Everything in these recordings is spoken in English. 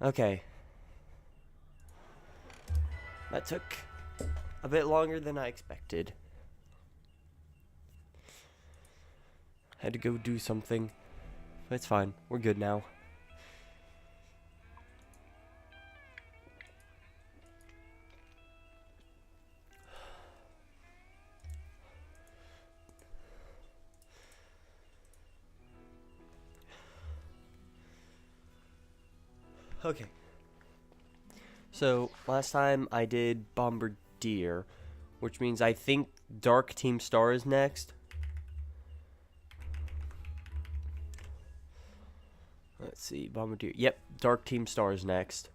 Okay. That took a bit longer than I expected. Had to go do something. But it's fine. We're good now. Okay. So, last time I did Bombardier, which means I think Dark Team Star is next. Let's see, Bombardier. Yep, Dark Team Star is next.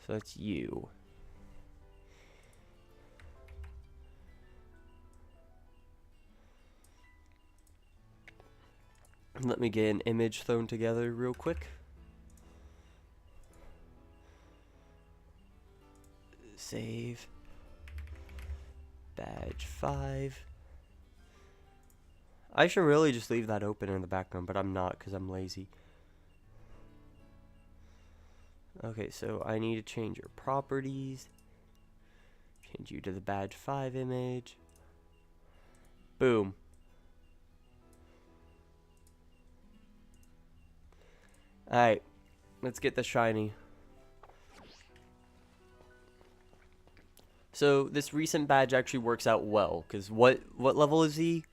So that's you. Let me get an image thrown together real quick. Save. Badge 5. I should really just leave that open in the background, but I'm not because I'm lazy. Okay, so I need to change your properties. Change you to the badge 5 image. Boom. Alright, let's get the shiny. So this recent badge actually works out well, because what level is he?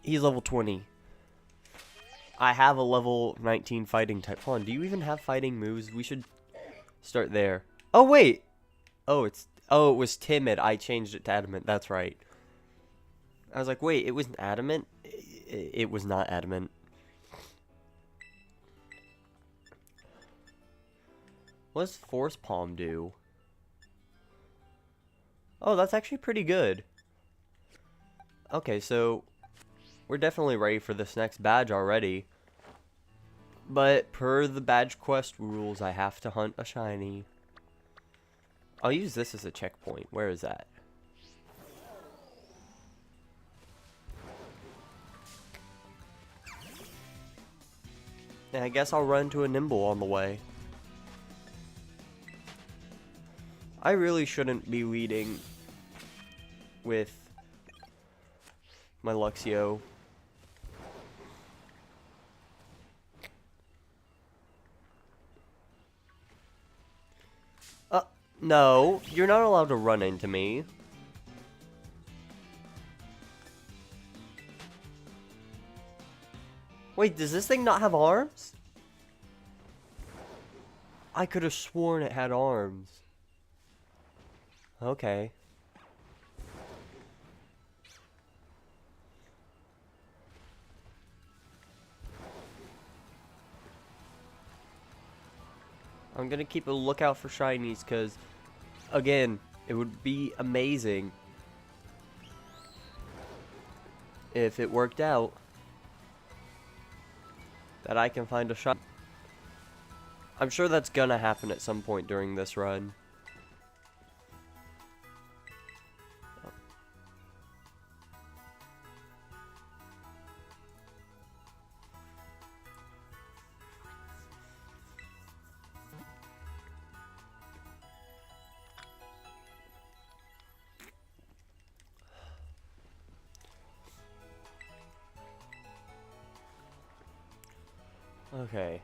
He's level 20. I have a level 19 fighting type. Hold on, do you even have fighting moves? We should start there. Oh, wait! Oh, it was timid. I changed it to adamant. That's right. I was like, wait, it wasn't adamant? It was not adamant. What does Force Palm do? Oh, that's actually pretty good. Okay, so we're definitely ready for this next badge already. But per the badge quest rules, I have to hunt a shiny. I'll use this as a checkpoint. Where is that? And I guess I'll run to a Nimble on the way. I really shouldn't be leading with my Luxio. No, you're not allowed to run into me. Wait, does this thing not have arms? I could have sworn it had arms. Okay. I'm gonna keep a lookout for shinies, because, again, it would be amazing if it worked out that I can find a shiny. I'm sure that's gonna happen at some point during this run. Okay.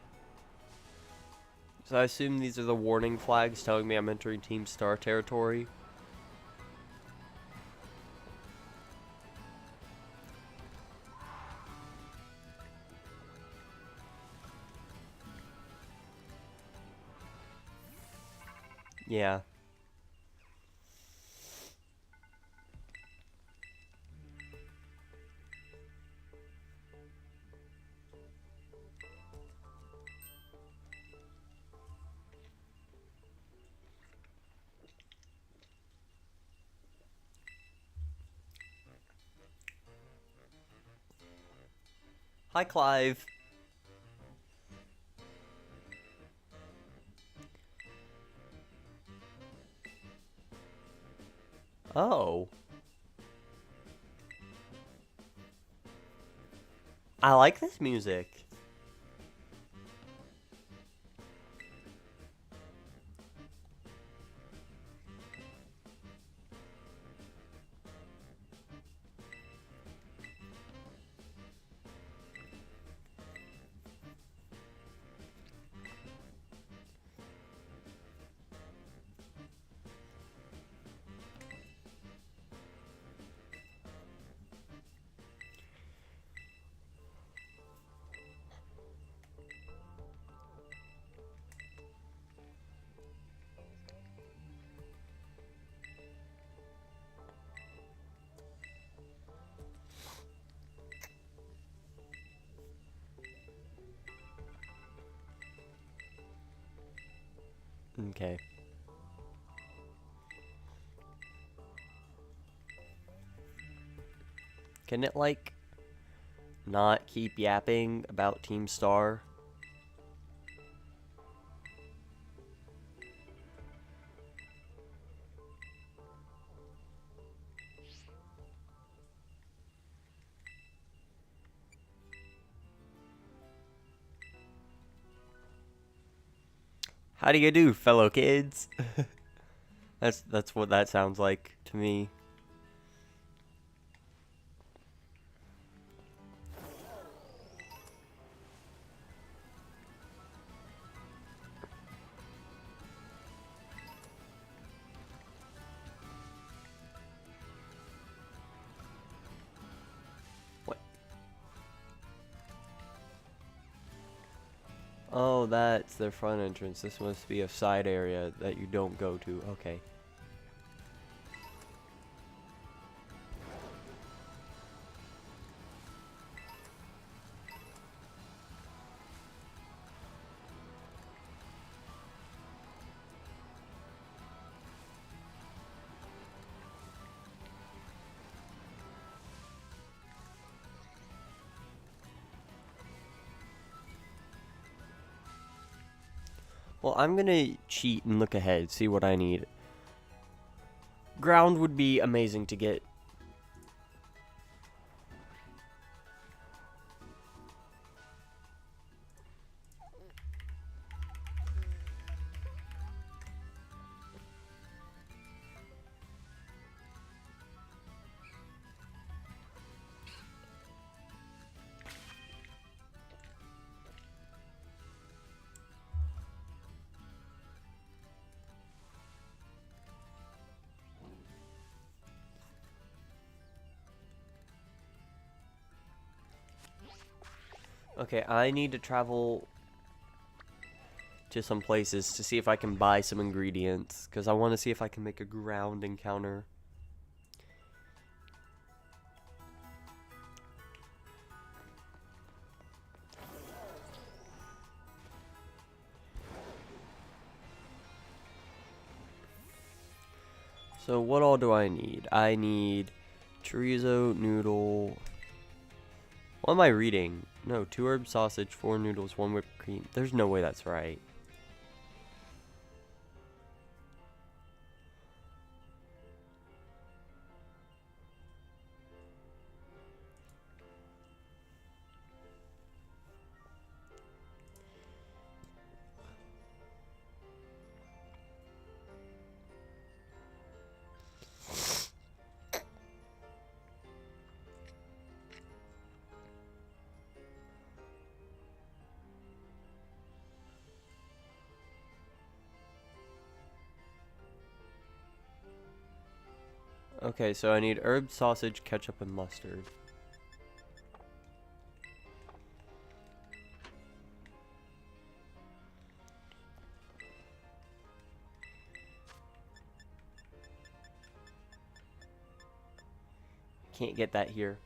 So I assume these are the warning flags telling me I'm entering Team Star territory. Yeah. Hi, Clive. Oh. I like this music. Okay. Can it, like, not keep yapping about Team Star? How do you do, fellow kids? That's what that sounds like to me. What? Oh, that's their front entrance. This must be a side area that you don't go to. Okay. Well, I'm gonna cheat and look ahead, see what I need. Ground would be amazing to get. Okay, I need to travel to some places to see if I can buy some ingredients, because I want to see if I can make a ground encounter. So what all do I need? I need chorizo, noodle. What am I reading? No, 2 herb sausage, 4 noodles, 1 whipped cream. There's no way that's right. Okay, so I need herb sausage, ketchup, and mustard. Can't get that here.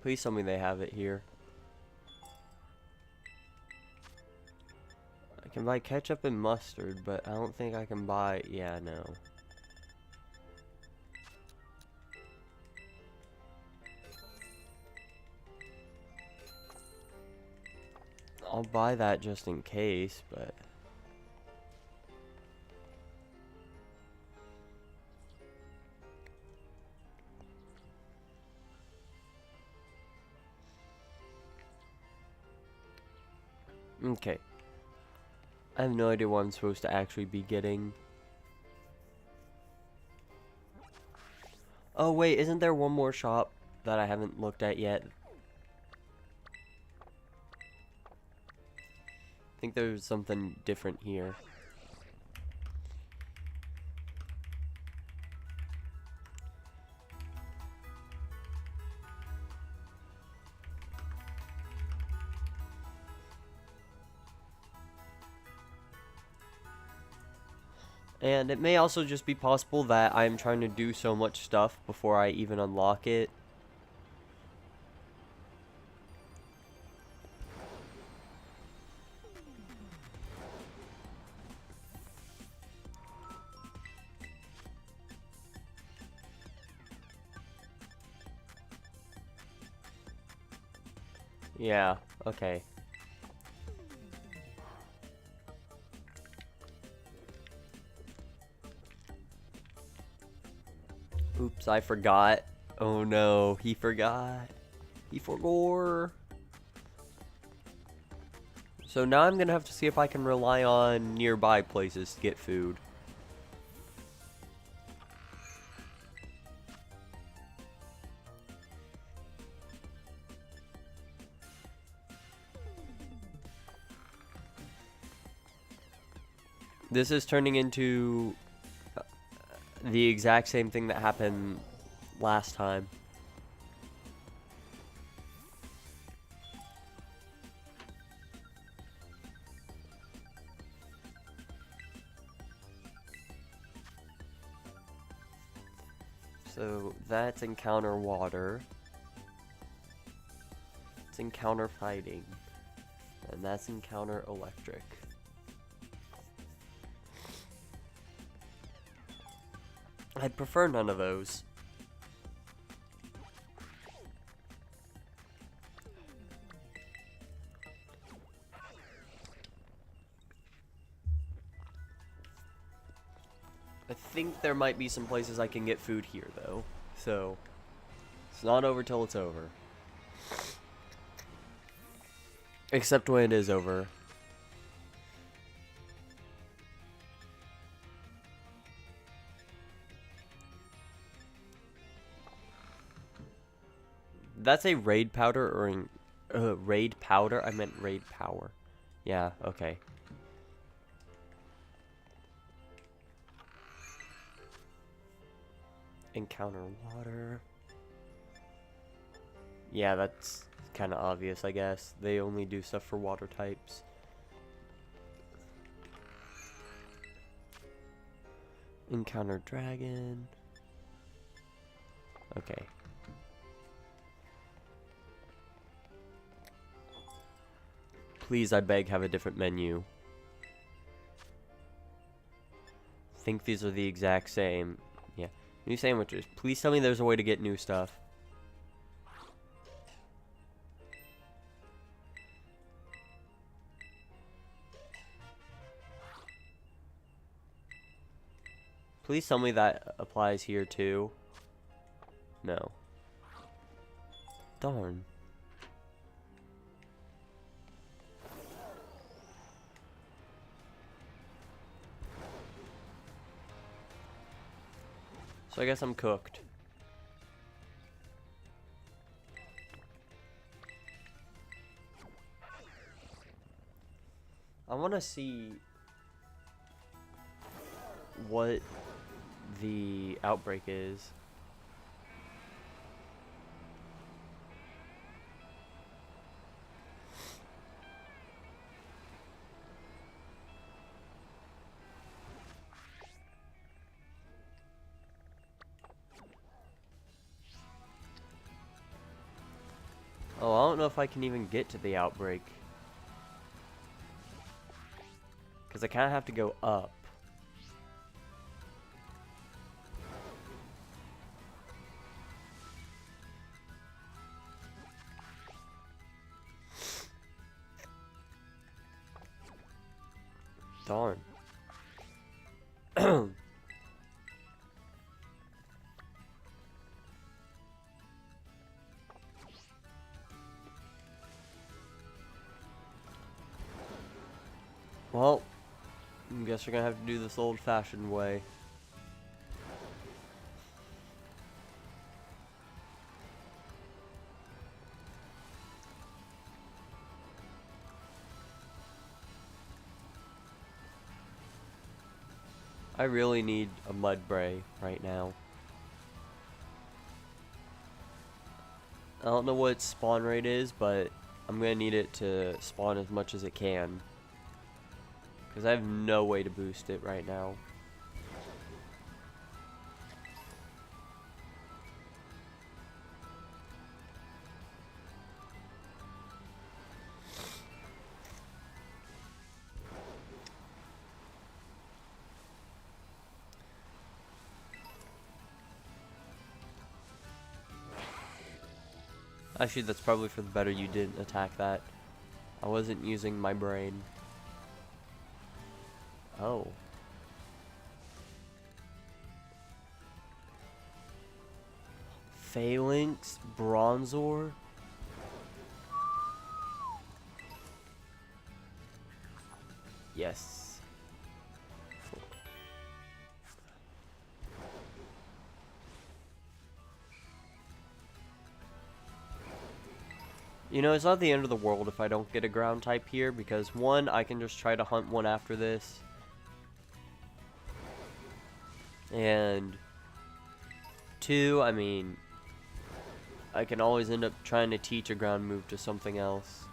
Please tell me they have it here. I can buy ketchup and mustard, but I don't think I can buy... Yeah, no. I'll buy that just in case, but... Okay. I have no idea what I'm supposed to actually be getting. Oh wait, isn't there one more shop that I haven't looked at yet? I think there's something different here. And it may also just be possible that I'm trying to do so much stuff before I even unlock it. Yeah, okay. Oops, I forgot. Oh no, he forgot. He forgot. So now I'm gonna have to see if I can rely on nearby places to get food. This is turning into the exact same thing that happened last time. So that's encounter water. It's encounter fighting. And that's encounter electric. I'd prefer none of those. I think there might be some places I can get food here, though. So, it's not over till it's over. Except when it is over. That's a raid powder or raid powder? I meant raid power. Yeah, okay. Encounter water. Yeah, that's kind of obvious, I guess. They only do stuff for water types. Encounter dragon. Okay. Please, I beg, have a different menu. I think these are the exact same. Yeah. New sandwiches. Please tell me there's a way to get new stuff. Please tell me that applies here too. No. Darn. So I guess I'm cooked. I want to see what the outbreak is. Oh, I don't know if I can even get to the outbreak. Because I kind of have to go up. Darn. Well, I guess we're gonna have to do this old-fashioned way. I really need a Mudbray right now. I don't know what its spawn rate is, but I'm gonna need it to spawn as much as it can. Because I have no way to boost it right now. Actually, that's probably for the better you didn't attack that. I wasn't using my brain. Oh. Phalanx, Bronzor. Yes. You know, it's not the end of the world if I don't get a ground type here, because one, I can just try to hunt one after this. And two, I mean, I can always end up trying to teach a ground move to something else.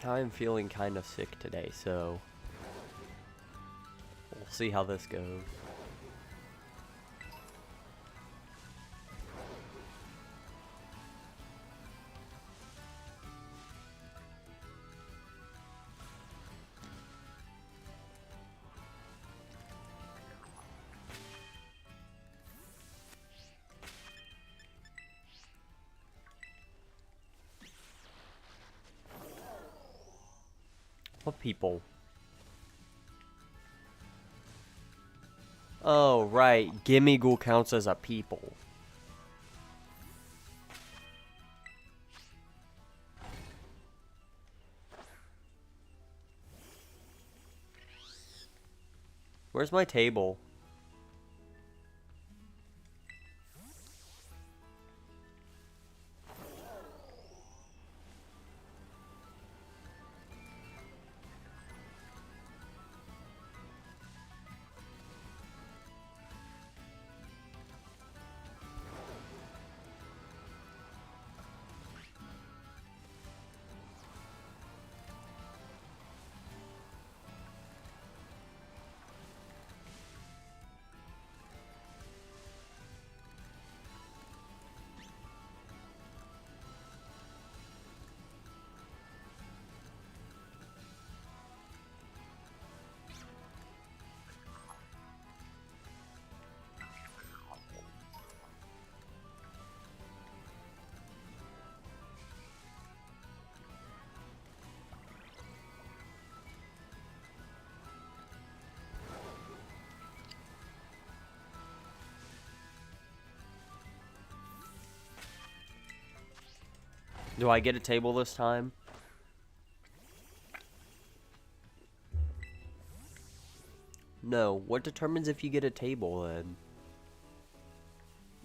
I'm feeling kind of sick today, so we'll see how this goes. What people? Oh, right. Gimmighoul counts as a people. Where's my table? Do I get a table this time? No. What determines if you get a table then?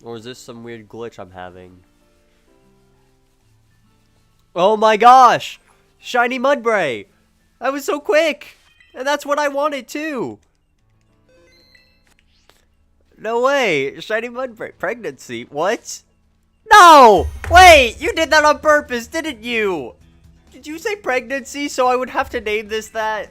Or is this some weird glitch I'm having? Oh my gosh! Shiny Mudbray! That was so quick! And that's what I wanted too! No way! Shiny Mudbray. Pregnancy? What? No! Wait! You did that on purpose, didn't you? Did you say pregnancy so I would have to name this that?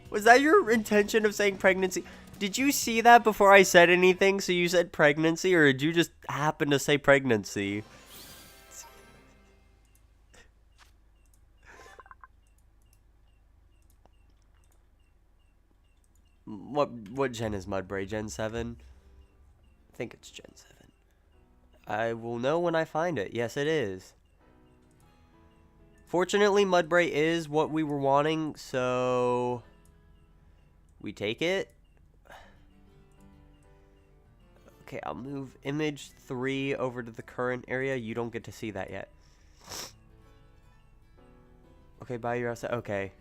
Was that your intention of saying pregnancy? Did you see that before I said anything, so you said pregnancy, or did you just happen to say pregnancy? What gen is Mudbray? Gen 7? I think it's Gen 7. I will know when I find it. Yes, it is. Fortunately, Mudbray is what we were wanting, so we take it. Okay, I'll move image 3 over to the current area. You don't get to see that yet. Okay, bye, you're outside. Okay.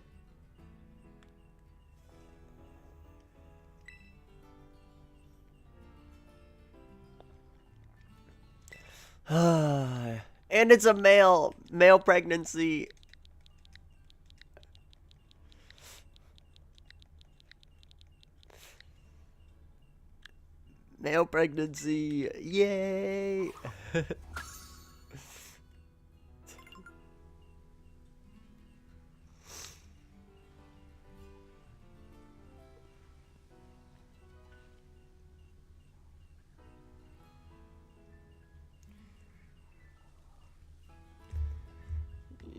And it's a male pregnancy. Male pregnancy. Yay.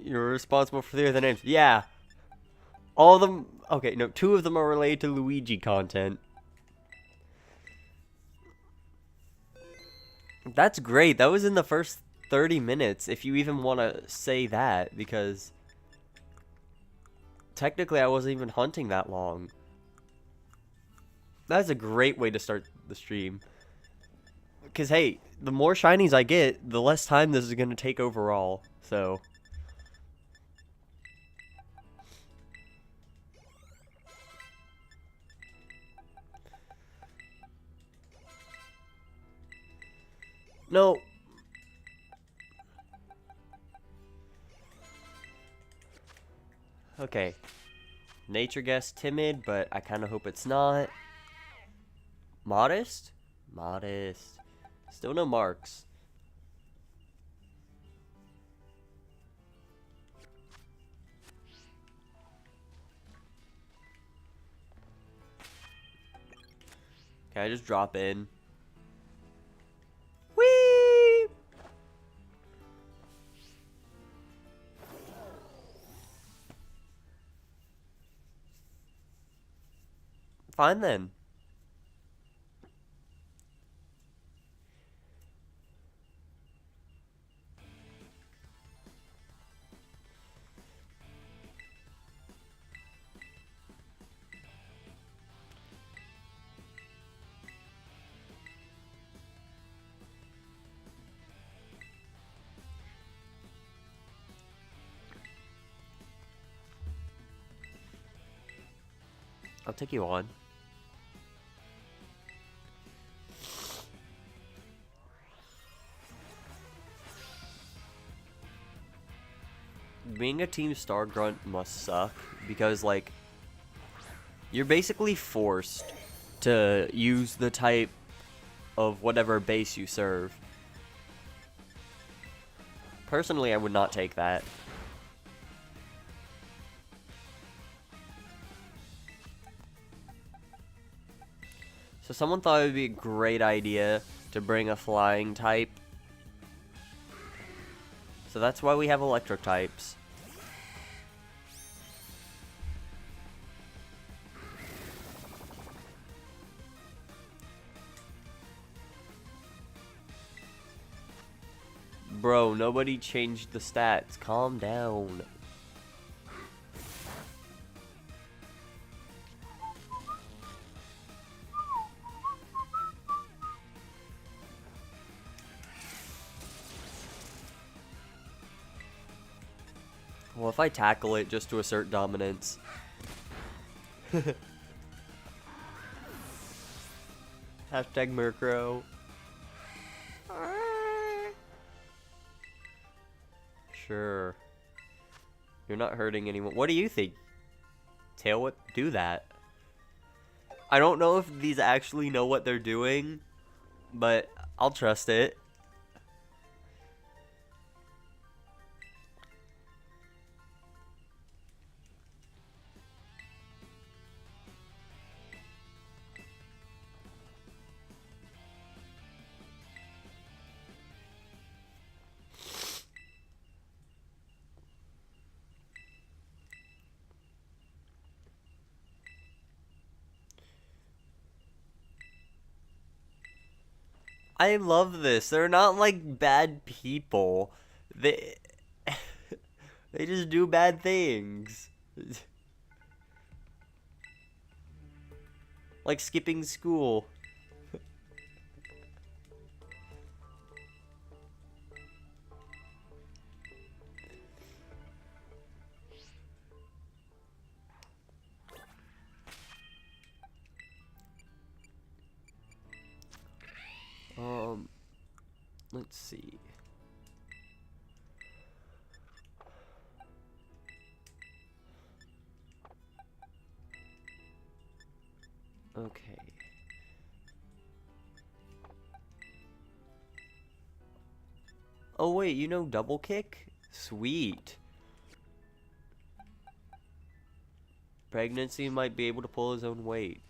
You're responsible for 3 of the names. Yeah. All of them. Okay, no, 2 of them are related to Luigi content. That's great. That was in the first 30 minutes, if you even want to say that, because technically I wasn't even hunting that long. That's a great way to start the stream. Because, hey, the more shinies I get, the less time this is going to take overall. So no. Okay. Nature guess timid, but I kind of hope it's not. Modest? Modest. Still no marks. Can I just drop in? Whee! Fine then. I'll take you on. Being a Team Star Grunt must suck, because, like, you're basically forced to use the type of whatever base you serve. Personally, I would not take that. So someone thought it would be a great idea to bring a flying type. So that's why we have electric types. Bro, nobody changed the stats. Calm down. Well, if I tackle it just to assert dominance. Hashtag Murkrow. Sure. You're not hurting anyone. What do you think? Tail Whip? Do that. I don't know if these actually know what they're doing, but I'll trust it. I love this. They're not like bad people. They they just do bad things. Like skipping school. Let's see. Okay. Oh wait, you know double kick? Sweet. Pregnancy might be able to pull his own weight.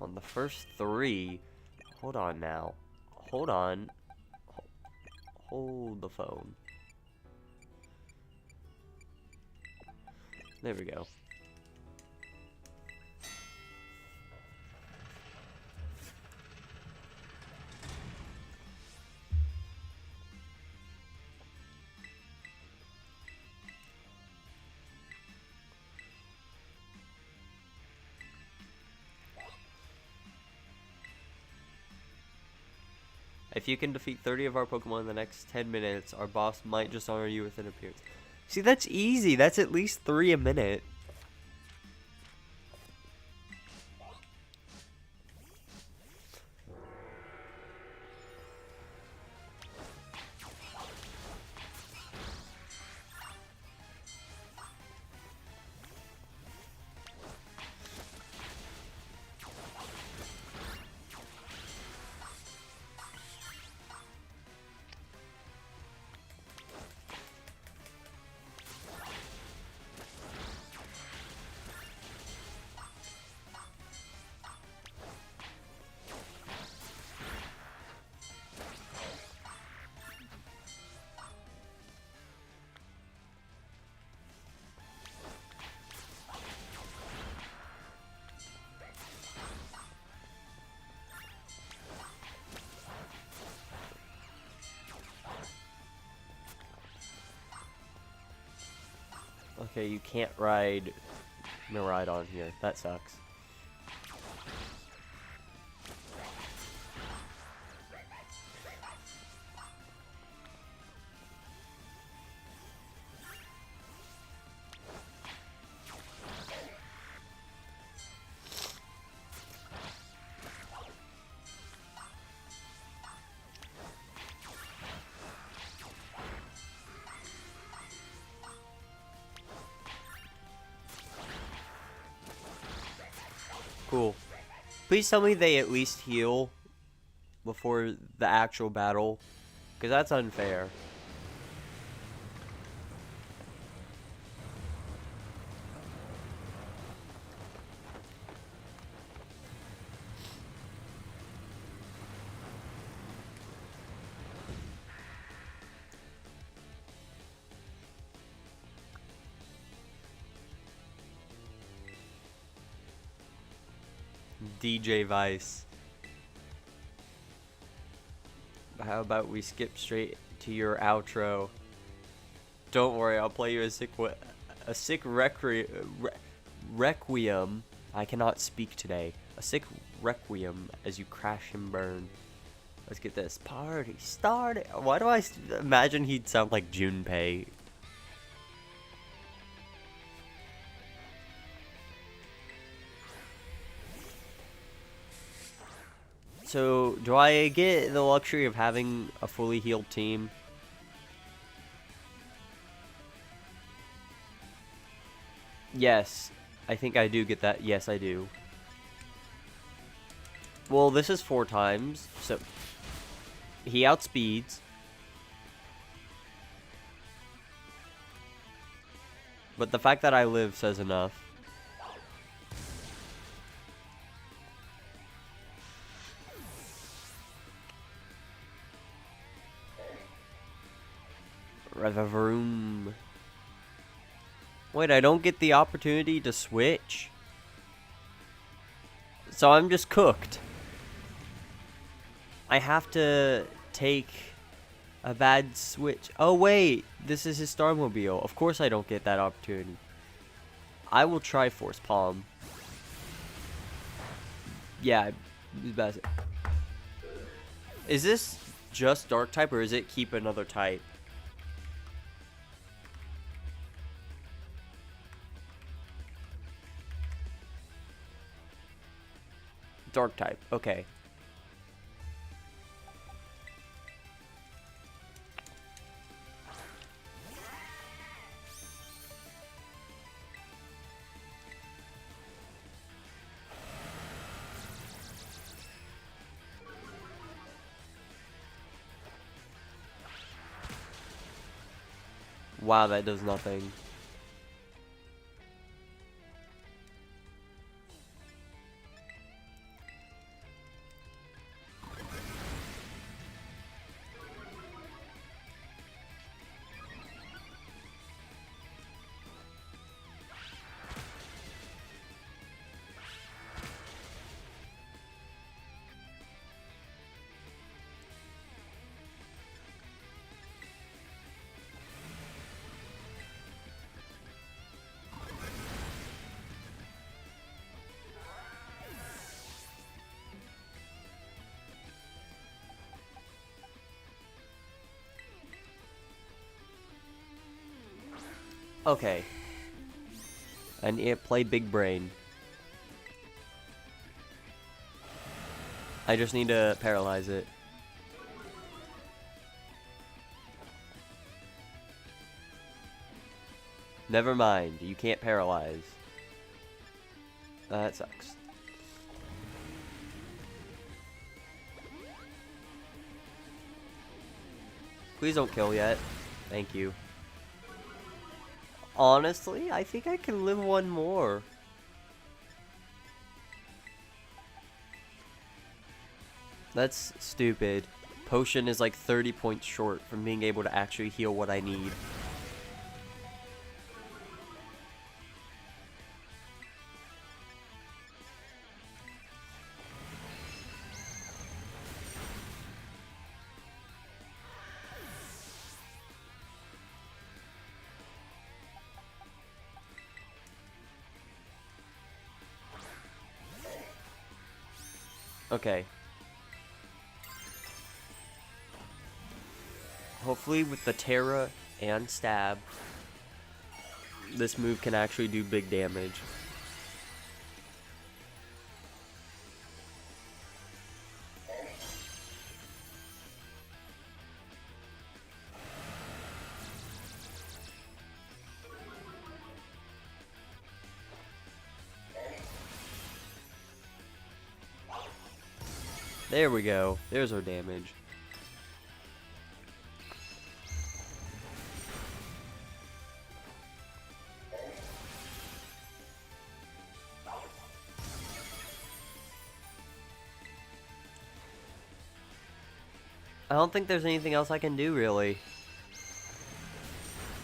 On the first 3. Hold on now. Hold on. Hold the phone. There we go. If you can defeat 30 of our Pokemon in the next 10 minutes, our boss might just honor you with an appearance. See, that's easy. That's at least 3 a minute. Okay, you can't ride Miraidon here. That sucks. Cool. Please tell me they at least heal before the actual battle, because that's unfair. DJ Vice. How about we skip straight to your outro? Don't worry, I'll play you a sick requiem. I cannot speak today. A sick requiem as you crash and burn. Let's get this party started. Why do I imagine he'd sound like Junpei? So, do I get the luxury of having a fully healed team? Yes. I think I do get that. Yes, I do. Well, this is 4 times, so he outspeeds. But the fact that I live says enough. Revavroom. Wait, I don't get the opportunity to switch? So I'm just cooked. I have to take a bad switch. Oh wait, this is his Starmobile. Of course I don't get that opportunity. I will try Force Palm. Yeah, is this just Dark type or is it keep another type? Dark type, okay. Wow, that does nothing. Okay. I need to play Big Brain. I just need to paralyze it. Never mind, you can't paralyze. That sucks. Please don't kill yet. Thank you. Honestly, I think I can live one more. That's stupid. Potion is like 30 points short from being able to actually heal what I need. Okay. Hopefully with the Terra and Stab, this move can actually do big damage. There we go. There's our damage. I don't think there's anything else I can do, really.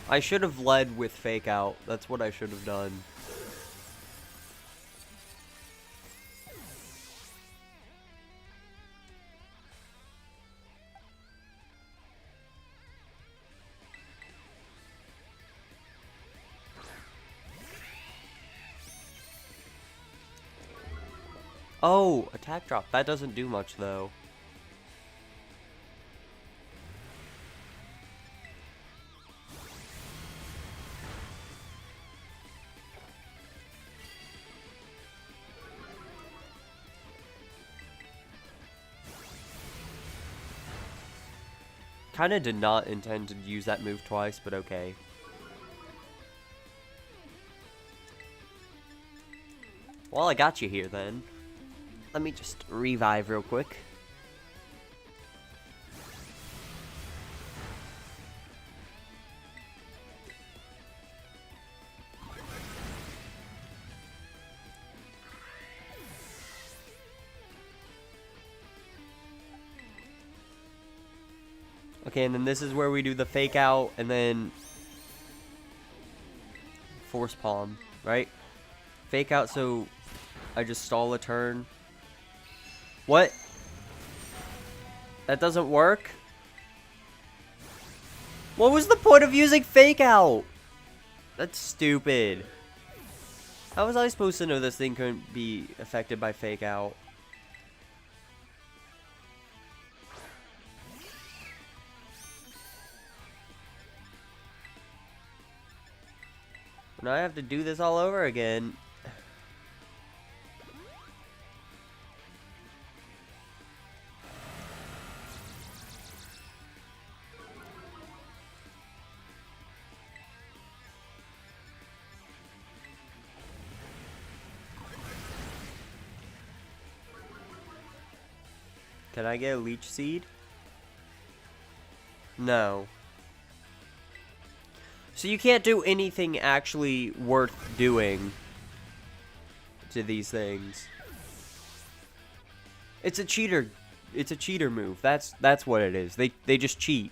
I should have led with Fake Out. That's what I should have done. Oh, attack drop. That doesn't do much, though. Kinda did not intend to use that move twice, but okay. Well, I got you here then. Let me just revive real quick. Okay, and then this is where we do the fake out and then force palm, right? Fake out so I just stall a turn. What? That doesn't work? What was the point of using fake out? That's stupid. How was I supposed to know this thing couldn't be affected by fake out? Now I have to do this all over again. Can I get a leech seed? No. So you can't do anything actually worth doing to these things. It's a cheater. It's a cheater move. That's what it is. They just cheat.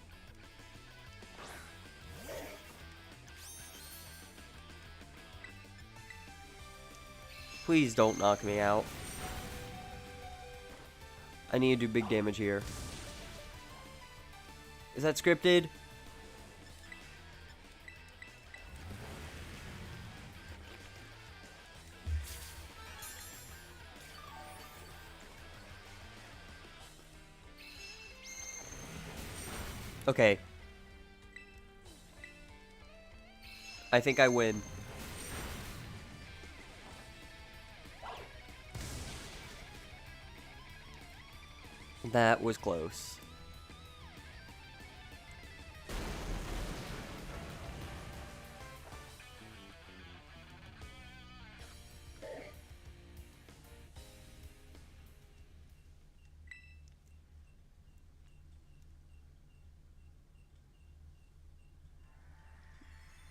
Please don't knock me out. I need to do big damage here. Is that scripted? Okay. I think I win. That was close.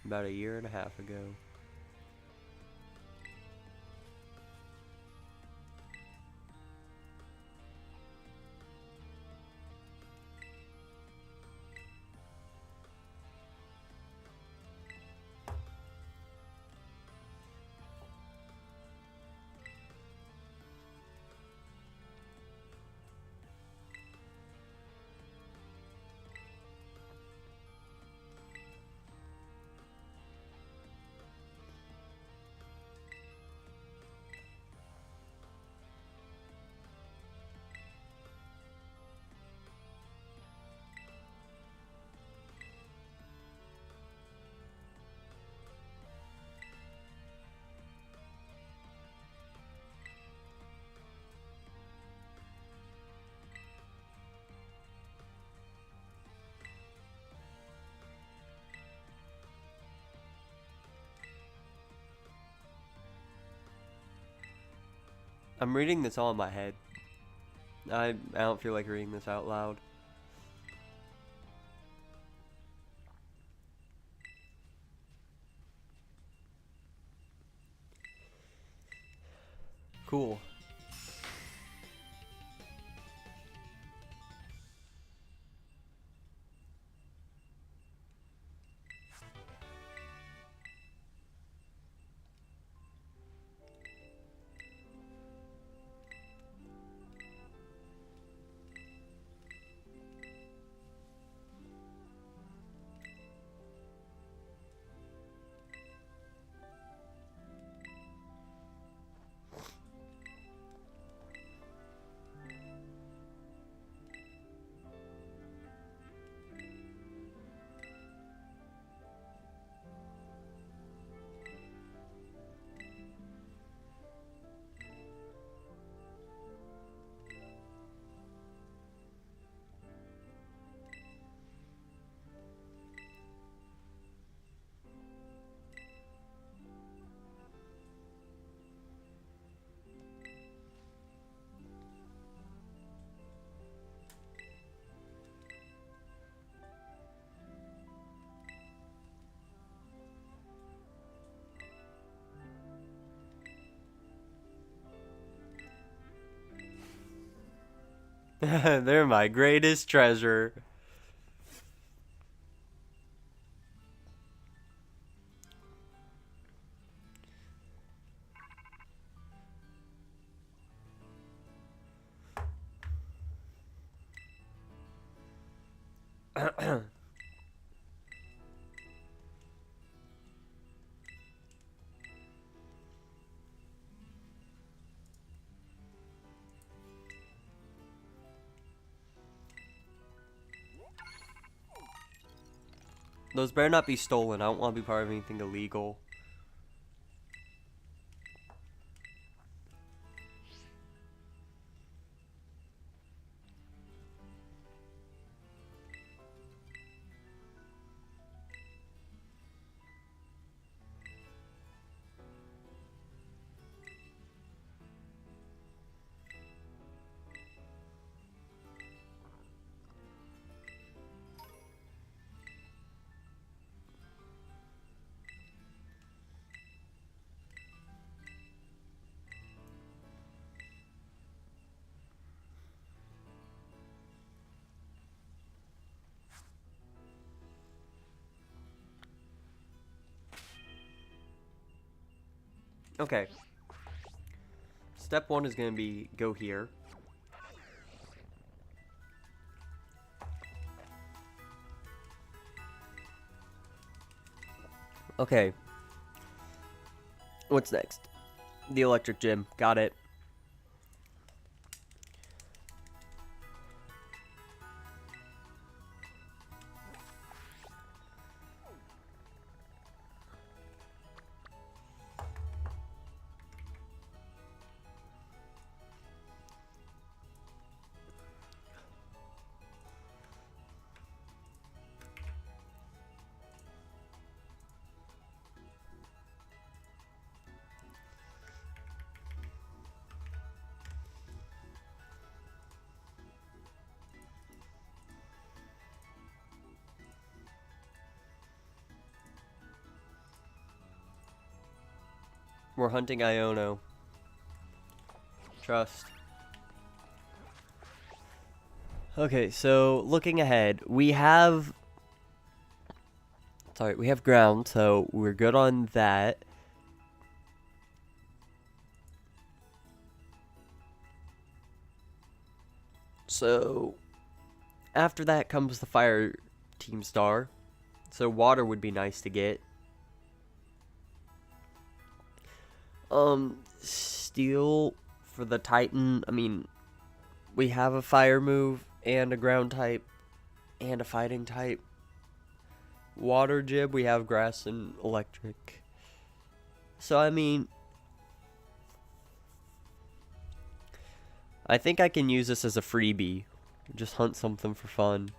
About a year and a half ago. I'm reading this all in my head. I don't feel like reading this out loud. Cool. They're my greatest treasure. Those better not be stolen. I don't want to be part of anything illegal. Okay. Step one is going to be go here. Okay. What's next? The electric gym. Got it. We're hunting Iono. Trust. Okay, so looking ahead, we have ground, so we're good on that. So after that comes the fire team star. So water would be nice to get. Steel for the Titan. I mean, we have a fire move and a ground type and a fighting type. Water jib, we have grass and electric. So, I mean, I think I can use this as a freebie. Just hunt something for fun.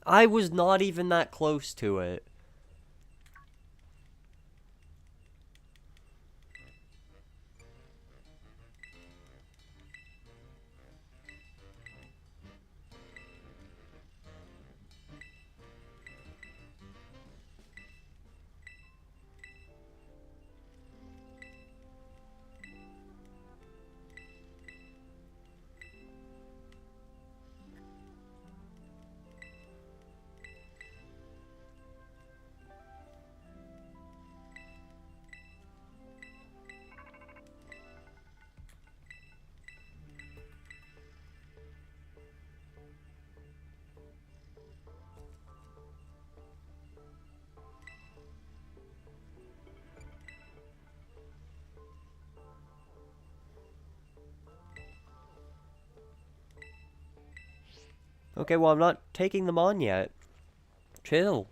I was not even that close to it. Okay, well, I'm not taking them on yet. Chill.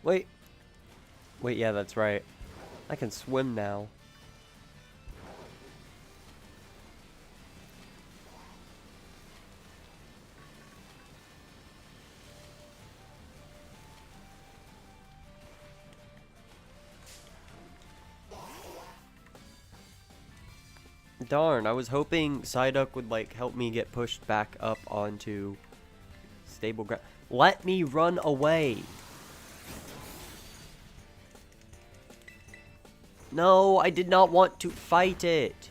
Wait. Wait, yeah, that's right. I can swim now. Darn, I was hoping Psyduck would, like, help me get pushed back up onto stable ground. Let me run away! No, I did not want to fight it!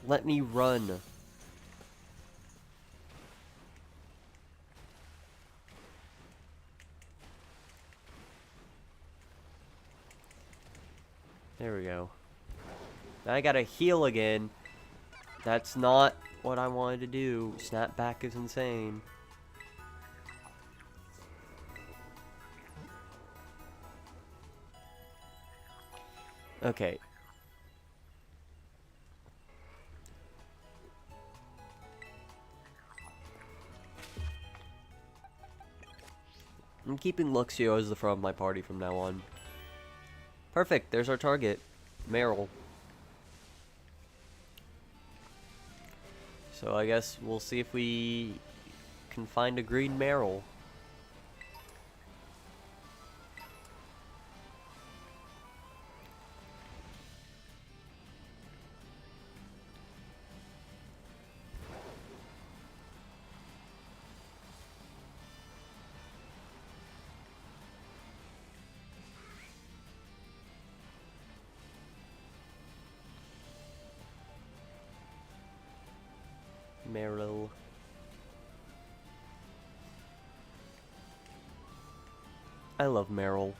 Let me run. There we go. Now I gotta heal again. That's not what I wanted to do. Snapback is insane. Okay. I'm keeping Luxio as the front of my party from now on. Perfect, there's our target. Marill. So I guess we'll see if we can find a green Marill. Marill. I love Marill.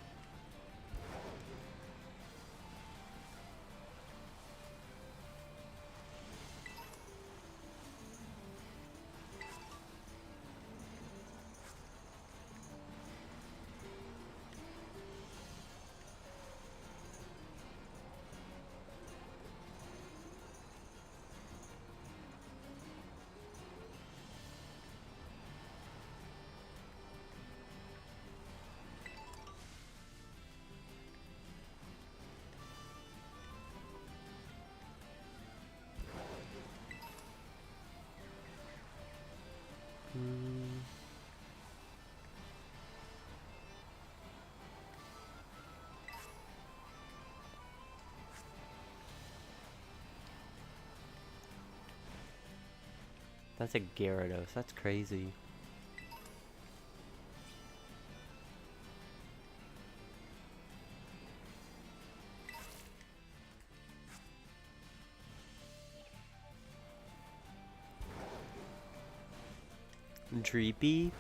That's a Gyarados. That's crazy. Dreepy?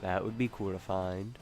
That would be cool to find.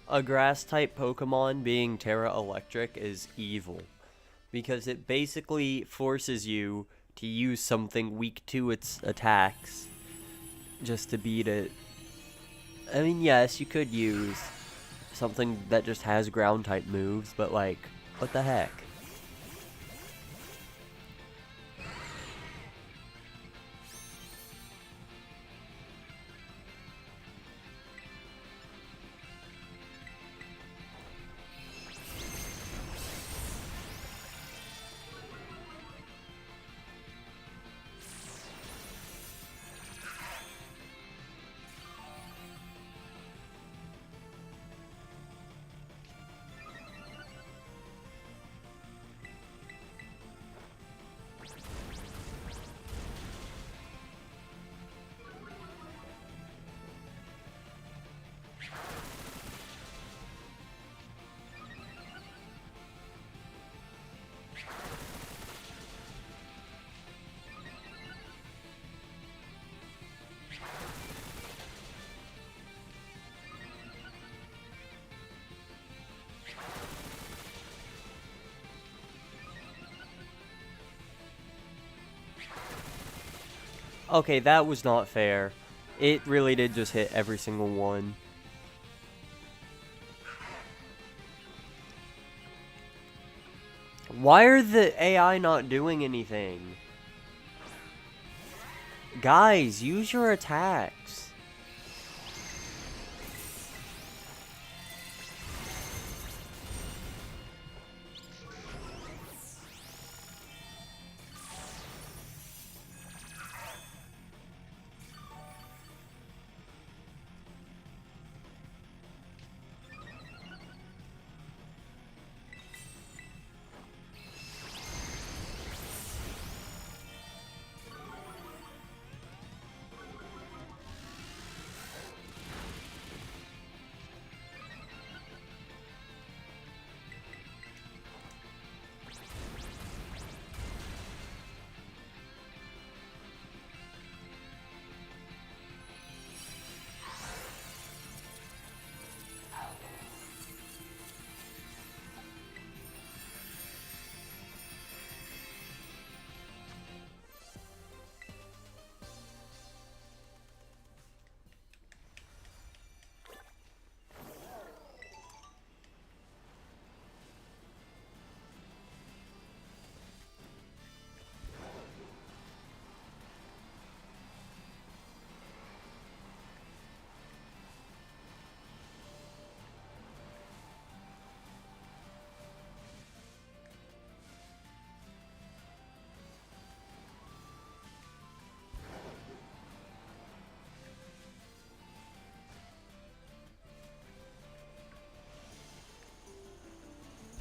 A grass-type Pokemon being Terra Electric is evil, because it basically forces you to use something weak to its attacks just to beat it. I mean, yes, you could use something that just has ground-type moves, but like, what the heck? Okay, that was not fair. It really did just hit every single one. Why are the AI not doing anything? Guys, use your attacks.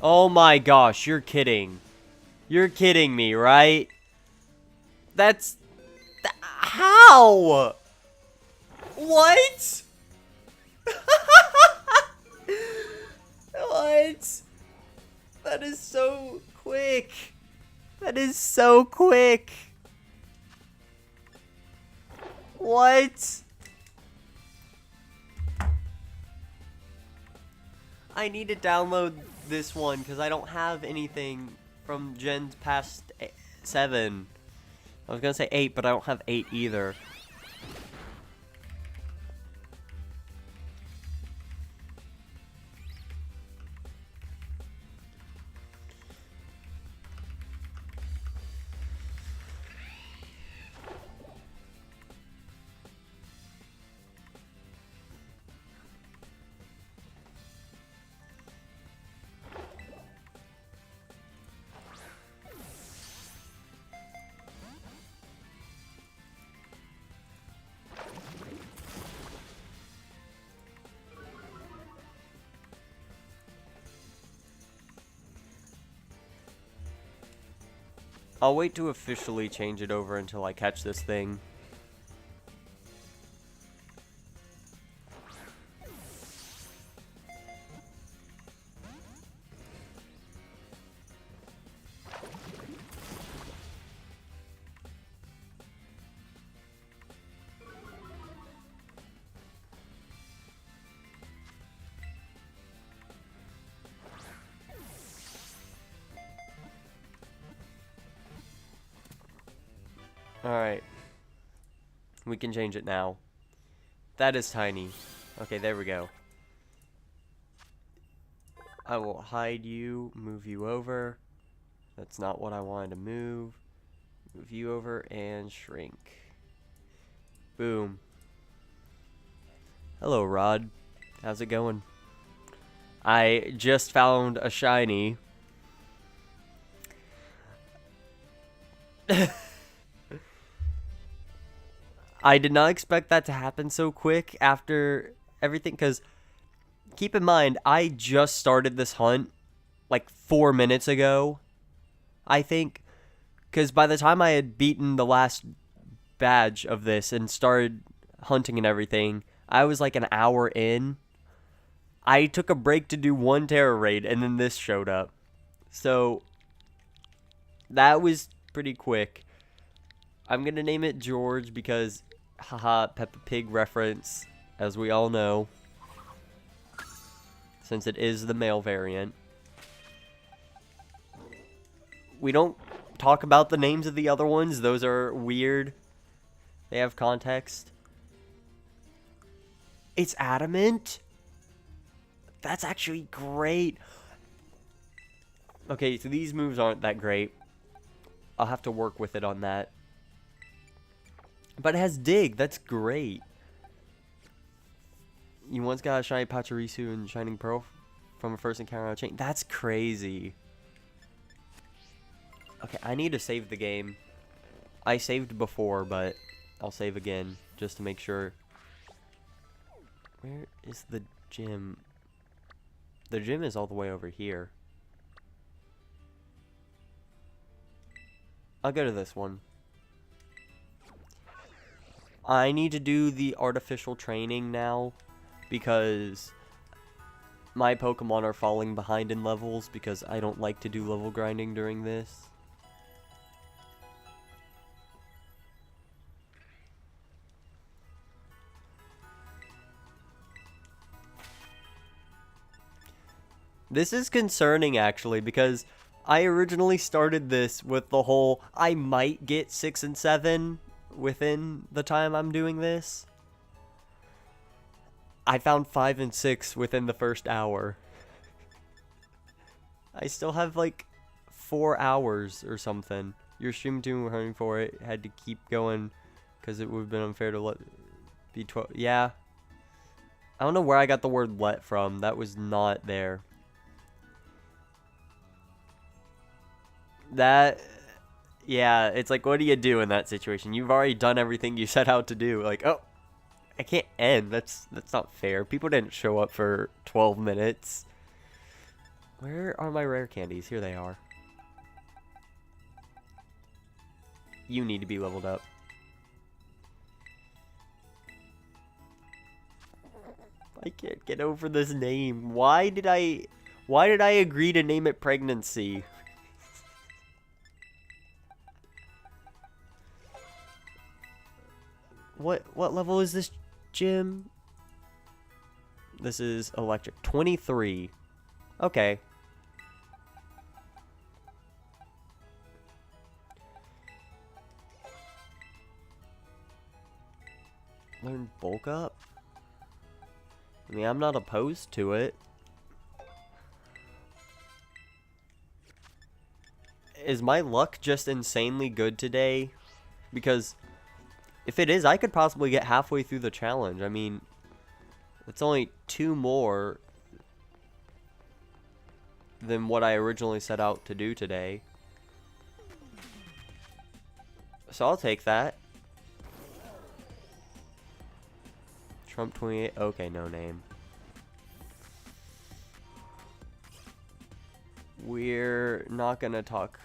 Oh my gosh, you're kidding. You're kidding me, right? That's... How? What? What? That is so quick. That is so quick. What? I need to download this one because I don't have anything from gens past 7. I was gonna say 8, but I don't have 8 either. I'll wait to officially change it over until I catch this thing. Alright. We can change it now. That is tiny. Okay, there we go. I will hide you, move you over. That's not what I wanted to move. Move you over and shrink. Boom. Hello, Rod. How's it going? I just found a shiny. I did not expect that to happen so quick after everything, because keep in mind, I just started this hunt like 4 minutes ago, I think, because by the time I had beaten the last badge of this and started hunting and everything, I was like an hour in. I took a break to do one terror raid, and then this showed up. So, that was pretty quick. I'm going to name it George because, haha, Peppa Pig reference, as we all know, since it is the male variant. We don't talk about the names of the other ones. Those are weird. They have context. It's adamant? That's actually great. Okay, so these moves aren't that great. I'll have to work with it on that. But it has dig. That's great. You once got a shiny Pachirisu and Shining Pearl from a first encounter on a chain. That's crazy. Okay, I need to save the game. I saved before, but I'll save again just to make sure. Where is the gym? The gym is all the way over here. I'll go to this one. I need to do the artificial training now because my Pokemon are falling behind in levels because I don't like to do level grinding during this. This is concerning actually because I originally started this with the whole I might get 6 and 7 within the time I'm doing this. I found 5 and 6 within the first hour. I still have like 4 hours or something. Your stream team were hunting for it. Had to keep going because it would have been unfair to let be 12. Yeah. I don't know where I got the word let from. That was not there. That, yeah, it's like, what do you do in that situation? You've already done everything you set out to do. Like, oh, I can't end. That's not fair. People didn't show up for 12 minutes. Where are my rare candies? Here they are. You need to be leveled up. I can't get over this name. Why did I agree to name it Pregnancy? What level is this gym? This is electric. 23. Okay. Learn bulk up? I mean, I'm not opposed to it. Is my luck just insanely good today? Because if it is, I could possibly get halfway through the challenge. I mean, it's only 2 more than what I originally set out to do today. So I'll take that. Trump 28. Okay, no name. We're not gonna talk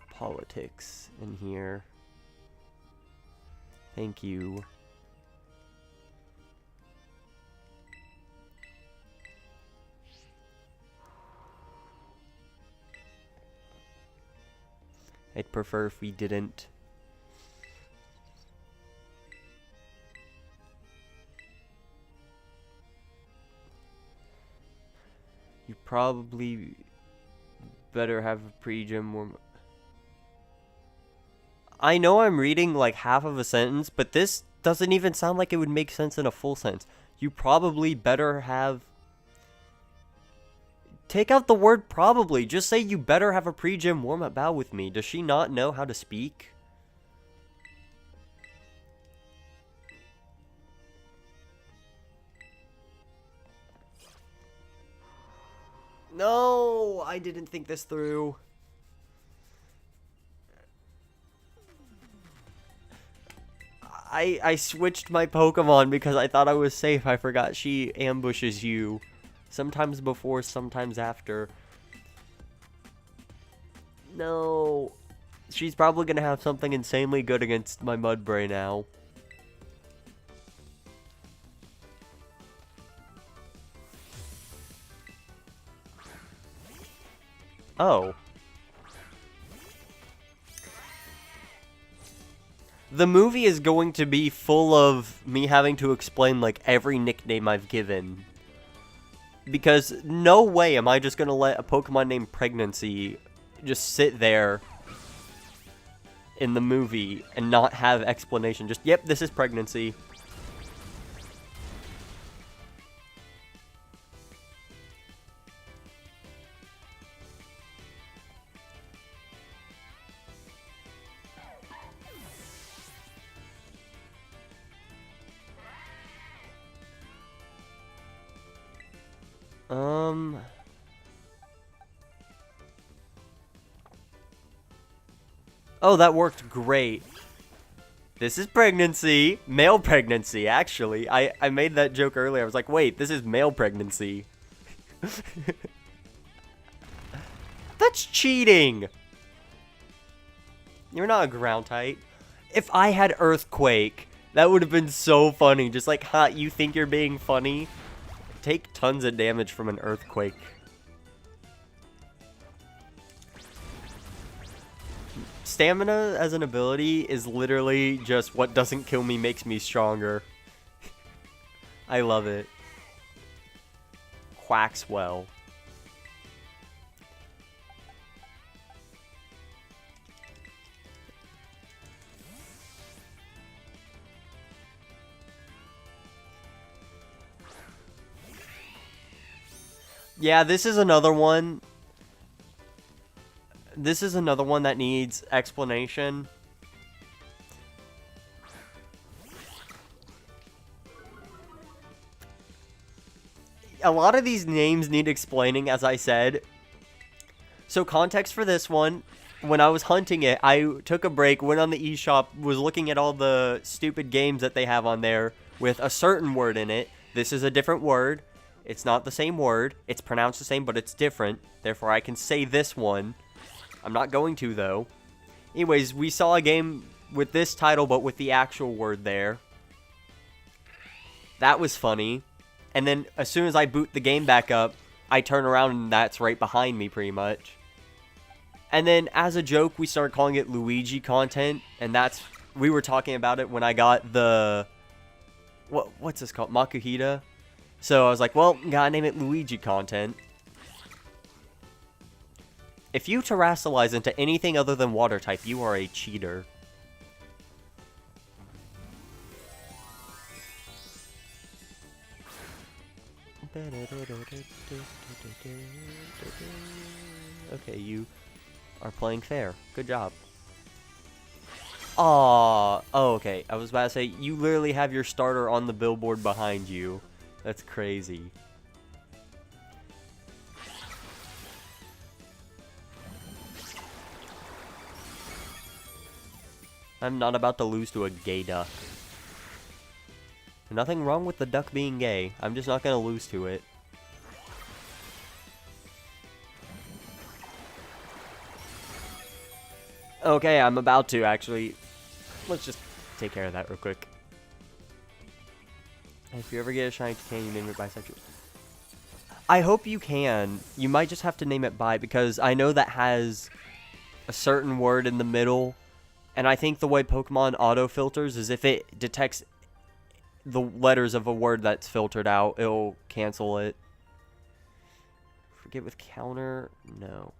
politics in here. Thank you. I'd prefer if we didn't. You probably better have a pre-gym warm. I know I'm reading like half of a sentence, but this doesn't even sound like it would make sense in a full sentence. You probably better have... Take out the word probably. Just say you better have a pre-gym warm-up bow with me. Does she not know how to speak? No, I didn't think this through. I switched my Pokemon because I thought I was safe. I forgot she ambushes you. Sometimes before, sometimes after. No. She's probably going to have something insanely good against my Mudbray now. Oh. The movie is going to be full of me having to explain, like, every nickname I've given. Because no way am I just going to let a Pokemon named Pregnancy just sit there. in the movie and not have explanation. Just, yep, this is pregnancy. Oh, that worked great. This is pregnancy. Male pregnancy, actually. I made that joke earlier. I was like, wait, this is male pregnancy. That's cheating. You're not a ground type. If I had Earthquake, that would have been so funny. Just like, ha, you think you're being funny? Take tons of damage from an Earthquake. Stamina as an ability is literally just what doesn't kill me makes me stronger. I love it. Quaxwell. Yeah, this is another one. This is another one that needs explanation. A lot of these names need explaining, as I said. So context for this one, when I was hunting it, I took a break, went on the eShop, was looking at all the stupid games that they have on there with a certain word in it. This is a different word. It's not the same word. It's pronounced the same, but it's different. Therefore, I can say this one. I'm not going to, though. Anyways, we saw a game with this title, but with the actual word there. That was funny. And then, as soon as I boot the game back up, I turn around and that's right behind me, pretty much. And then, as a joke, we started calling it Luigi content. And that's... We were talking about it when I got the... What's this called? Makuhita? So, I was like, well, gotta name it Luigi content. If you terrestrialize into anything other than water type, you are a cheater. Okay, you are playing fair. Good job. Aww. Oh, okay. I was about to say, you literally have your starter on the billboard behind you. That's crazy. I'm not about to lose to a gay duck. Nothing wrong with the duck being gay. I'm just not gonna lose to it. Okay, I'm about to, actually. Let's just take care of that real quick. If you ever get a shiny can you name it bisexual? I hope you can. You might just have to name it bi, because I know that has a certain word in the middle. And I think the way Pokemon auto-filters is if it detects the letters of a word that's filtered out, it'll cancel it. Forget with counter? No.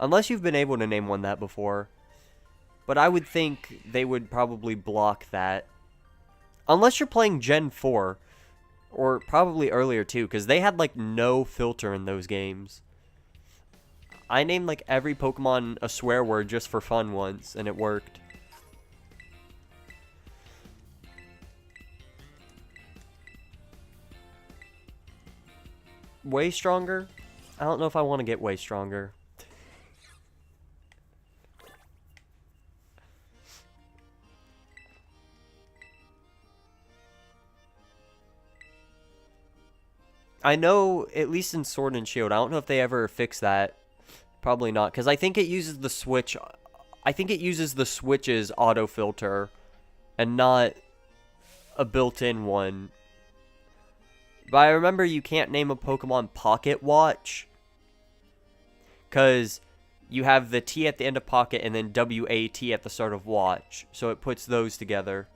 Unless you've been able to name one that before. But I would think they would probably block that. Unless you're playing Gen 4. Or probably earlier too, because they had like no filter in those games. I named like every Pokemon a swear word just for fun once, and it worked. Way stronger? I don't know if I want to get way stronger. I know, at least in Sword and Shield, I don't know if they ever fix that. Probably not, because I think it uses the Switch. I think it uses the Switch's auto-filter, and not a built-in one. But I remember you can't name a Pokemon Pocket Watch, because you have the T at the end of Pocket, and then W-A-T at the start of Watch. So it puts those together.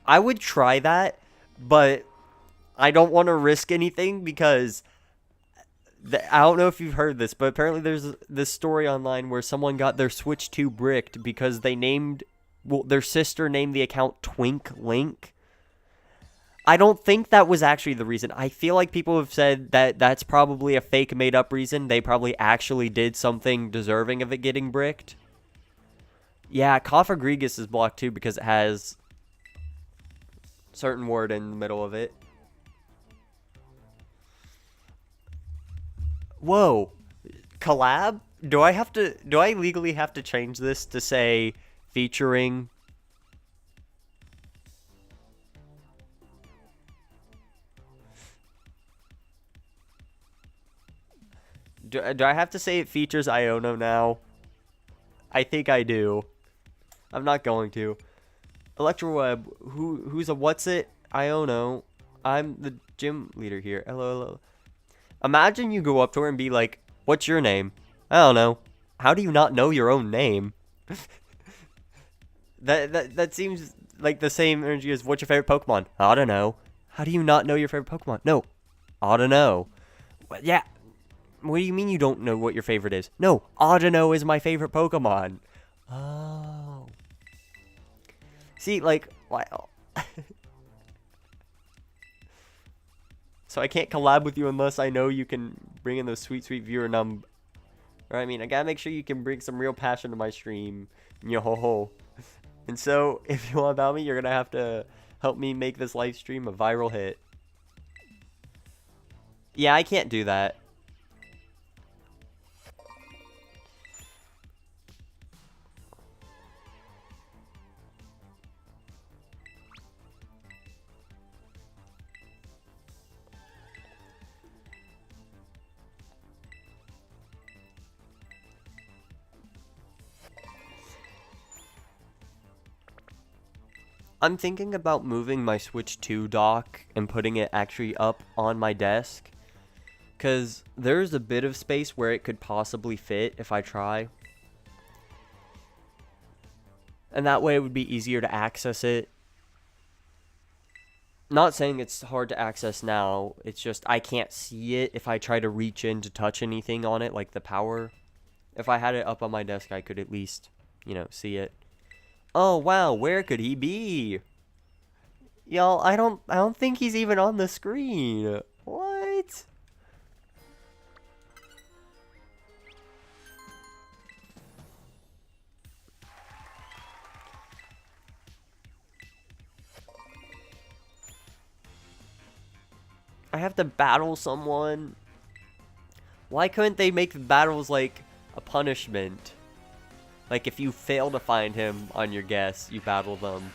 I would try that, but I don't want to risk anything because I don't know if you've heard this, but apparently there's this story online where someone got their Switch 2 bricked because they named, well, their sister named the account Twink Link. I don't think that was actually the reason. I feel like people have said that that's probably a fake made-up reason. They probably actually did something deserving of it getting bricked. Yeah, Cofagrigus is blocked too because it has certain word in the middle of it. Whoa. Collab? Do I legally have to change this to say featuring? Do I have to say it features Iono now? I think I do. I'm not going to. Electroweb, who's a what's it? Iono. I'm the gym leader here. Hello. Imagine you go up to her and be like, what's your name? I don't know. How do you not know your own name? That seems like the same energy as what's your favorite Pokemon? I don't know. How do you not know your favorite Pokemon? No. I don't know. Yeah. What do you mean you don't know what your favorite is? No. Audino is my favorite Pokemon. Oh. See, like, wow. So I can't collab with you unless I know you can bring in those sweet, sweet viewer Or I mean, I gotta make sure you can bring some real passion to my stream. Yo-ho-ho. And so, if you want about me, you're gonna have to help me make this live stream a viral hit. Yeah, I can't do that. I'm thinking about moving my Switch 2 dock and putting it actually up on my desk. Because there's a bit of space where it could possibly fit if I try. And that way it would be easier to access it. Not saying it's hard to access now. It's just I can't see it if I try to reach in to touch anything on it, like the power. If I had it up on my desk, I could at least, see it. Oh wow, where could he be? Y'all, I don't think he's even on the screen. What? I have to battle someone? Why couldn't they make the battles like a punishment? Like, if you fail to find him on your guess, you battle them.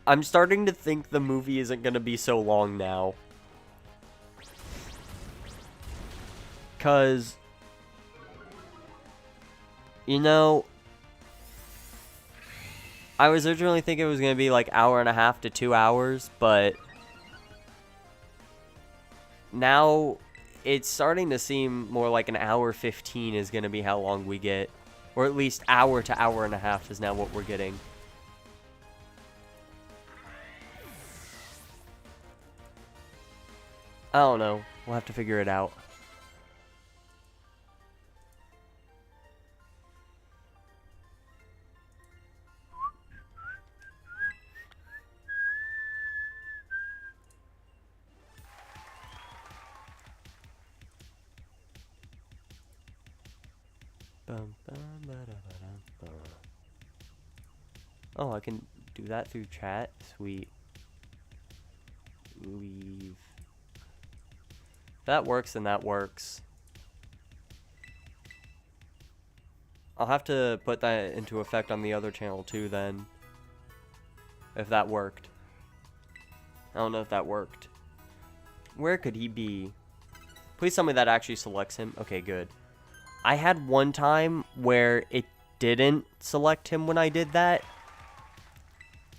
I'm starting to think the movie isn't going to be so long now. Because, I was originally thinking it was going to be like 1.5 to 2 hours, but now it's starting to seem more like 1:15 is going to be how long we get. Or at least hour to 1.5 is now what we're getting. I don't know. We'll have to figure it out. Oh, I can do that through chat? Sweet. Leave. If that works, then that works. I'll have to put that into effect on the other channel too then. If that worked. I don't know if that worked. Where could he be? Please tell me that actually selects him. Okay, good. I had one time where it didn't select him when I did that.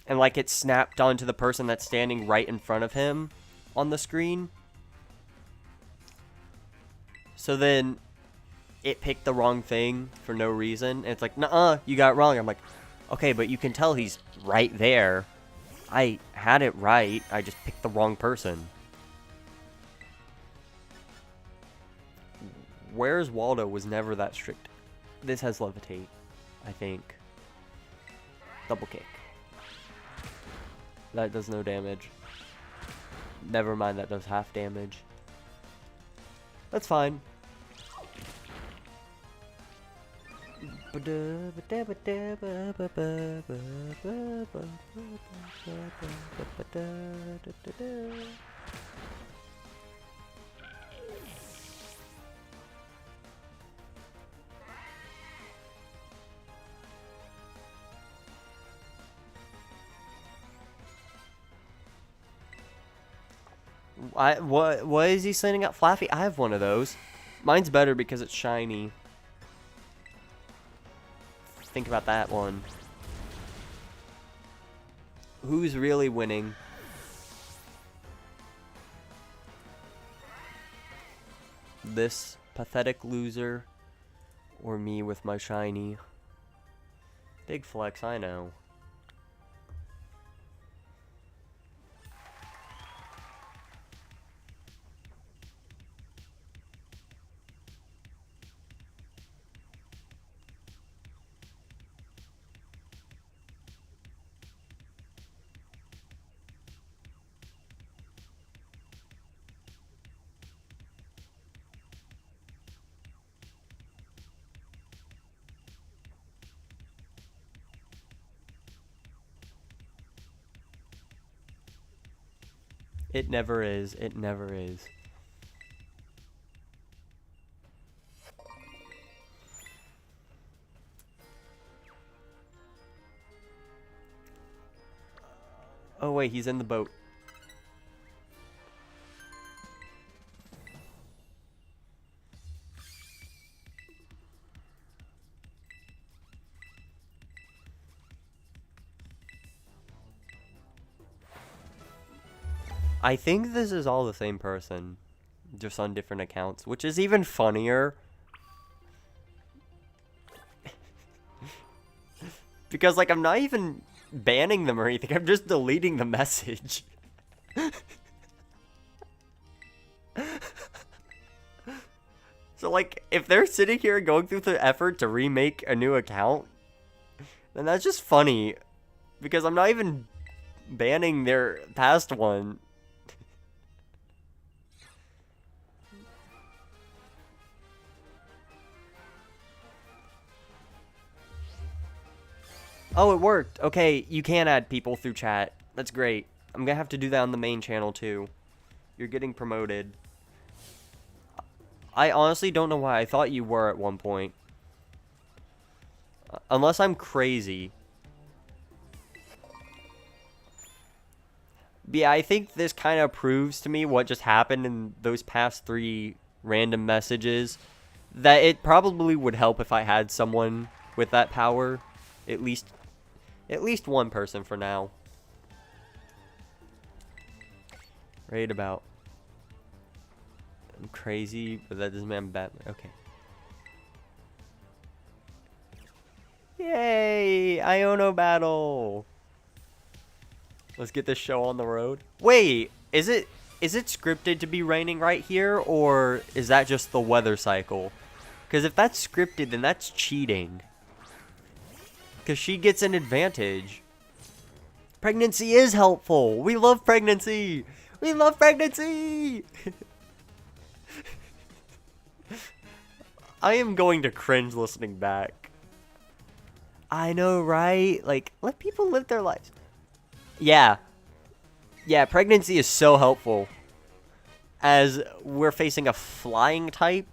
And like it snapped onto the person that's standing right in front of him on the screen. So then it picked the wrong thing for no reason. And it's like, nuh-uh, you got it wrong. I'm like, okay, but you can tell he's right there. I had it right. I just picked the wrong person. Where's Waldo was never that strict. This has levitate, I think. Double kick. That does no damage. Never mind, that does half damage. That's fine. What is he sending out? Flaffy? I have one of those. Mine's better because it's shiny. Think about that one. Who's really winning? This pathetic loser or me with my shiny? Big flex, I know. It never is. It never is. Oh wait, he's in the boat. I think this is all the same person, just on different accounts, which is even funnier. Because, like, I'm not even banning them or anything, I'm just deleting the message. So, like, if they're sitting here going through the effort to remake a new account, then that's just funny. Because I'm not even banning their past one. Oh, it worked. Okay, you can add people through chat. That's great. I'm gonna have to do that on the main channel too. You're getting promoted. I honestly don't know why. I thought you were at one point. Unless I'm crazy. But yeah, I think this kind of proves to me what just happened in those past 3 random messages. That it probably would help if I had someone with that power. At least one person for now. Right about. I'm crazy, but that doesn't mean I'm Batman. Okay. Yay! Iono battle! Let's get this show on the road. Wait, is it scripted to be raining right here, or is that just the weather cycle? Because if that's scripted, then that's cheating. Because she gets an advantage. Pregnancy is helpful. We love pregnancy. We love pregnancy. I am going to cringe listening back. I know, right? Like, let people live their lives. Yeah. Yeah, pregnancy is so helpful. As we're facing a flying type.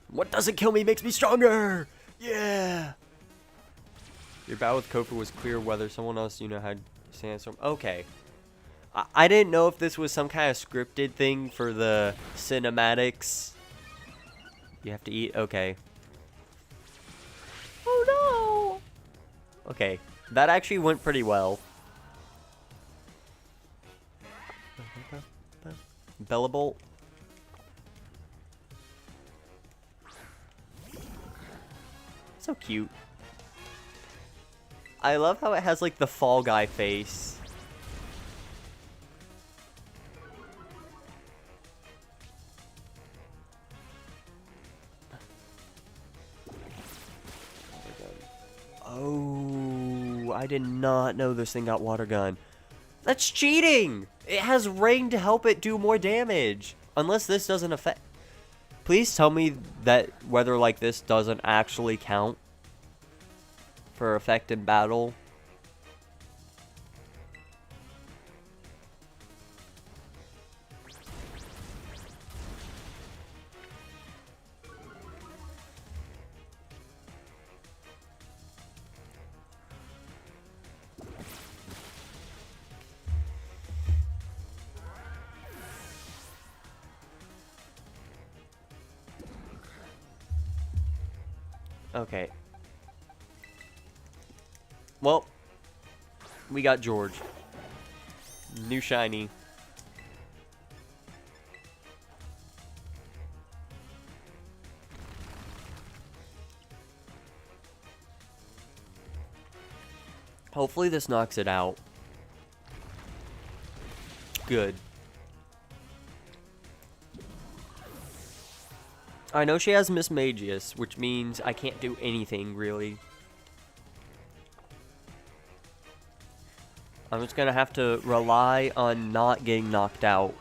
What doesn't kill me makes me stronger! Yeah! Your battle with Kofu was clear whether someone else you know had Sandstorm. Okay. I didn't know if this was some kind of scripted thing for the cinematics. You have to eat? Okay. Oh no! Okay. That actually went pretty well. Bellabolt. That's so cute. I love how it has like the Fall Guy face. Oh, I did not know this thing got water gun. That's cheating! It has rain to help it do more damage. Unless this doesn't affect... Please tell me that weather like this doesn't actually count for effect in battle. Okay. Well, we got George. New shiny. Hopefully this knocks it out. Good. I know she has Mismagius, which means I can't do anything, really. I'm just gonna have to rely on not getting knocked out.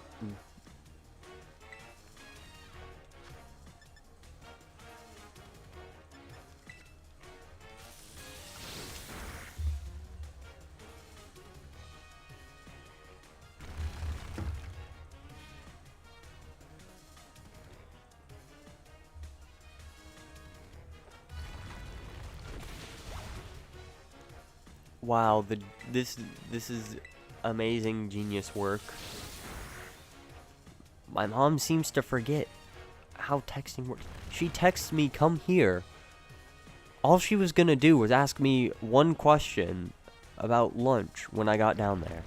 Wow, this is amazing genius work. My mom seems to forget how texting works. She texts me, "Come here." All she was gonna do was ask me one question about lunch when I got down there.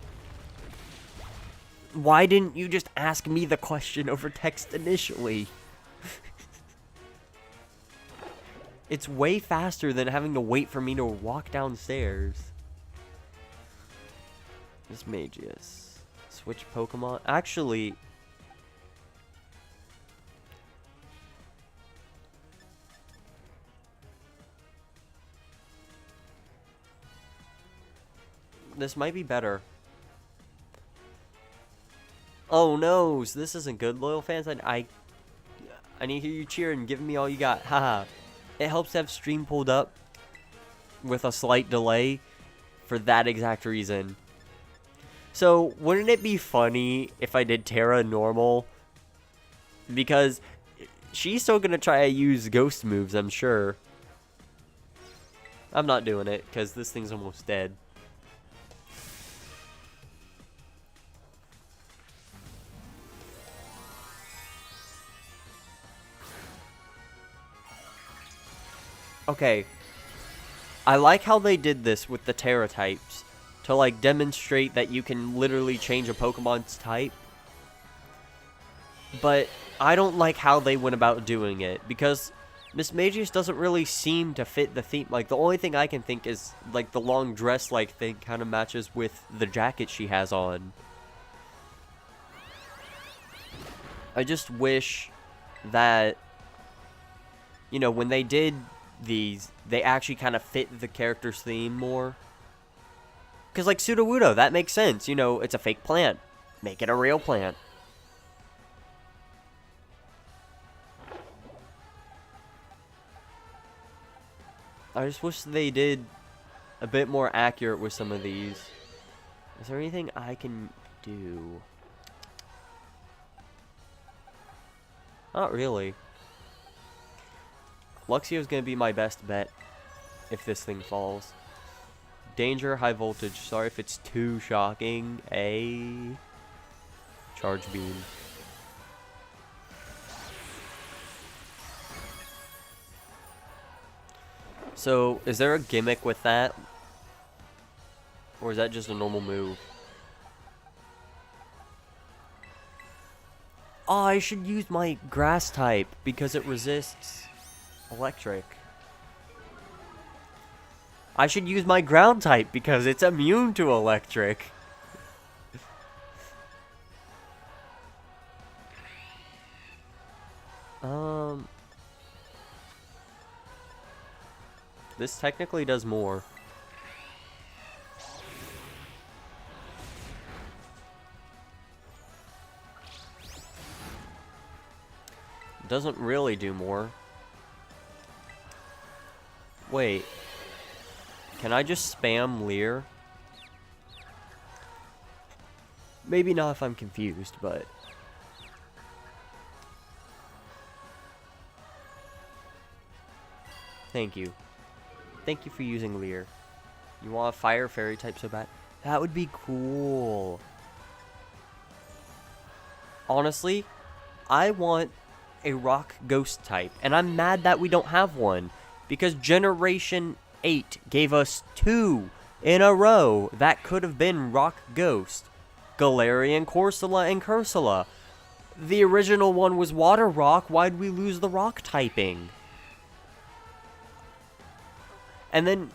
Why didn't you just ask me the question over text initially? It's way faster than having to wait for me to walk downstairs. Mismagius. Switch Pokemon. Actually, this might be better. Oh no, this isn't good, loyal fans. I need to hear you cheering, giving me all you got. Haha. It helps to have stream pulled up with a slight delay for that exact reason. So, wouldn't it be funny if I did Terra normal? Because she's still gonna try to use ghost moves, I'm sure. I'm not doing it, because this thing's almost dead. Okay. I like how they did this with the Terra types. To, like, demonstrate that you can literally change a Pokemon's type. But I don't like how they went about doing it. Because Mismagius doesn't really seem to fit the theme. Like, the only thing I can think is, like, the long dress-like thing kind of matches with the jacket she has on. I just wish that, you know, when they did these, they actually kind of fit the character's theme more. Because, like, Sudowoodo, that makes sense. You know, it's a fake plant. Make it a real plant. I just wish they did a bit more accurate with some of these. Is there anything I can do? Not really. Luxio's gonna be my best bet if this thing falls. Danger, high voltage. Sorry if it's too shocking. Charge beam. So, is there a gimmick with that? Or is that just a normal move? Oh, I should use my grass type because it resists electric. I should use my ground type because it's immune to electric. This technically does more. Doesn't really do more. Wait. Can I just spam Leer? Maybe not if I'm confused, but... Thank you. Thank you for using Leer. You want a fire fairy type so bad? That would be cool. Honestly, I want a rock ghost type, and I'm mad that we don't have one, because Generation 8 gave us 2 in a row that could have been rock ghost. Galarian, Corsola, and Cursula. The original one was water rock. Why'd we lose the rock typing? And then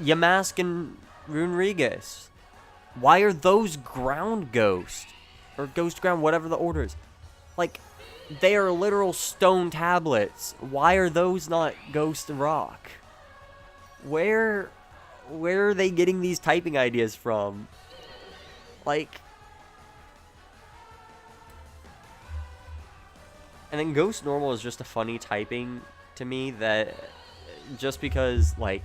Yamask and Runerigus. Why are those ground ghost? Or ghost ground, whatever the order is. Like, they are literal stone tablets. Why are those not ghost rock? Where are they getting these typing ideas from? Like... And then ghost normal is just a funny typing to me that... Just because, like...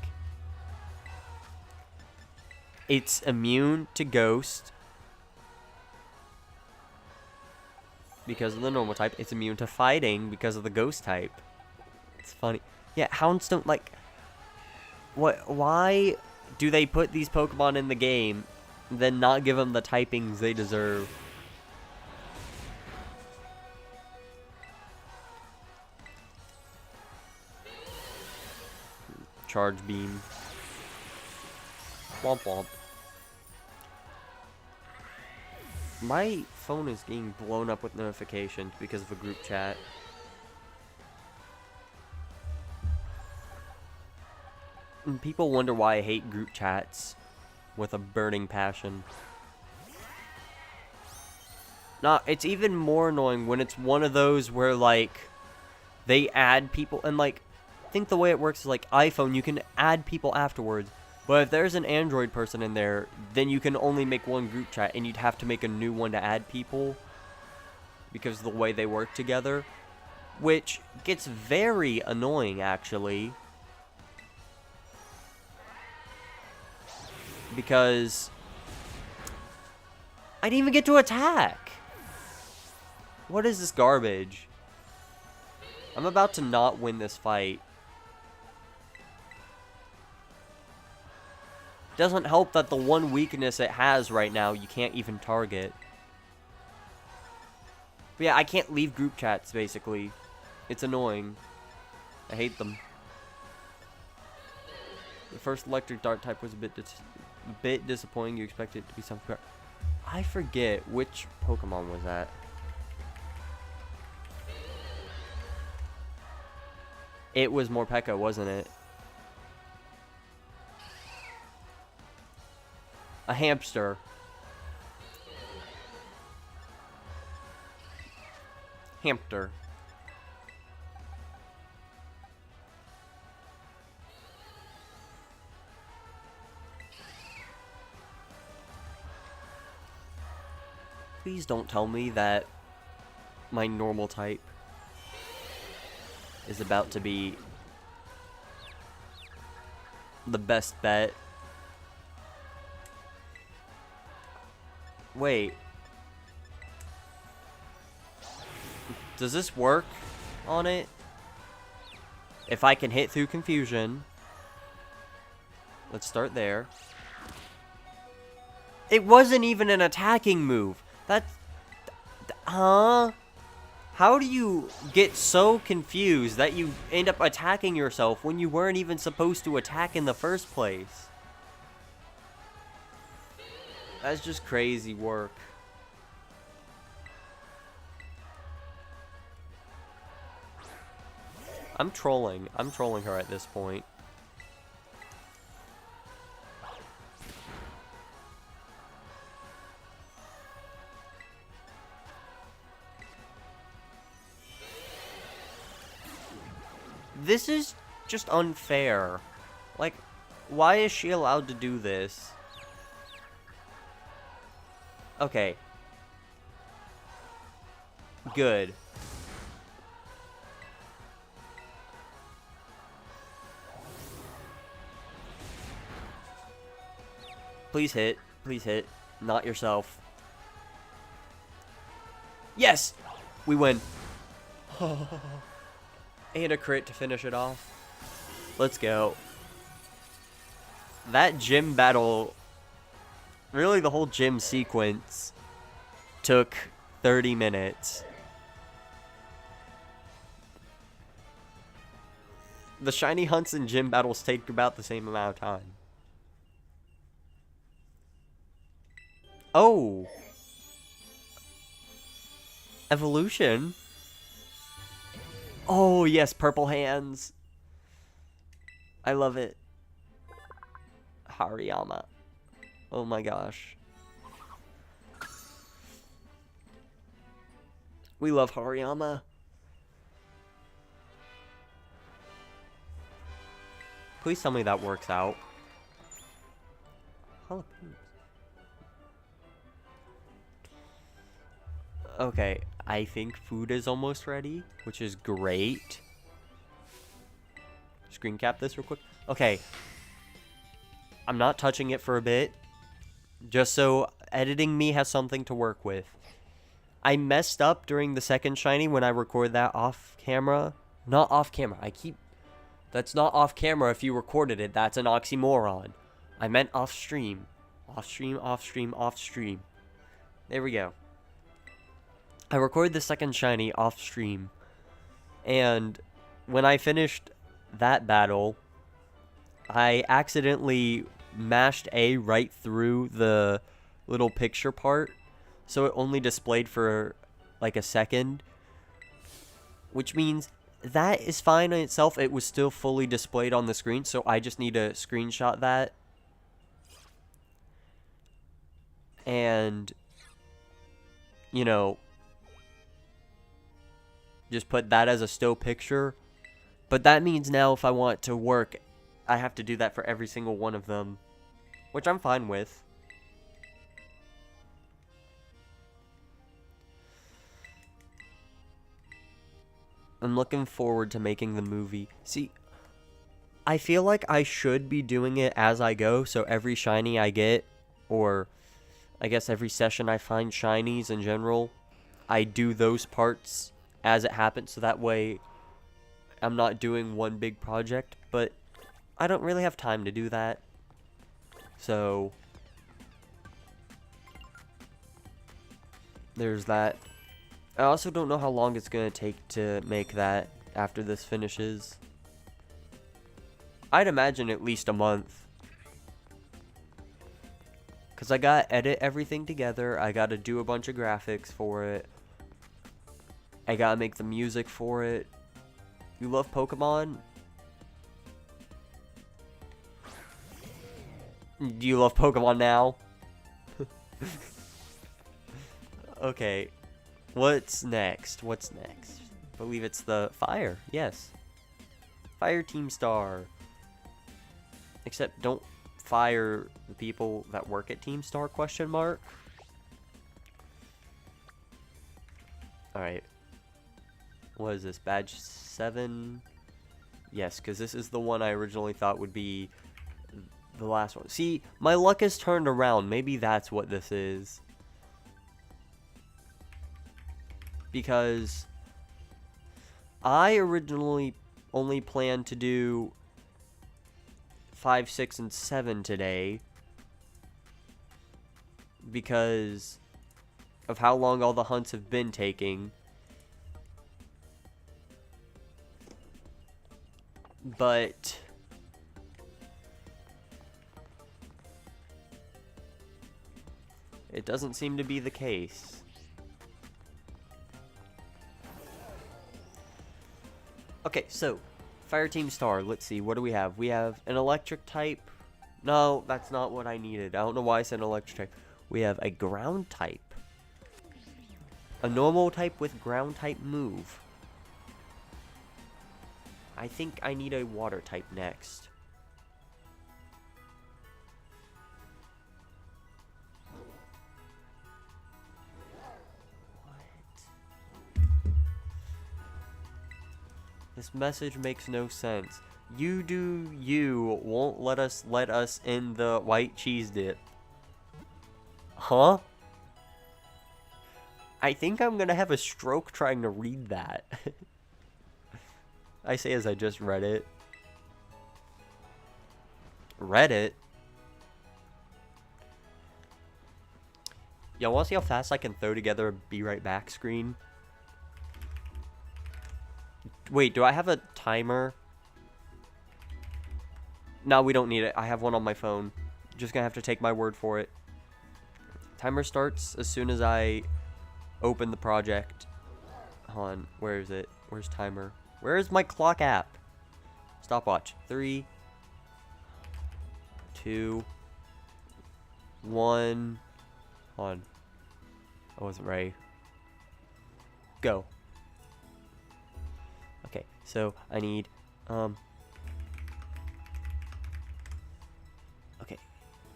It's immune to ghost. Because of the normal type. It's immune to fighting because of the ghost type. It's funny. Yeah, Houndstone, like... Why do they put these Pokemon in the game, then not give them the typings they deserve? Charge Beam. Womp womp. My phone is getting blown up with notifications because of a group chat. And people wonder why I hate group chats with a burning passion. Nah, it's even more annoying when it's one of those where, like, they add people, and, like, I think the way it works is, like, iPhone, you can add people afterwards. But if there's an Android person in there, then you can only make one group chat, and you'd have to make a new one to add people because of the way they work together, which gets very annoying, actually, because I didn't even get to attack. What is this garbage? I'm about to not win this fight. Doesn't help that the one weakness it has right now, you can't even target. But yeah, I can't leave group chats, basically. It's annoying. I hate them. The first electric dart type was a bit disappointing. You expected it to be something. I forget which Pokemon was that. It was Morpeko, wasn't it? A hamster. Hamster. Please don't tell me that my normal type is about to be the best bet. Wait. Does this work on it? If I can hit through confusion. Let's start there. It wasn't even an attacking move. That's... Huh? How do you get so confused that you end up attacking yourself when you weren't even supposed to attack in the first place? That's just crazy work. I'm trolling. I'm trolling her at this point. This is just unfair. Like, why is she allowed to do this? Okay. Good. Please hit. Please hit. Not yourself. Yes! We win. And a crit to finish it off. Let's go. That gym battle, really the whole gym sequence, took 30 minutes. The shiny hunts and gym battles take about the same amount of time. Oh! Evolution? Oh, yes, purple hands. I love it. Hariyama. Oh my gosh. We love Hariyama. Please tell me that works out. Jalapenos. Okay, I think food is almost ready, which is great. Screen cap this real quick. Okay. I'm not touching it for a bit, just so editing me has something to work with. I messed up during the second shiny when I record that off camera. Not off camera. That's not off camera if you recorded it. That's an oxymoron. I meant off stream. Off stream, off stream, off stream. There we go. I recorded the second shiny off stream. And when I finished that battle, I accidentally mashed A right through the little picture part. So it only displayed for like a second. Which means that is fine in itself. It was still fully displayed on the screen. So I just need to screenshot that. And, you know, just put that as a still picture. But that means now if I want to work, I have to do that for every single one of them. Which I'm fine with. I'm looking forward to making the movie. See, I feel like I should be doing it as I go. So every shiny I get, or I guess every session I find shinies in general, I do those parts as it happens. So that way I'm not doing one big project. But I don't really have time to do that. So there's that. I also don't know how long it's going to take to make that after this finishes. I'd imagine at least a month. Because I got to edit everything together. I got to do a bunch of graphics for it. I got to make the music for it. You love Pokemon? Do you love Pokemon now? Okay. What's next? What's next? I believe it's the fire. Yes. Fire Team Star. Except don't fire the people that work at Team Star, question mark. Alright. What is this? Badge 7? Yes, because this is the one I originally thought would be the last one. See, my luck has turned around. Maybe that's what this is. Because I originally only planned to do 5, 6, and 7 today. Because of how long all the hunts have been taking. But it doesn't seem to be the case. Okay, so Fire Team Star, let's see, what do we have? We have an electric type. No, that's not what I needed. I don't know why I said an electric type. We have a ground type. A normal type with ground type move. I think I need a water type next. This message makes no sense. You do you won't let us in the white cheese dip. Huh? I think I'm gonna have a stroke trying to read that. I say as I just read it. Read it? Y'all wanna see how fast I can throw together a be right back screen? Wait, do I have a timer? No, we don't need it. I have one on my phone. Just gonna have to take my word for it. Timer starts as soon as I open the project. Hold on, where is it? Where's timer? Where is my clock app? Stopwatch. 3, 2, 1. Hold on. I wasn't ready. Go. Okay, so I need okay,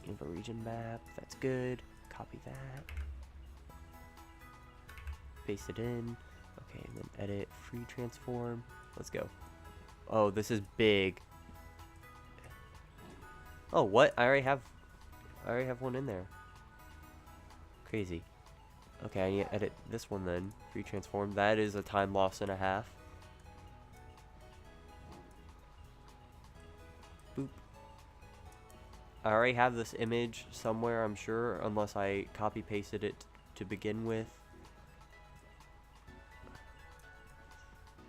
info region map, that's good. Copy that. Paste it in. Okay, and then edit free transform. Let's go. Oh, this is big. Oh, what? I already have one in there. Crazy. Okay, I need to edit this one then. Free transform. That is a time loss and a half. Boop. I already have this image somewhere, I'm sure, unless I copy pasted it to begin with.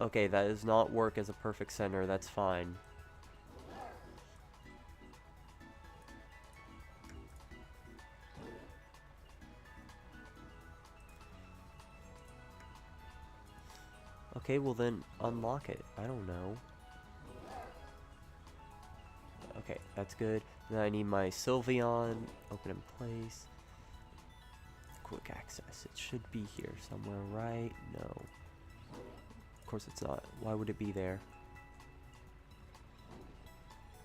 Okay, that does not work as a perfect center. That's fine. Okay, well then unlock it. I don't know. Okay, that's good. Then I need my Sylveon. Open in place. Quick access. It should be here somewhere, right? No. Of course it's not. Why would it be there?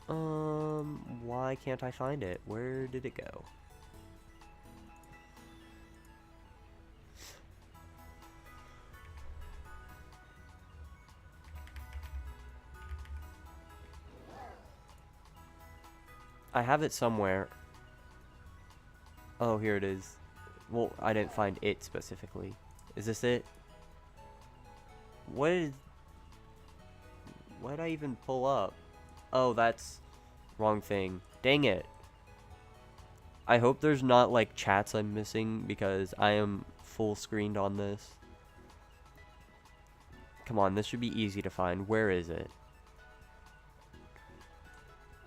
Why can't I find it? Where did it go? I have it somewhere. Oh, here it is. Well, I didn't find it specifically. Is this it? What did I even pull up? Oh, that's wrong thing. Dang it. I hope there's not like chats I'm missing because I am full screened on this. Come on, this should be easy to find. Where is it?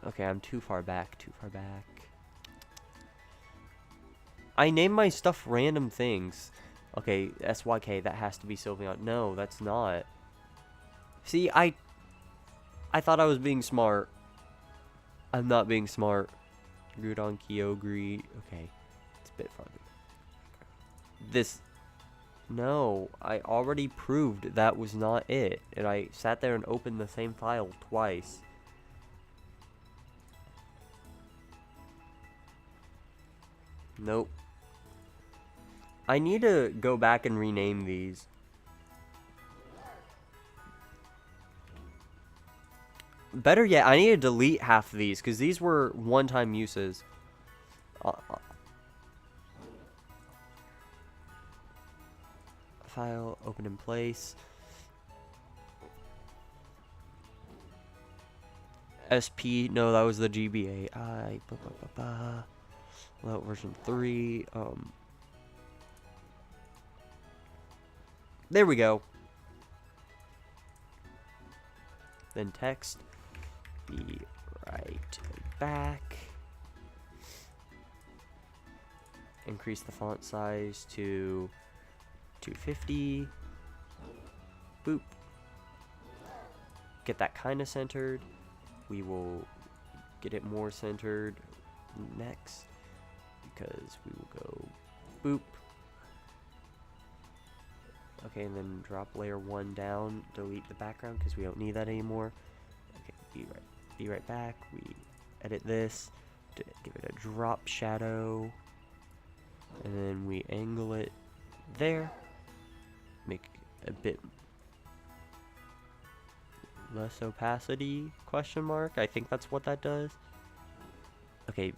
Okay, I'm too far back, I name my stuff random things. Okay, SYK, that has to be Sylveon. No, that's not. See, I thought I was being smart. I'm not being smart. Groudon, Kyogre. Okay, it's a bit farther. This... No, I already proved that was not it. And I sat there and opened the same file twice. Nope. I need to go back and rename these. Better yet, I need to delete half of these because these were one-time uses. File, open in place. SP, no, that was the GBA. Well, version 3. There we go. Then text. Be right back. Increase the font size to 250. Boop. Get that kind of centered. We will get it more centered next because we will go boop. Okay, and then drop layer 1 down, delete the background because we don't need that anymore. be right back. We edit this to give it a drop shadow, and then we angle it there. Make a bit less opacity, question mark. I think that's what that does. Okay,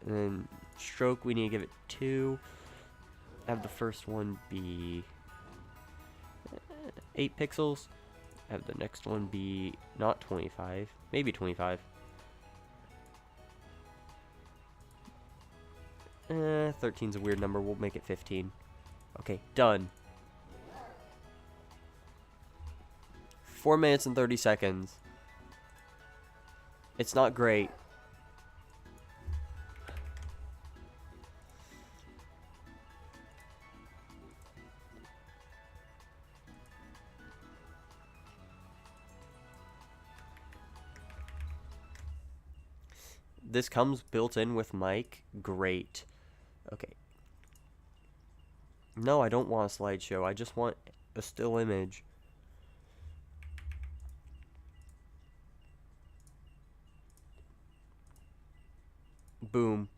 and then stroke, we need to give it 2. Have the first one be 8 pixels. Have the next one be not 25, maybe 25. 13's a weird number, we'll make it 15. Okay, done. 4 minutes and 30 seconds. It's not great. This comes built in with mic. Great. Okay. No, I don't want a slideshow. I just want a still image. Boom.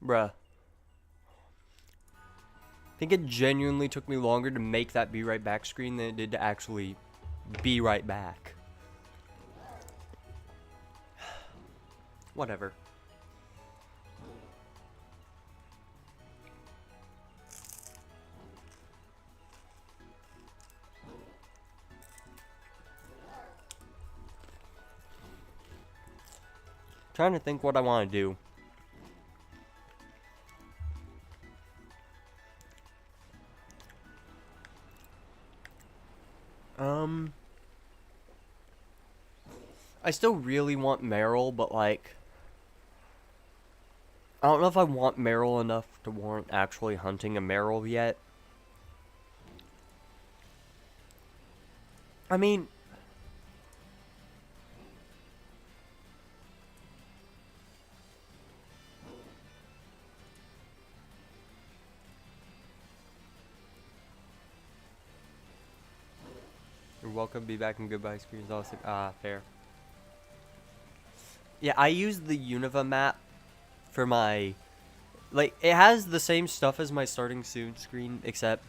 Bruh. I think it genuinely took me longer to make that be right back screen than it did to actually be right back. Whatever. Trying to think what I want to do. I still really want Meryl, but like, I don't know if I want Meryl enough to warrant actually hunting a Meryl yet. I mean, you're welcome, be back and goodbye screens. Awesome. Ah, fair. Yeah, I use the Unova map for my, like, it has the same stuff as my starting soon screen, except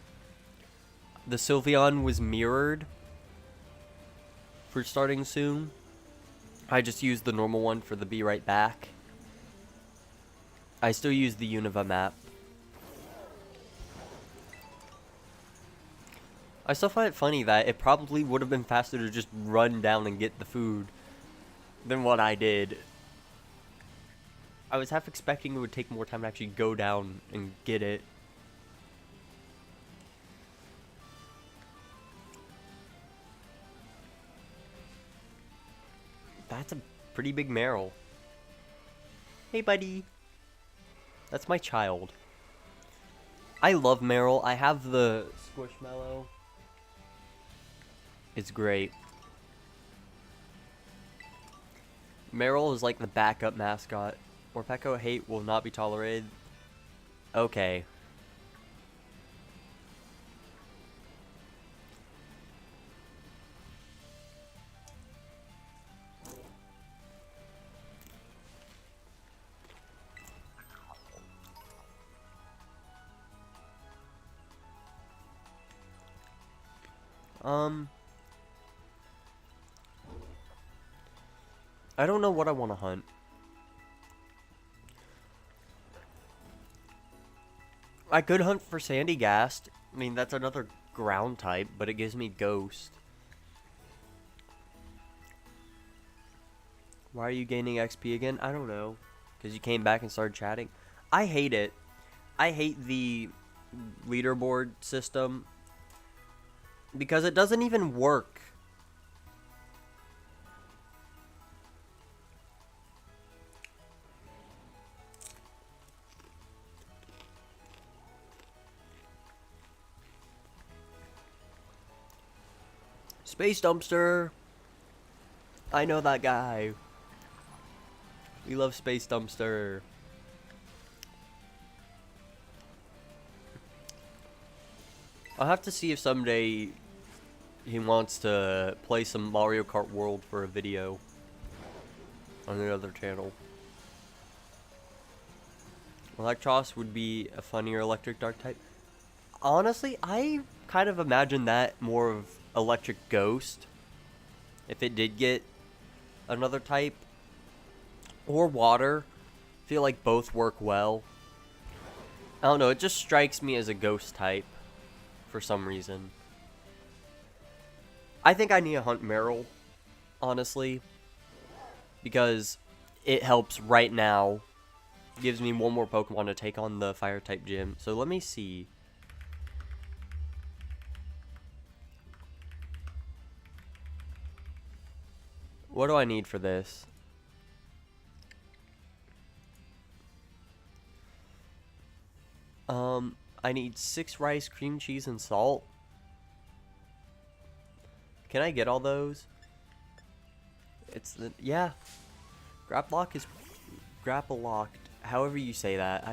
the Sylveon was mirrored for starting soon. I just used the normal one for the be right back. I still use the Unova map. I still find it funny that it probably would have been faster to just run down and get the food than what I did. I was half expecting it would take more time to actually go down and get it. That's a pretty big Meryl. Hey, buddy. That's my child. I love Meryl. I have the Squishmallow. It's great. Meryl is like the backup mascot. Morpeko hate will not be tolerated. Okay. I don't know what I want to hunt. I could hunt for Sandygast. I mean, that's another ground type, but it gives me Ghost. Why are you gaining XP again? I don't know. Because you came back and started chatting. I hate it. I hate the leaderboard system. Because it doesn't even work. Space Dumpster. I know that guy. We love Space Dumpster. I'll have to see if someday he wants to play some Mario Kart World for a video on another channel. Electros would be a funnier electric dark type. Honestly, I kind of imagine that more of electric ghost. If it did get another type. Or water. I feel like both work well. I don't know, it just strikes me as a ghost type. For some reason. I think I need to hunt Meryl. Honestly. Because it helps right now. Gives me one more Pokemon to take on the fire type gym. So let me see. What do I need for this? I need 6 rice, cream cheese, and salt. Can I get all those? It's the, yeah. Graplock is grapple locked. However you say that.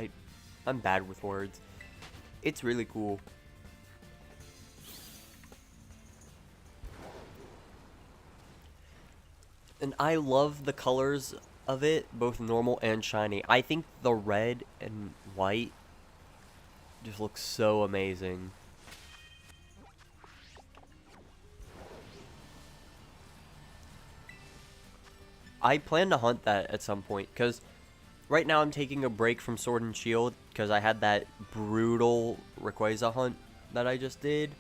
I'm bad with words. It's really cool. And I love the colors of it, both normal and shiny. I think the red and white just looks so amazing. I plan to hunt that at some point, because right now I'm taking a break from Sword and Shield, because I had that brutal Rayquaza hunt that I just did.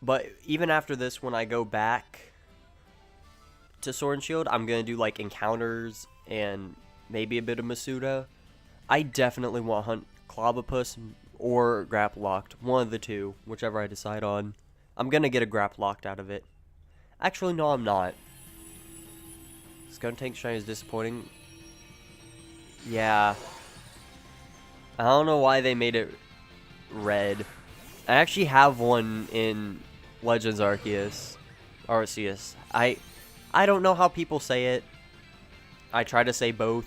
But even after this, when I go back to Sword and Shield, I'm going to do like encounters and maybe a bit of Masuda. I definitely want to hunt Clobopus or Grapploct. One of the two, whichever I decide on. I'm going to get a Grapploct out of it. Actually, no, I'm not. Skuntank Shine is disappointing. Yeah. I don't know why they made it red. I actually have one in Legends Arceus. Arceus. I don't know how people say it. I try to say both.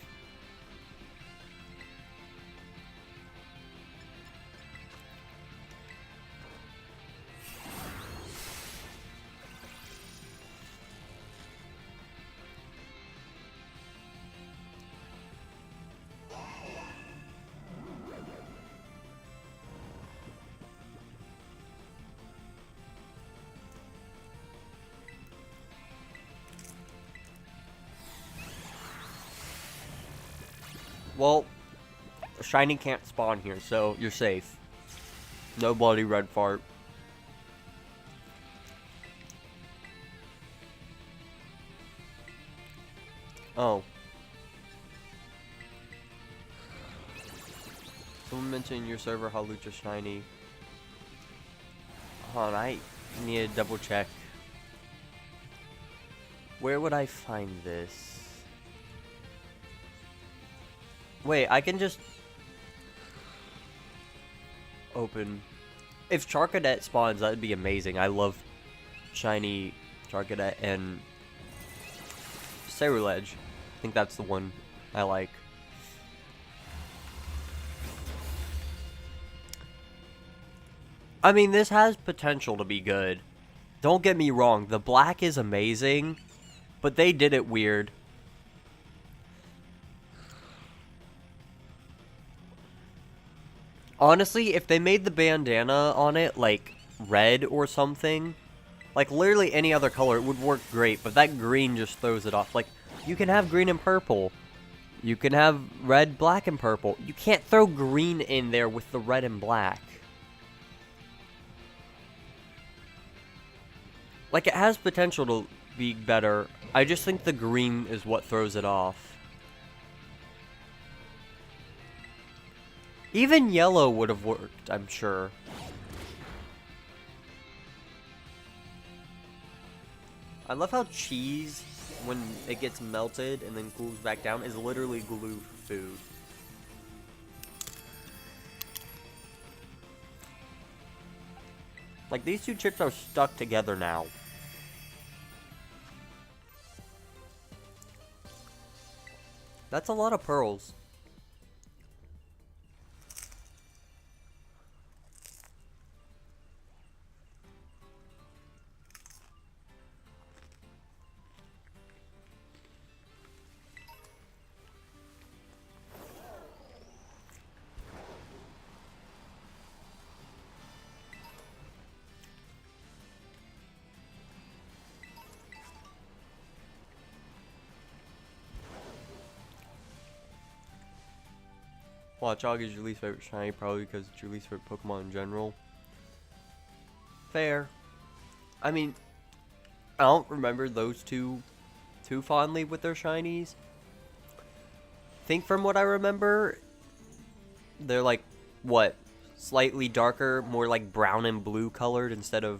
Well, shiny can't spawn here, so you're safe. No bloody red fart. Oh. Someone mentioned your server Hawlucha shiny. Hold on, I need to double check. Where would I find this? Wait, I can just... open. If Charcadet spawns, that'd be amazing. I love shiny Charcadet and Cerulege. I think that's the one I like. I mean, this has potential to be good. Don't get me wrong, the black is amazing, but they did it weird. Honestly, if they made the bandana on it, like, red or something, like, literally any other color, it would work great, but that green just throws it off. Like, you can have green and purple. You can have red, black, and purple. You can't throw green in there with the red and black. Like, it has potential to be better. I just think the green is what throws it off. Even yellow would have worked, I'm sure. I love how cheese, when it gets melted and then cools back down, is literally glue food. Like, these two chips are stuck together now. That's a lot of pearls. Watchog is your least favorite shiny, probably because it's your least favorite Pokemon in general. Fair. I mean, I don't remember those two too fondly with their shinies. I think from what I remember, they're like, what? Slightly darker, more like brown and blue colored instead of...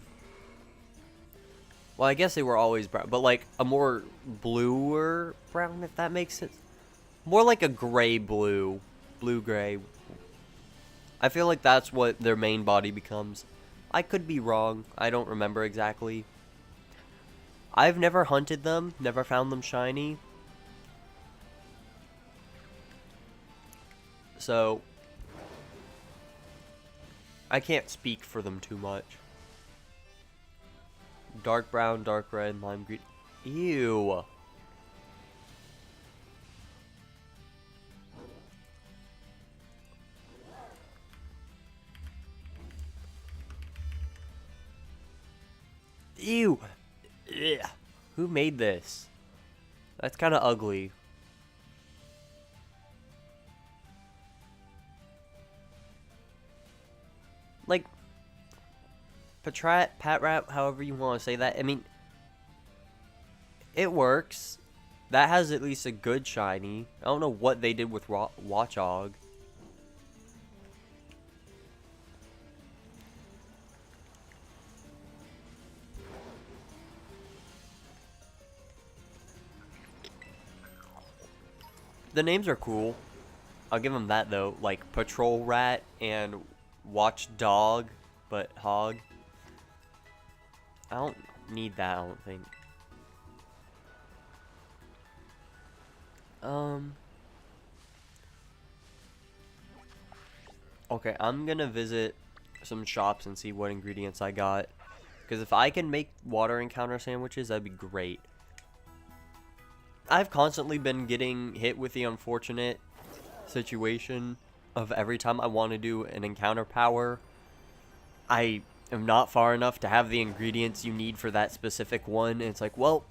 Well, I guess they were always brown, but like a more bluer brown, if that makes sense. More like a gray-blue. Blue-gray. I feel like that's what their main body becomes. I could be wrong. I don't remember exactly. I've never hunted them. Never found them shiny. So, I can't speak for them too much. Dark brown, dark red, lime green. Ew. Ew. Ugh. Who made this? That's kind of ugly. Like, Patrat, however you want to say that. I mean, it works. That has at least a good shiny. I don't know what they did with Watchog. The names are cool. I'll give them that though. Like Patrol Rat and Watchdog, but Hog. I don't need that, I don't think. Okay, I'm gonna visit some shops and see what ingredients I got. Because if I can make water encounter sandwiches, that'd be great. I've constantly been getting hit with the unfortunate situation of every time I want to do an encounter power, I am not far enough to have the ingredients you need for that specific one. And it's like, well...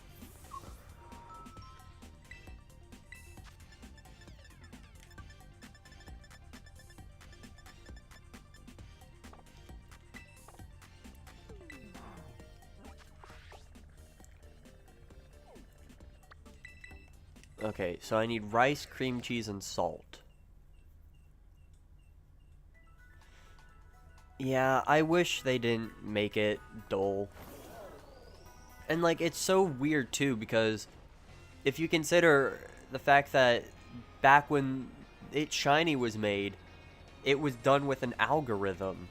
Okay, so I need rice, cream cheese, and salt. Yeah, I wish they didn't make it dull. And, like, it's so weird, too, because if you consider the fact that back when It's Shiny was made, it was done with an algorithm.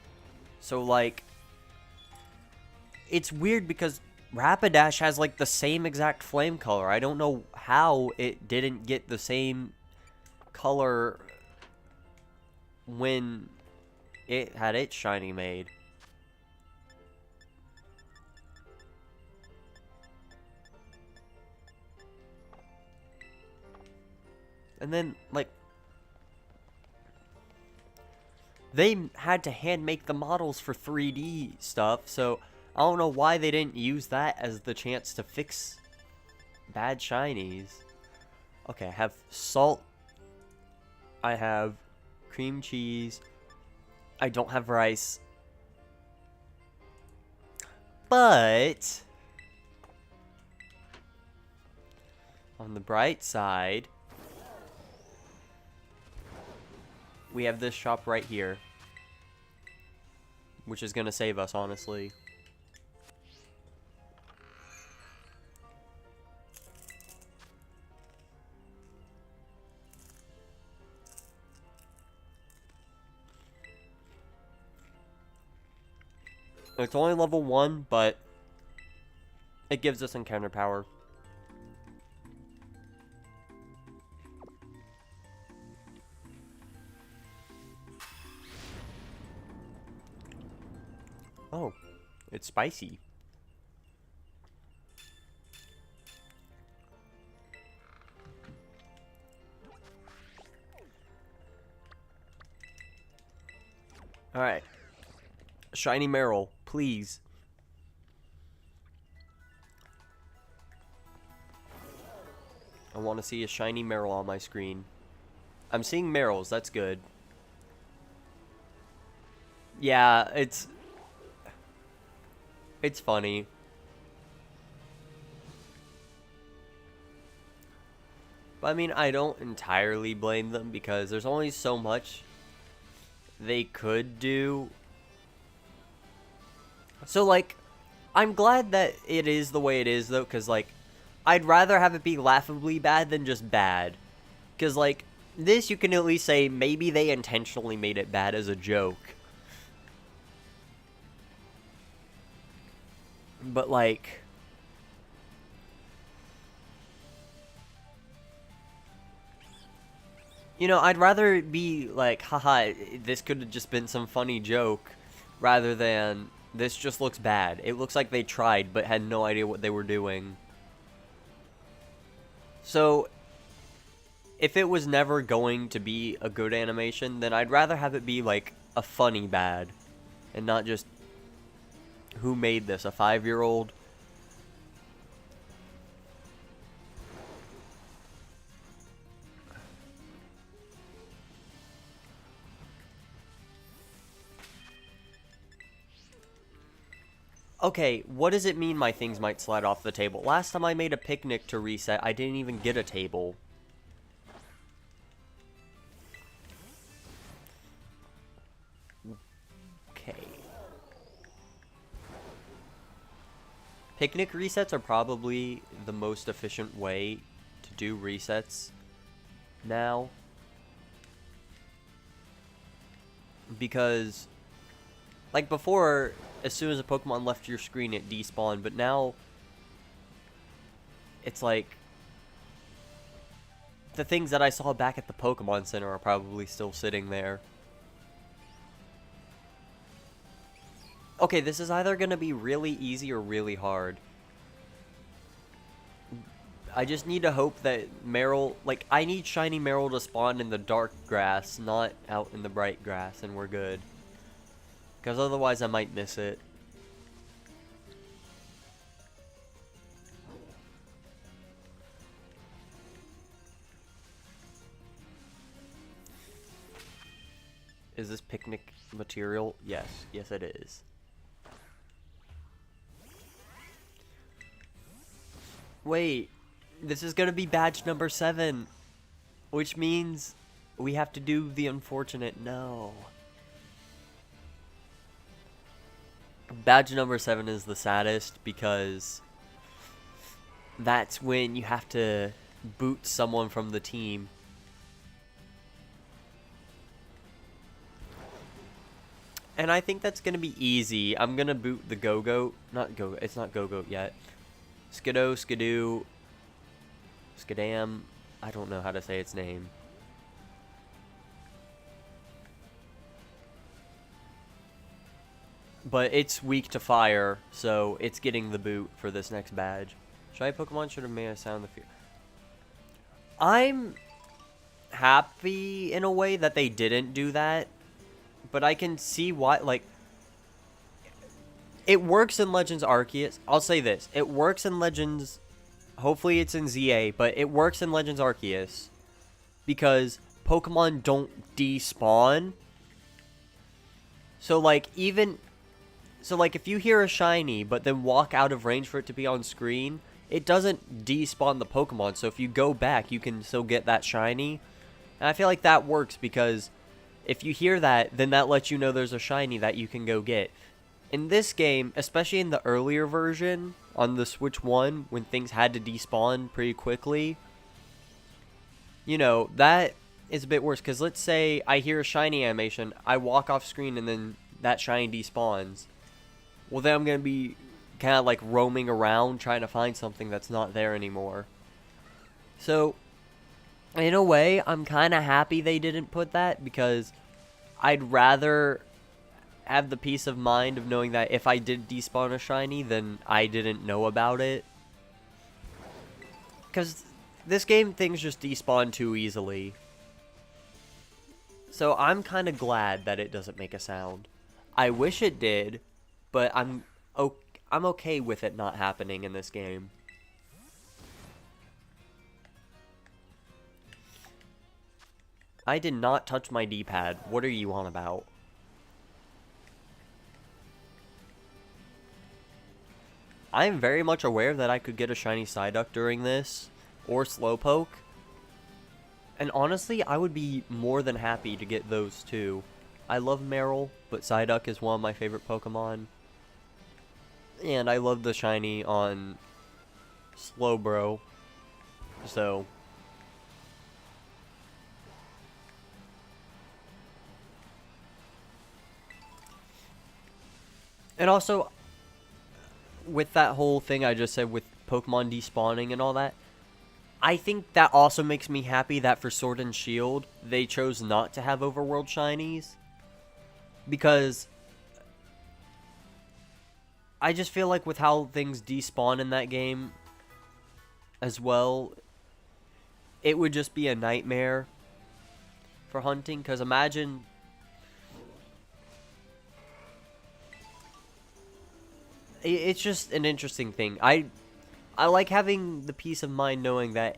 So, like, it's weird because Rapidash has, like, the same exact flame color. I don't know how it didn't get the same color when it had its shiny made. And then, like, they had to hand make the models for 3D stuff, so I don't know why they didn't use that as the chance to fix bad shinies. Okay, I have salt. I have cream cheese. I don't have rice. But on the bright side, we have this shop right here, which is gonna save us, honestly. It's only level 1, but it gives us encounter power. Oh, it's spicy. Alright. Shiny Marill, please. I want to see a shiny Marill on my screen. I'm seeing Marills, that's good. Yeah, it's funny. But I mean, I don't entirely blame them because there's only so much they could do. So, like, I'm glad that it is the way it is, though, because, like, I'd rather have it be laughably bad than just bad. Because, like, this you can at least say maybe they intentionally made it bad as a joke. But, like, you know, I'd rather it be like, haha, this could have just been some funny joke, rather than this just looks bad. It looks like they tried, but had no idea what they were doing. So, if it was never going to be a good animation, then I'd rather have it be, like, a funny bad, and not just, who made this, a 5-year-old? Okay, what does it mean my things might slide off the table? Last time I made a picnic to reset, I didn't even get a table. Okay. Picnic resets are probably the most efficient way to do resets now. Because, like before, as soon as a Pokemon left your screen, it despawned, but now it's like the things that I saw back at the Pokemon Center are probably still sitting there. Okay, this is either going to be really easy or really hard. I just need to hope that Marill, like, I need shiny Marill to spawn in the dark grass, not out in the bright grass, and we're good. Because otherwise I might miss it. Is this picnic material? Yes. Yes, it is. Wait. This is gonna be badge number 7. Which means we have to do the unfortunate no. Badge number 7 is the saddest because that's when you have to boot someone from the team. And I think that's gonna be easy. I'm gonna boot the Go-Goat. Not Go-Goat. It's not Go-Goat yet. Skiddo, Skidoo, Skidam. I don't know how to say its name. But it's weak to fire, so it's getting the boot for this next badge. Shy Pokemon should have made a sound the fear. I'm happy in a way that they didn't do that, but I can see why. Like, it works in Legends Arceus. I'll say this: it works in Legends. Hopefully, it's in ZA, but it works in Legends Arceus because Pokemon don't despawn. So, like, if you hear a shiny, but then walk out of range for it to be on screen, it doesn't despawn the Pokemon. So if you go back, you can still get that shiny. And I feel like that works because if you hear that, then that lets you know there's a shiny that you can go get. In this game, especially in the earlier version, on the Switch 1, when things had to despawn pretty quickly, you know, that is a bit worse. Because let's say I hear a shiny animation, I walk off screen, and then that shiny despawns. Well, then I'm going to be kind of like roaming around trying to find something that's not there anymore. So, in a way, I'm kind of happy they didn't put that because I'd rather have the peace of mind of knowing that if I did despawn a shiny, then I didn't know about it. Because this game, things just despawn too easily. So I'm kind of glad that it doesn't make a sound. I wish it did, but I'm okay with it not happening in this game. I did not touch my D-pad. What are you on about? I am very much aware that I could get a shiny Psyduck during this, or Slowpoke. And honestly, I would be more than happy to get those two. I love Marill, but Psyduck is one of my favorite Pokemon. And I love the shiny on Slowbro. So. And also, with that whole thing I just said with Pokemon despawning and all that, I think that also makes me happy that for Sword and Shield, they chose not to have overworld shinies. Because I just feel like with how things despawn in that game as well, it would just be a nightmare for hunting. Because imagine... It's just an interesting thing. I like having the peace of mind knowing that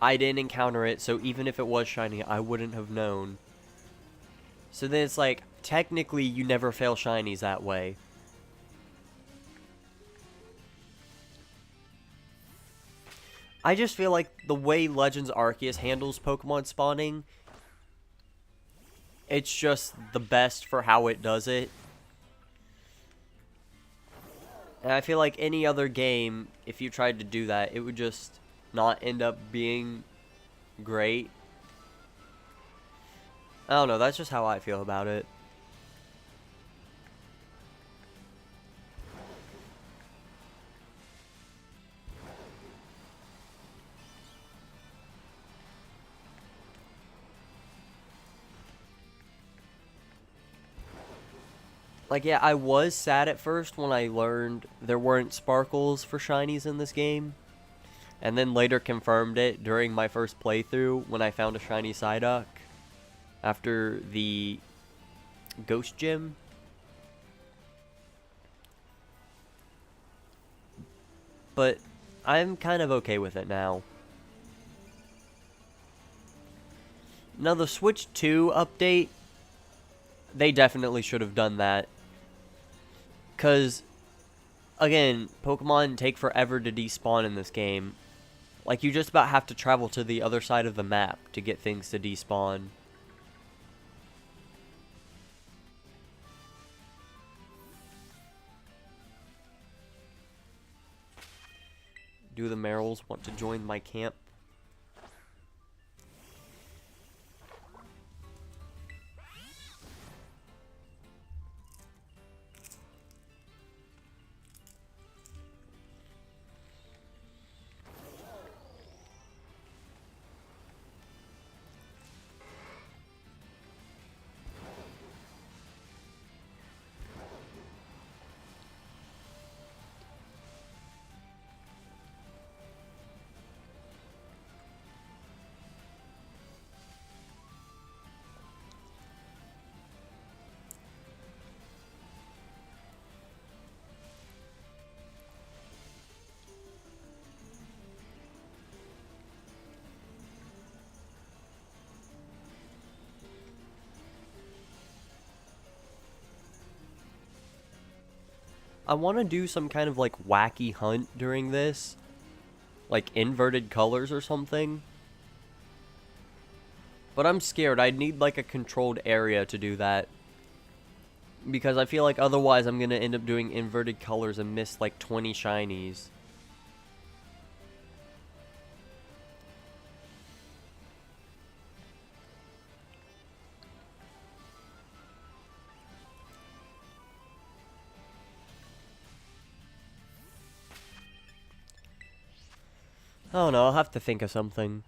I didn't encounter it, so even if it was shiny, I wouldn't have known. So then it's like, technically, you never fail shinies that way. I just feel like the way Legends Arceus handles Pokemon spawning, it's just the best for how it does it. And I feel like any other game, if you tried to do that, it would just not end up being great. I don't know, that's just how I feel about it. Like, yeah, I was sad at first when I learned there weren't sparkles for shinies in this game. And then later confirmed it during my first playthrough when I found a shiny Psyduck after the Ghost Gym. But I'm kind of okay with it now. Now the Switch 2 update, they definitely should have done that. Because, again, Pokemon take forever to despawn in this game. Like, you just about have to travel to the other side of the map to get things to despawn. Do the Marills want to join my camp? I want to do some kind of like wacky hunt during this. Like inverted colors or something. But I'm scared. I'd need like a controlled area to do that. Because I feel like otherwise I'm going to end up doing inverted colors and miss like 20 shinies. I don't know, I'll have to think of something.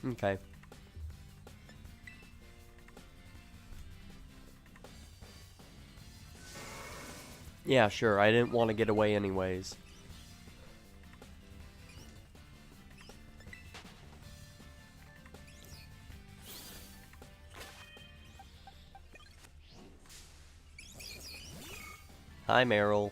Okay. Yeah, sure. I didn't want to get away anyways. Hi, Meryl.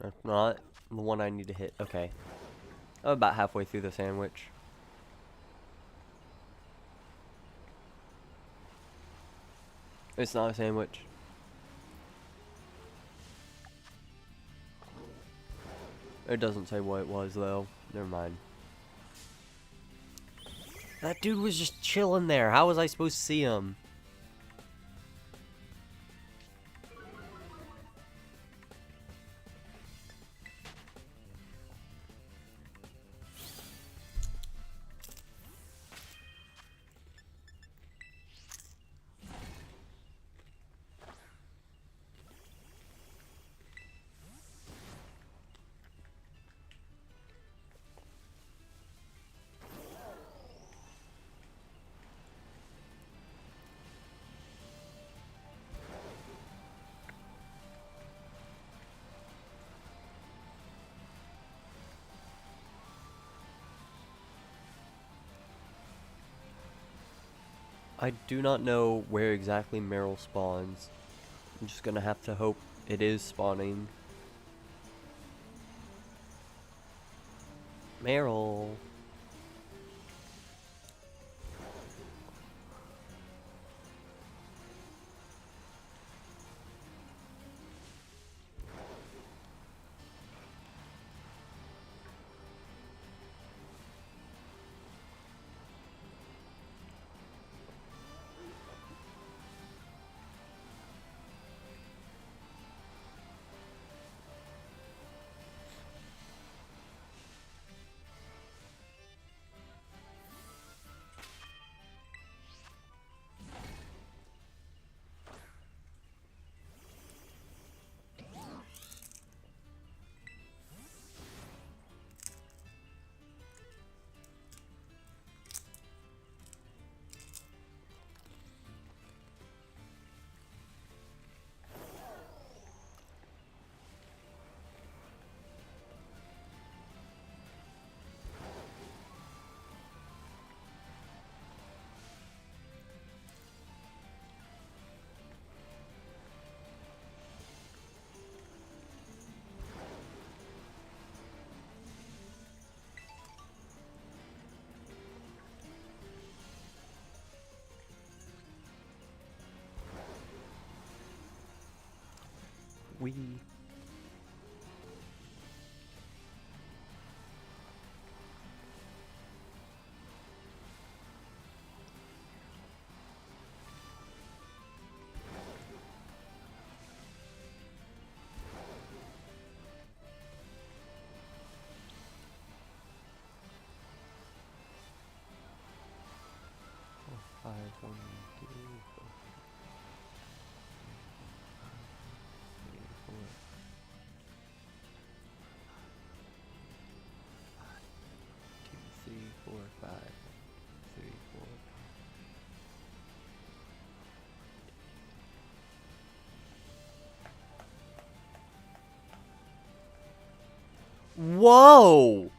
That's not the one I need to hit. Okay. I'm about halfway through the sandwich. It's not a sandwich. It doesn't say what it was, though. Never mind. That dude was just chilling there. How was I supposed to see him? I do not know where exactly Meryl spawns. I'm just gonna have to hope it is spawning. Meryl. We. Five, one, two, four, three, four. Two, three, four, five. Three, four. Whoa!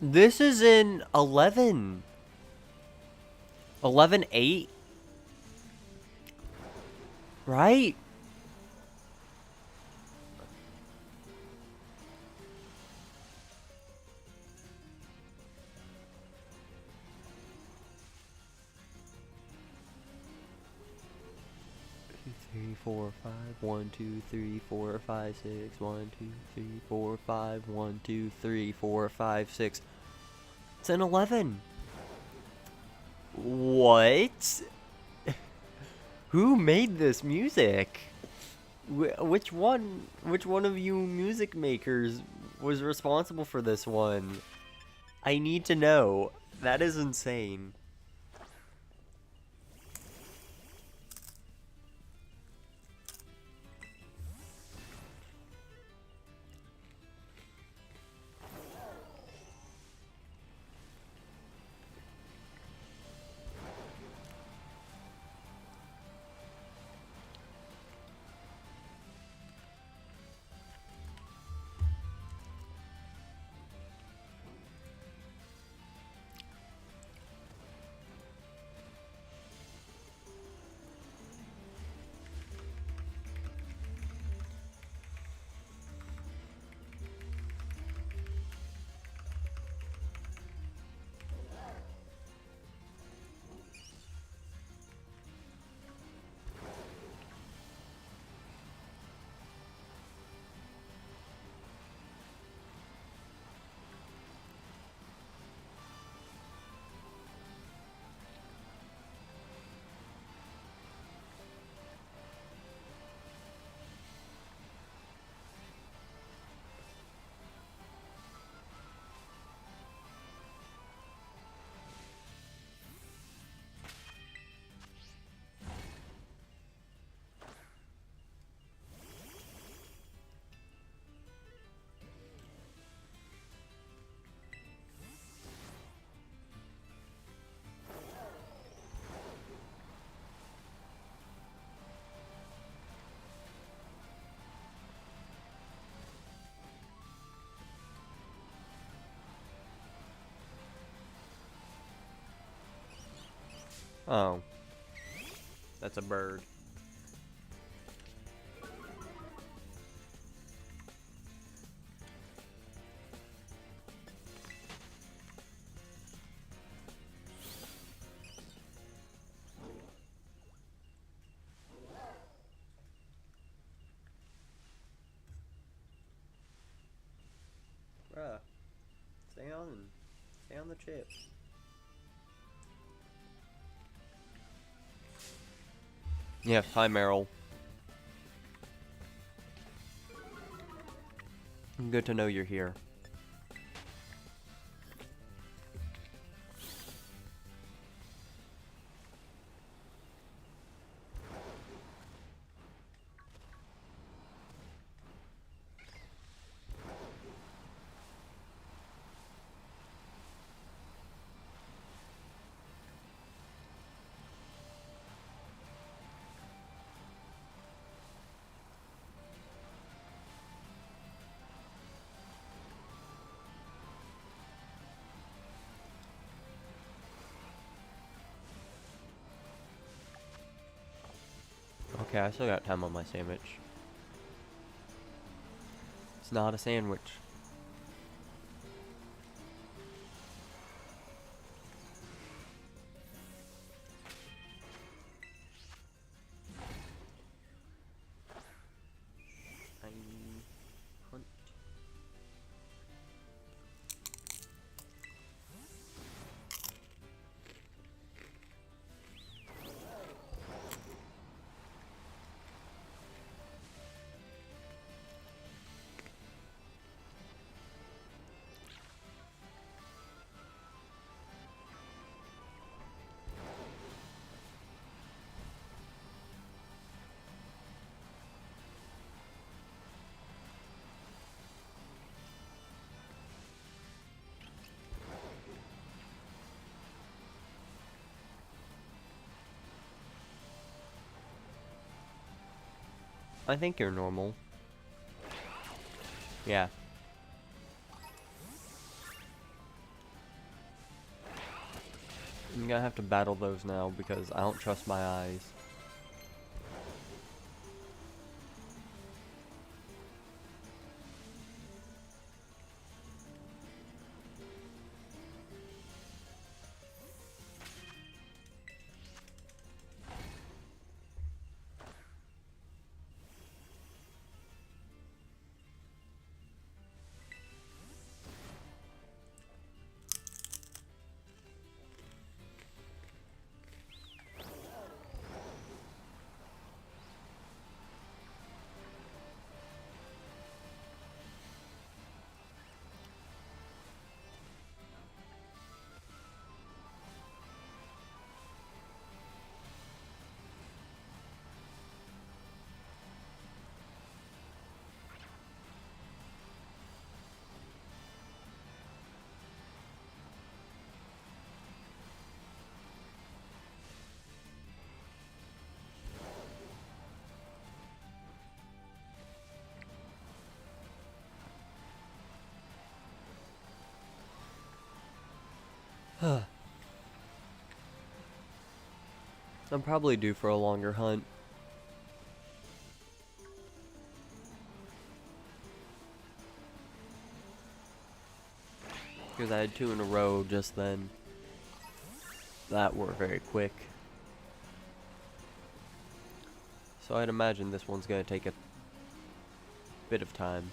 This is in 11. 11-8? Right? Three, four, five. 1, 2, 3, 4, 5, 6. 1, 2, 3, 4, 5. 1, 2, 3, 4, 5, 6. It's an 11. What? Who made this music? Which one of you music makers was responsible for this one? I need to know. That is insane. Oh. That's a bird. Bruh. Stay on. Stay on the chip. Yeah, hi Meryl. Good to know you're here. Okay, I still got time on my sandwich. It's not a sandwich. I think you're normal. Yeah. I'm gonna have to battle those now because I don't trust my eyes. I'm probably due for a longer hunt. Because I had 2 in a row just then. That were very quick. So I'd imagine this one's gonna take a bit of time.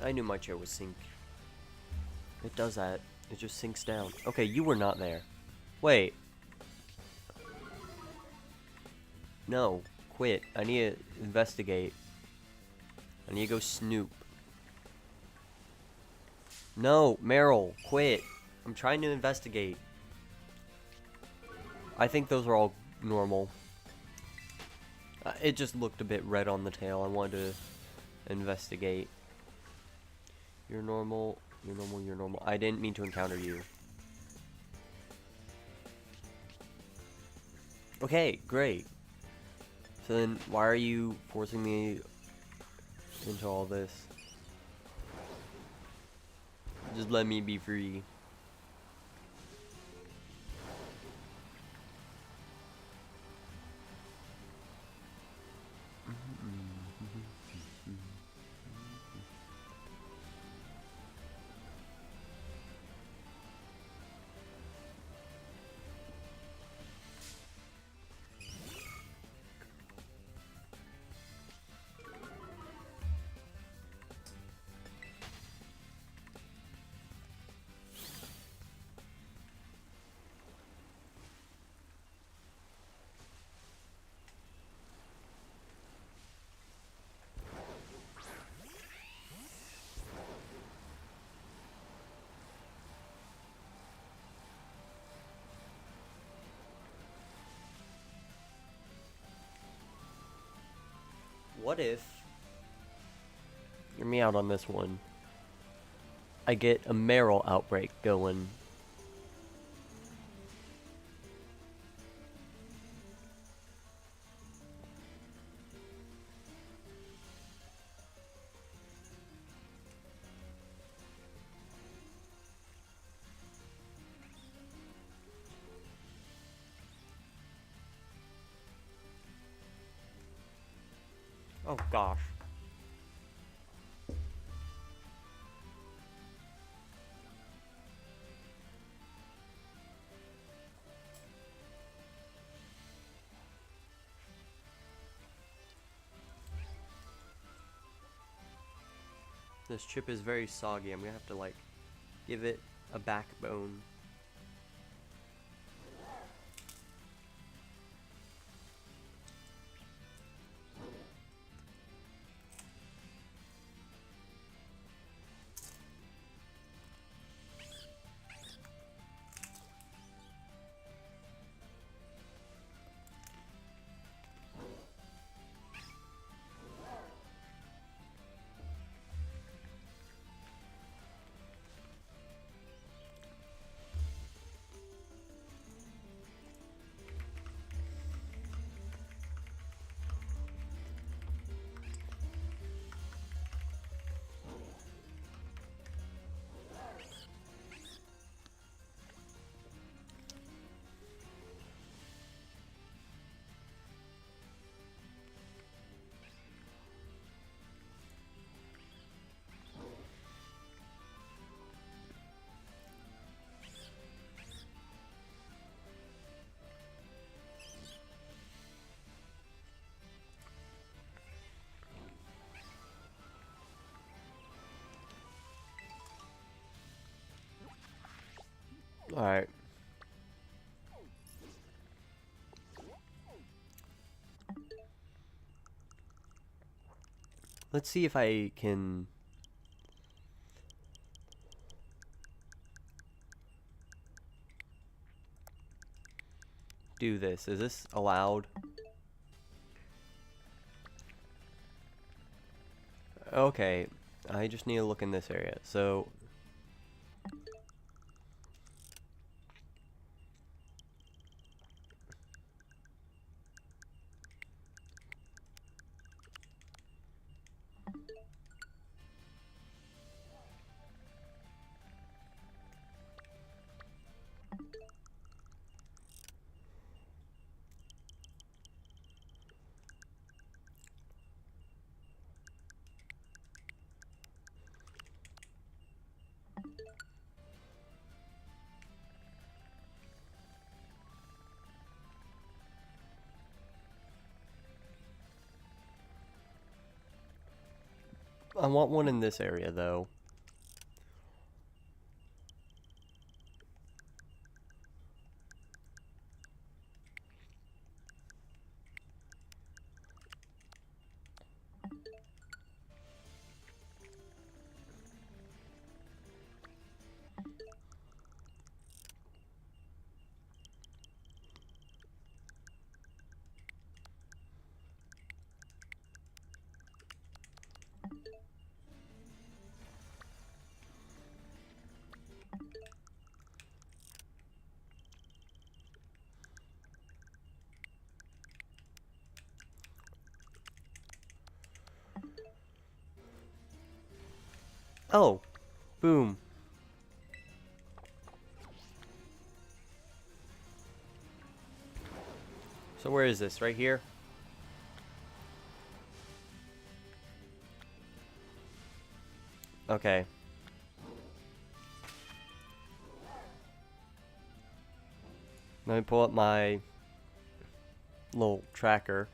I knew my chair would sink. It does that. It just sinks down. Okay, you were not there. Wait. No. Quit. I need to investigate. I need to go snoop. No, Meryl, quit. I'm trying to investigate. I think those are all normal. It just looked a bit red on the tail. I wanted to investigate. You're normal. You're normal. You're normal. I didn't mean to encounter you. Okay, great. So then, why are you forcing me into all this? Just let me be free. What if, hear me out on this one, I get a Meryl outbreak going? Oh gosh. This chip is very soggy. I'm gonna have to like give it a backbone. Alright. Let's see if I can do this. Is this allowed? Okay, I just need to look in this area. So, I want one in this area, though. Oh, boom. So where is this? Right here? Okay. Let me pull up my little tracker.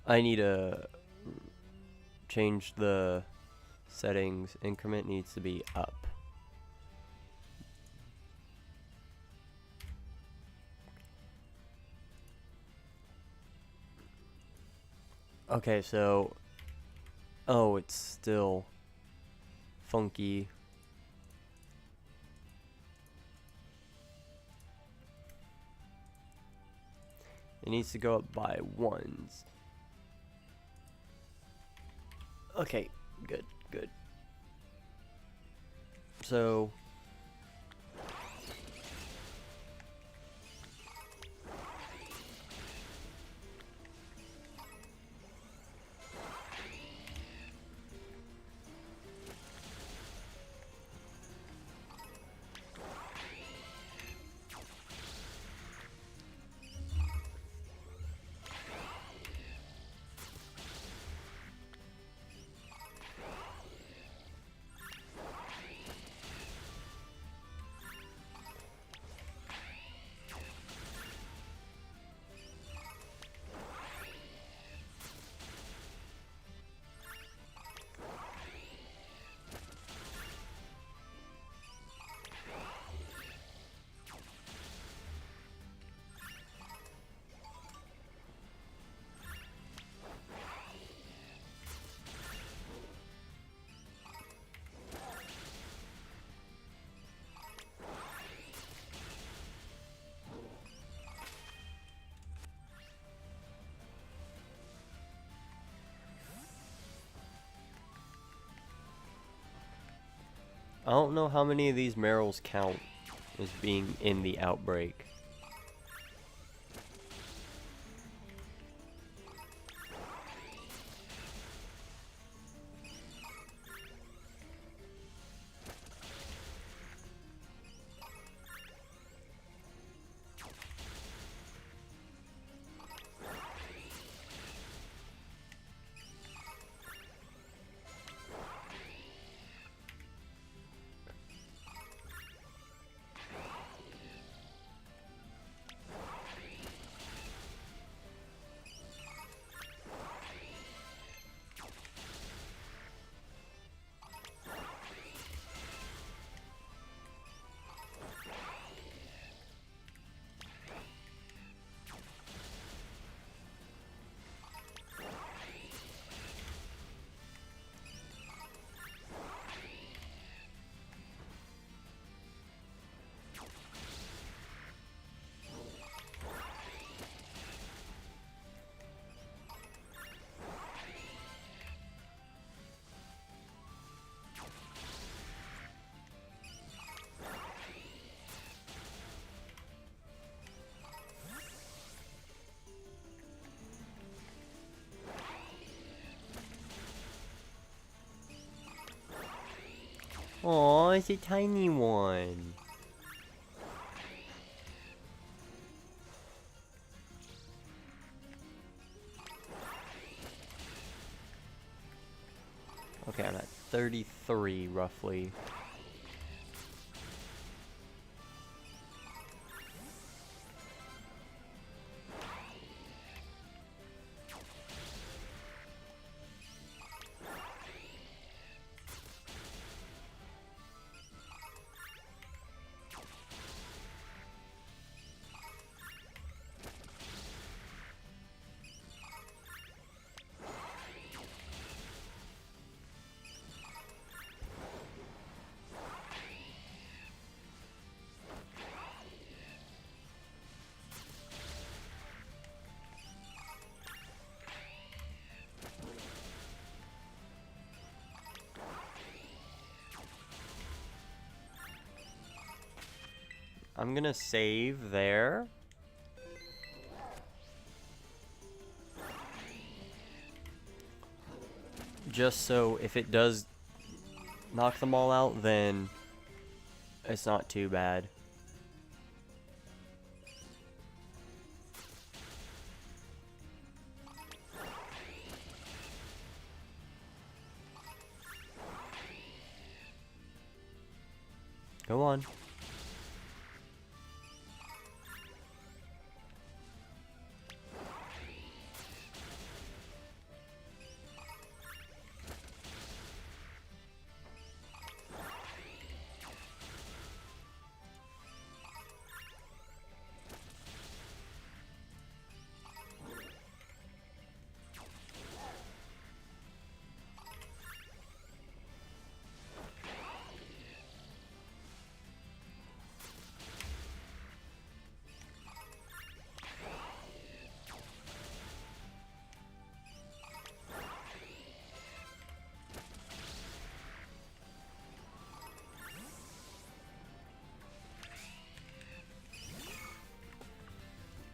I need to change the settings. Increment needs to be up. Okay, so... Oh, it's still funky. It needs to go up by ones. Okay, good, good. So... I don't know how many of these Merrills count as being in the outbreak. Aw, it's a tiny one. Okay, I'm at 33 roughly. I'm gonna save there. Just so if it does knock them all out, then it's not too bad. Go on.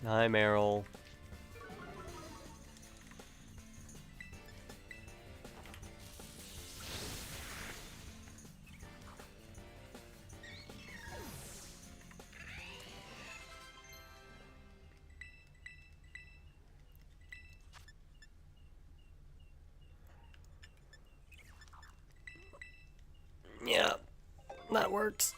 Hi, Meryl. Yeah, that works.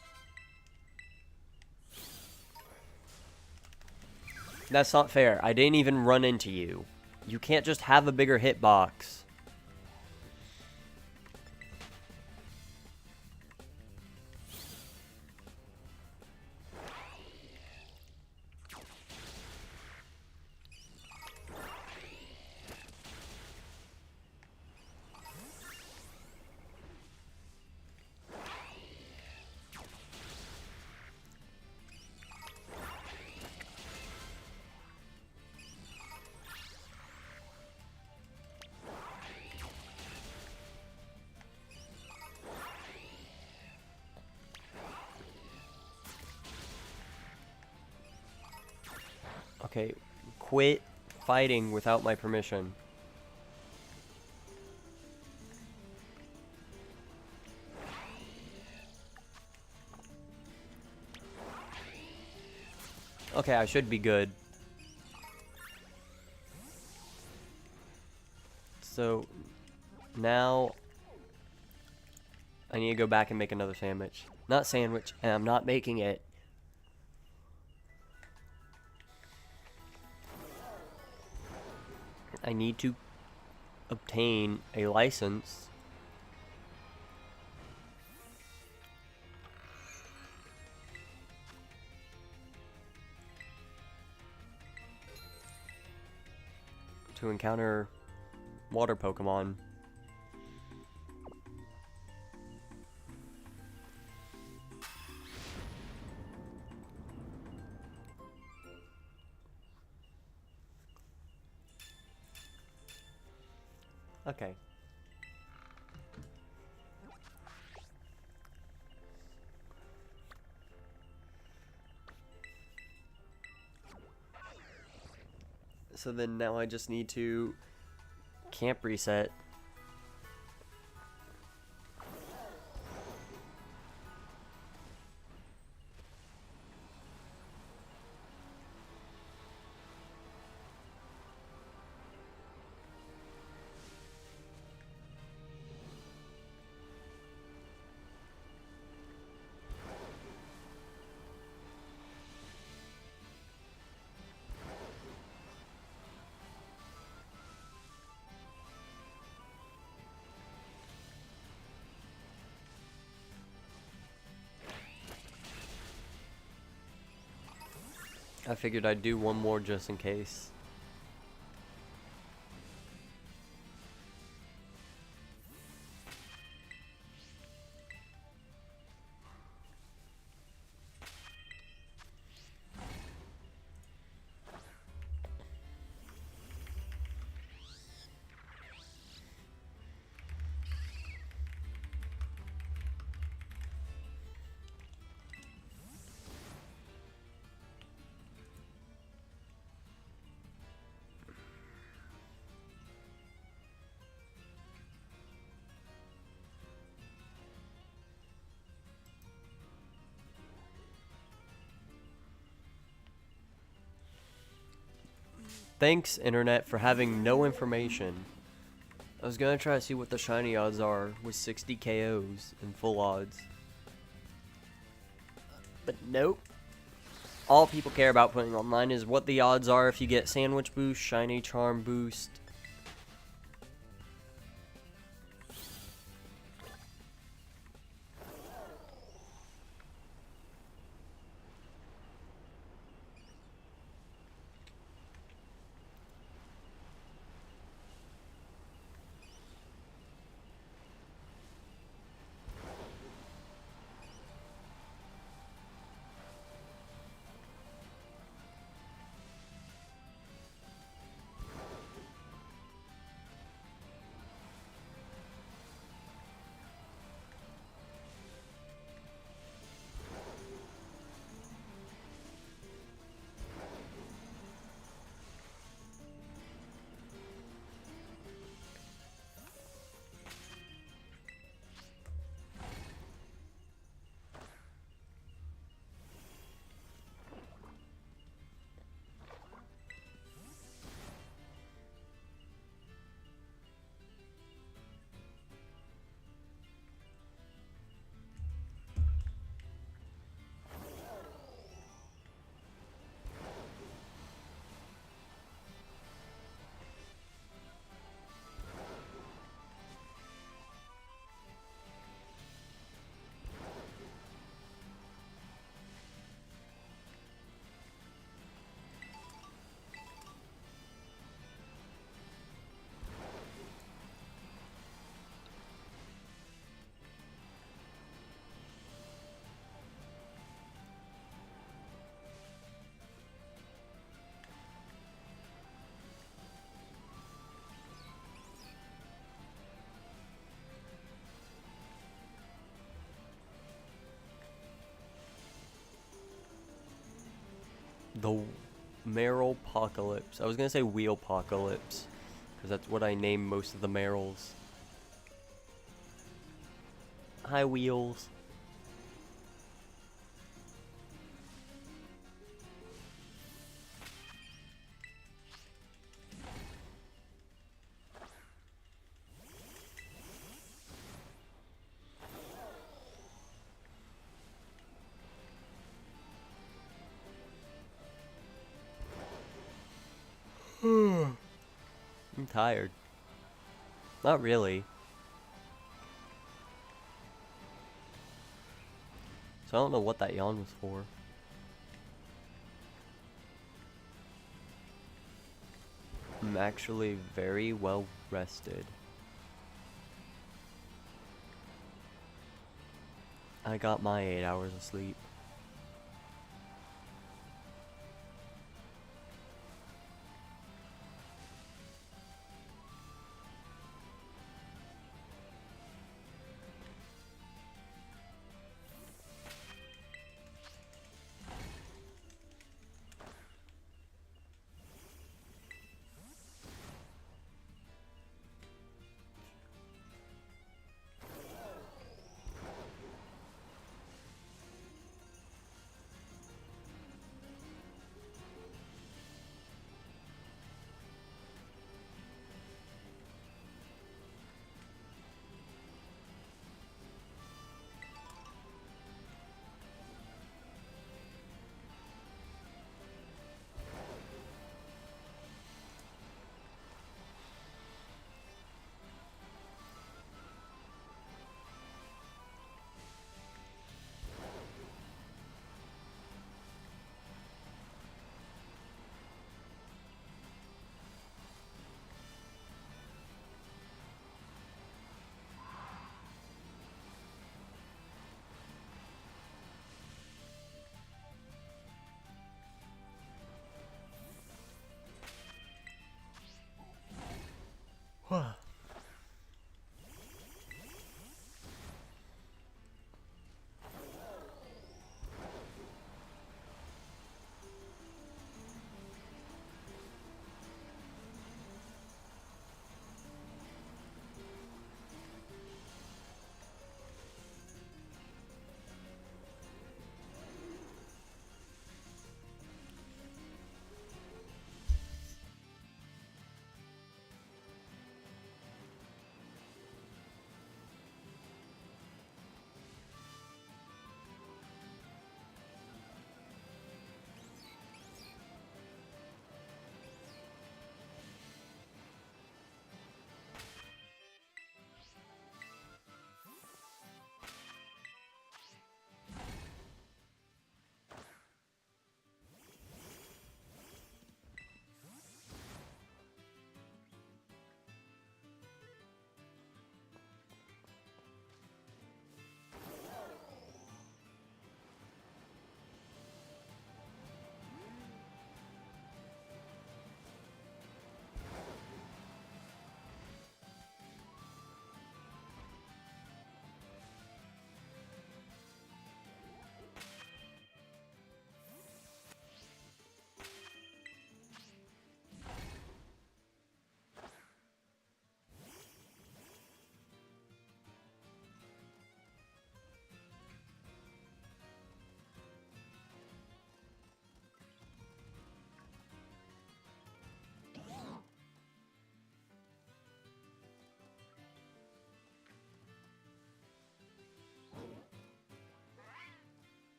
That's not fair. I didn't even run into you. You can't just have a bigger hitbox. Okay, quit fighting without my permission. Okay, I should be good. So, now I need to go back and make another sandwich. Not sandwich, and I'm not making it. I need to obtain a license. To encounter water Pokemon. Okay. So then now I just need to camp reset. I figured I'd do one more just in case. Thanks, internet, for having no information. I was gonna try to see what the shiny odds are with 60 KOs and full odds. But nope. All people care about putting online is what the odds are if you get Sandwich Boost, Shiny Charm Boost. The Meryl-pocalypse. I was gonna say Wheel-pocalypse, because that's what I name most of the Meryls. Hi, Wheels. I'm tired. Not really. So I don't know what that yawn was for. I'm actually very well rested. I got my 8 hours of sleep.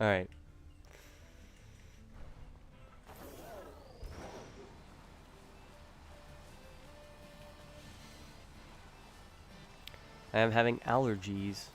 Alright. I am having allergies.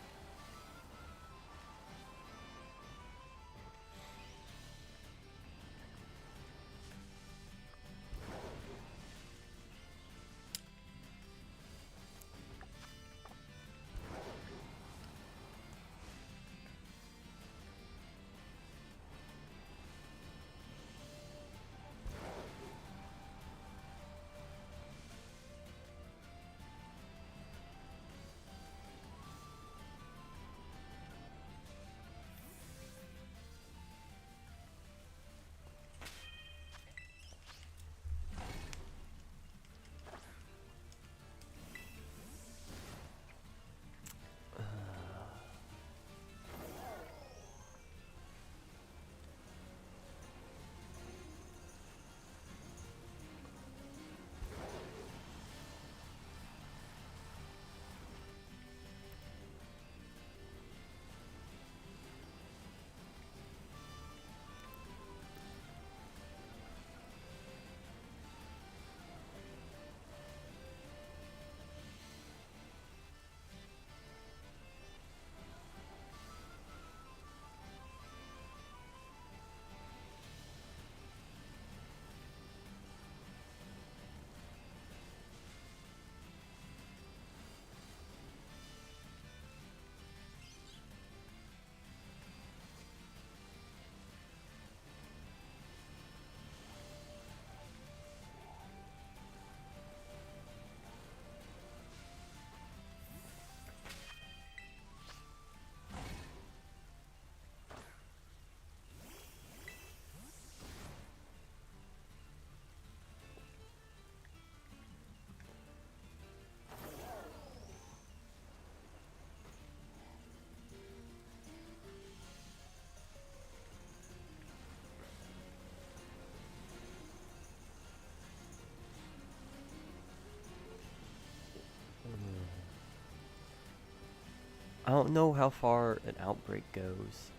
I don't know how far an outbreak goes.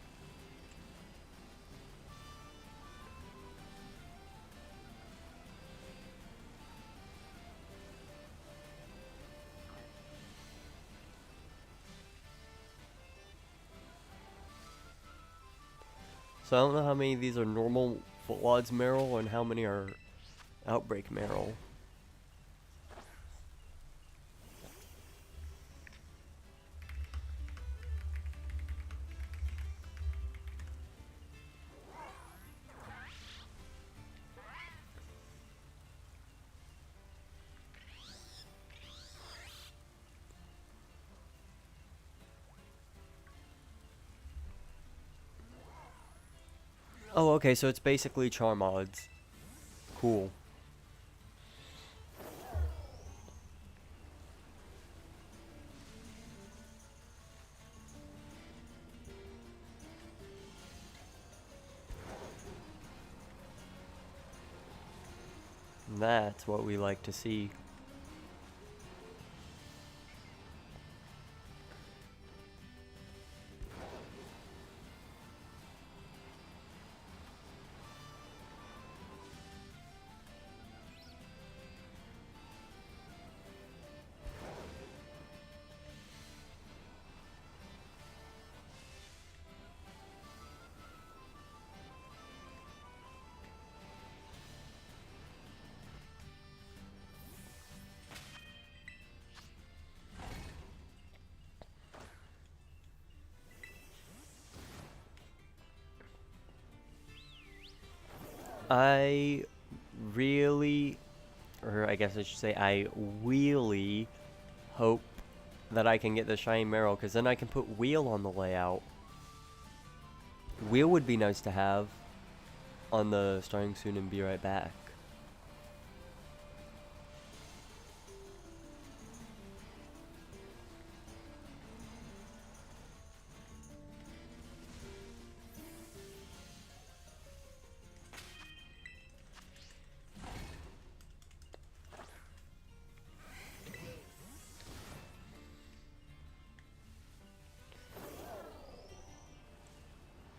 So I don't know how many of these are normal Footwads Meryl and how many are Outbreak Meryl. Oh, okay, so it's basically Charmods. Cool. That's what we like to see. I really, or I guess I should say I really hope that I can get the Shiny Meryl, because then I can put Wheel on the layout. Wheel would be nice to have on the Starting Soon and Be Right Back.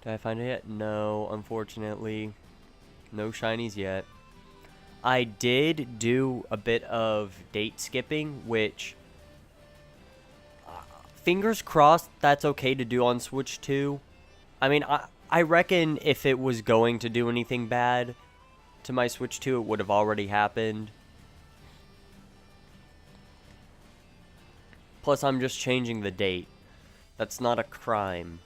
Did I find it yet? No, unfortunately. No shinies yet. I did do a bit of date skipping, which, fingers crossed, that's okay to do on Switch 2. I mean, I reckon if it was going to do anything bad to my Switch 2, it would have already happened. Plus, I'm just changing the date. That's not a crime.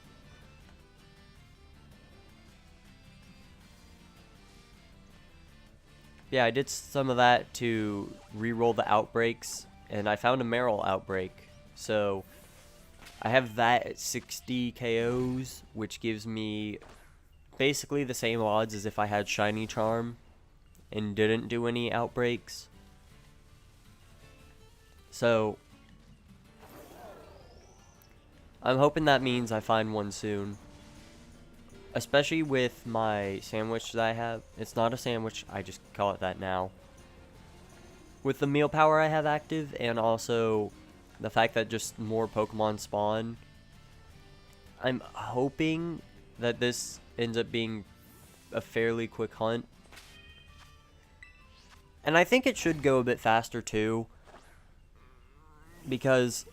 Yeah, I did some of that to re-roll the outbreaks, and I found a Meryl outbreak. So, I have that at 60 KOs, which gives me basically the same odds as if I had Shiny Charm and didn't do any outbreaks. So, I'm hoping that means I find one soon. Especially with my sandwich that I have. It's not a sandwich, I just call it that now. With the meal power I have active, and also the fact that just more Pokemon spawn, I'm hoping that this ends up being a fairly quick hunt. And I think it should go a bit faster too, because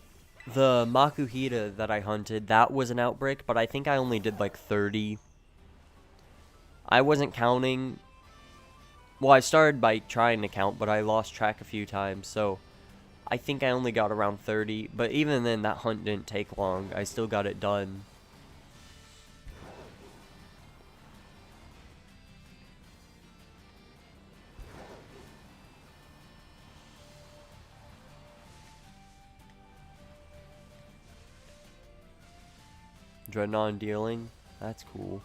the Makuhita that I hunted, that was an outbreak, but I think I only did like 30. I wasn't counting. Well, I started by trying to count, but I lost track a few times, so I think I only got around 30. But even then, that hunt didn't take long. I still got it done. Dreadnought dealing? That's cool.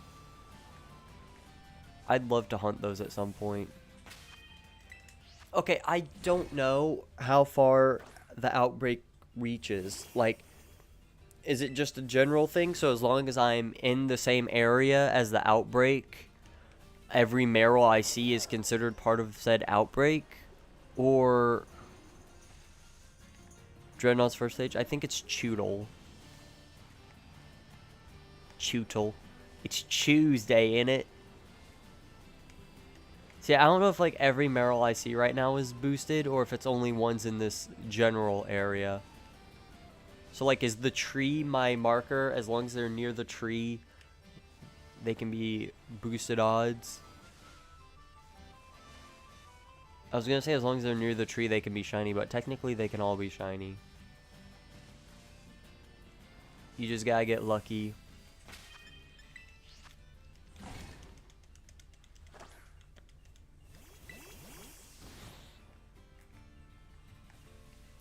I'd love to hunt those at some point. Okay, I don't know how far the outbreak reaches. Like, is it just a general thing? So as long as I'm in the same area as the outbreak, every Meryl I see is considered part of said outbreak? Or Dreadnought's first stage? I think it's Choodle. Chewtle. It's Tuesday, innit? See, I don't know if like every Marill I see right now is boosted or if it's only ones in this general area. So like, is the tree my marker? As long as they're near the tree, they can be boosted odds. I was gonna say as long as they're near the tree, they can be shiny, but technically they can all be shiny. You just gotta get lucky.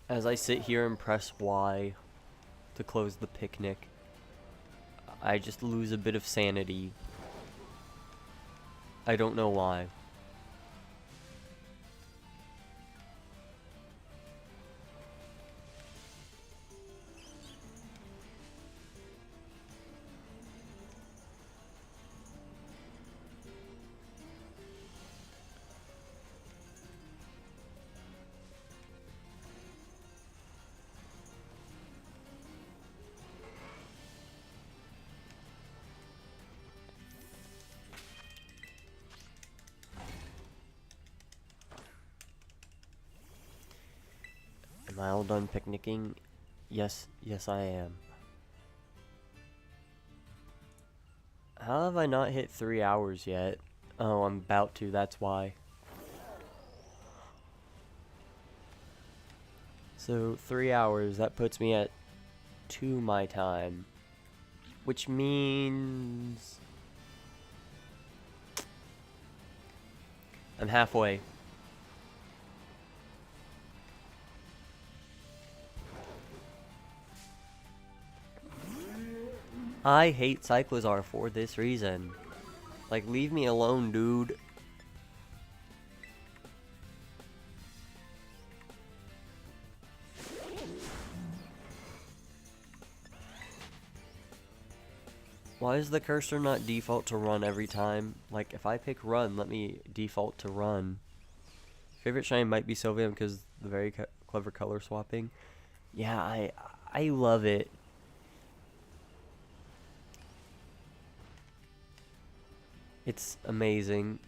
As I sit here and press Y to close the picnic, I just lose a bit of sanity. I don't know why. Am I all done picnicking? Yes, I am. How have I not hit 3 hours yet? Oh, I'm about to, that's why. So, 3 hours, that puts me at 2 my time. Which means... I'm halfway. I hate Cyclizar for this reason. Like, leave me alone, dude. Why is the cursor not default to run every time? Like, if I pick run, let me default to run. Favorite shine might be Sylveon because the very clever color swapping. Yeah, I love it. It's amazing.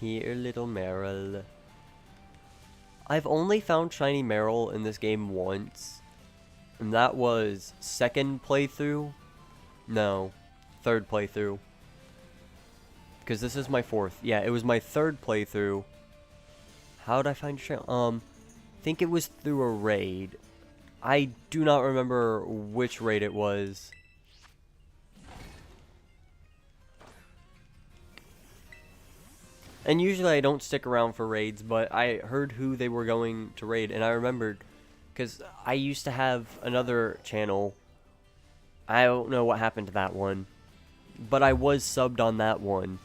Here, little Marill. I've only found shiny Marill in this game once. And that was second playthrough? No, third playthrough. Because this is my fourth. Yeah, it was my third playthrough. How did I find shiny? I think it was through a raid. I do not remember which raid it was. And usually I don't stick around for raids, but I heard who they were going to raid, and I remembered, because I used to have another channel. I don't know what happened to that one, but I was subbed on that one.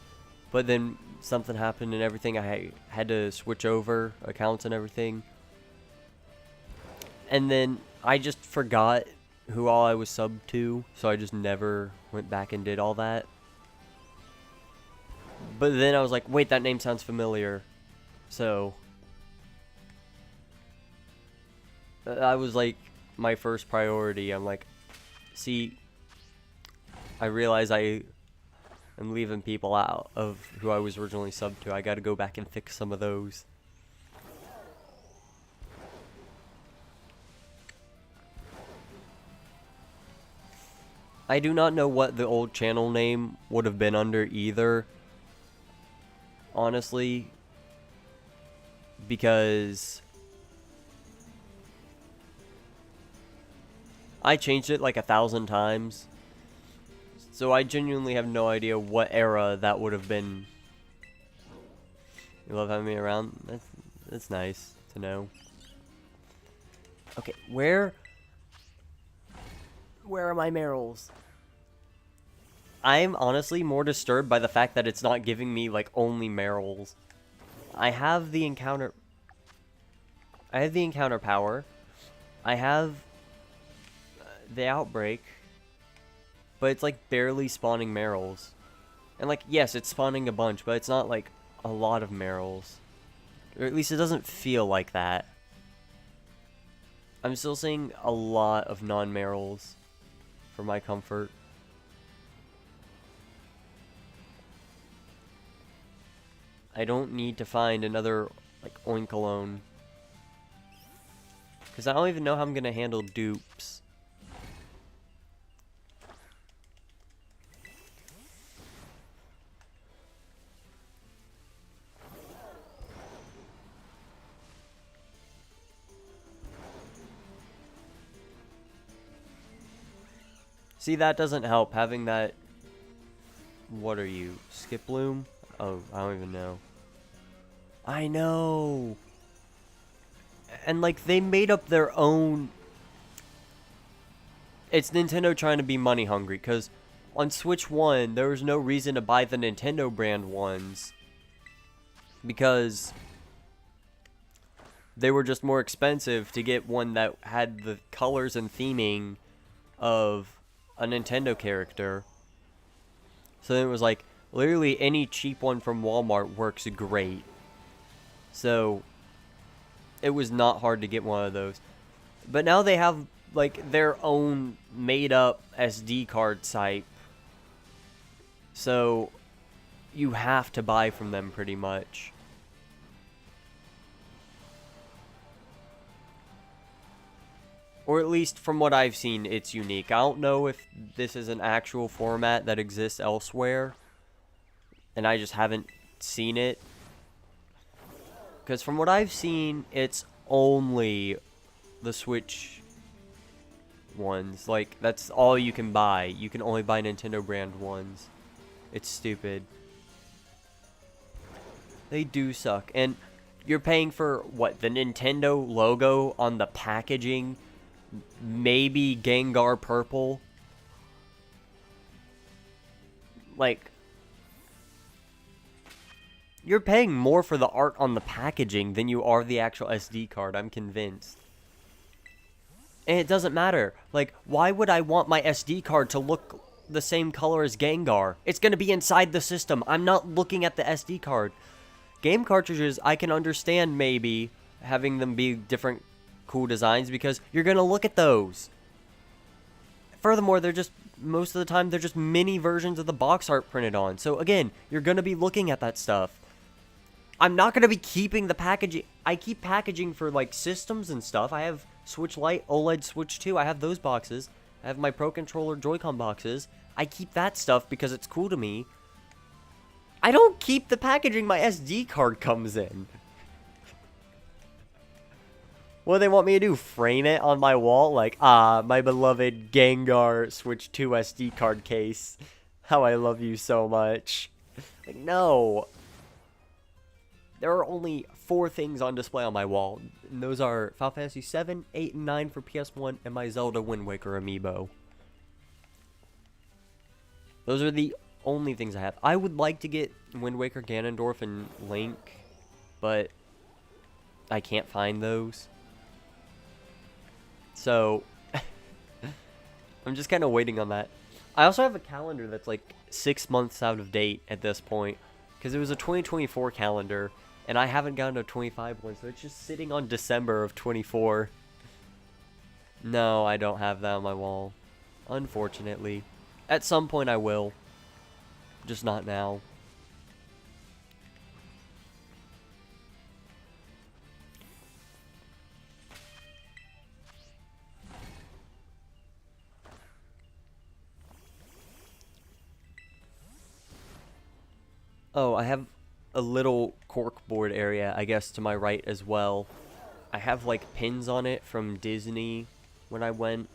But then something happened and everything, I had to switch over accounts and everything. And then I just forgot who all I was subbed to, so I just never went back and did all that. But then I was like, wait, that name sounds familiar. So I was like, my first priority. I'm like, see, I realize I am leaving people out of who I was originally subbed to. I gotta go back and fix some of those. I do not know what the old channel name would have been under either. Honestly, because I changed it like 1,000 times, so I genuinely have no idea what era that would have been. You love having me around? That's nice to know. Okay, where are my Merrills? I'm honestly more disturbed by the fact that it's not giving me, like, only Merrills. I have the encounter power. I have the outbreak. But it's, like, barely spawning Merrills. And, like, yes, it's spawning a bunch, but it's not, like, a lot of Merrills. Or at least it doesn't feel like that. I'm still seeing a lot of non-Merrills for my comfort. I don't need to find another, like, Oinkologne. Because I don't even know how I'm going to handle dupes. See, that doesn't help, having that... What are you? Skiploom? Oh, I don't even know. I know! And, like, they made up their own... It's Nintendo trying to be money hungry, because on Switch 1, there was no reason to buy the Nintendo brand ones. Because they were just more expensive to get one that had the colors and theming of a Nintendo character. So then it was like, literally any cheap one from Walmart works great. So it was not hard to get one of those. But now they have, like, their own made-up SD card type. So you have to buy from them pretty much. Or at least from what I've seen, it's unique. I don't know if this is an actual format that exists elsewhere. And I just haven't seen it. Because from what I've seen, it's only the Switch ones. Like, that's all you can buy. You can only buy Nintendo brand ones. It's stupid. They do suck. And you're paying for, what, the Nintendo logo on the packaging? Maybe Gengar purple? Like, you're paying more for the art on the packaging than you are the actual SD card, I'm convinced. And it doesn't matter. Like, why would I want my SD card to look the same color as Gengar? It's going to be inside the system. I'm not looking at the SD card. Game cartridges, I can understand maybe having them be different cool designs because you're going to look at those. Furthermore, they're just, most of the time, they're just mini versions of the box art printed on. So again, you're going to be looking at that stuff. I'm not going to be keeping the packaging. I keep packaging for, like, systems and stuff. I have Switch Lite, OLED Switch 2. I have those boxes. I have my Pro Controller Joy-Con boxes. I keep that stuff because it's cool to me. I don't keep the packaging my SD card comes in. What do they want me to do? Frame it on my wall? Like, my beloved Gengar Switch 2 SD card case. How I love you so much. Like, no. There are only 4 things on display on my wall. And those are Final Fantasy 7, 8, and 9 for PS1, and my Zelda Wind Waker amiibo. Those are the only things I have. I would like to get Wind Waker, Ganondorf, and Link, but I can't find those. So, I'm just kind of waiting on that. I also have a calendar that's like 6 months out of date at this point, because it was a 2024 calendar, and I haven't gotten a 25 one, so it's just sitting on December of 24. No, I don't have that on my wall, unfortunately. At some point I will, just not now. Oh, I have a little corkboard area, I guess, to my right as well. I have, like, pins on it from Disney when I went.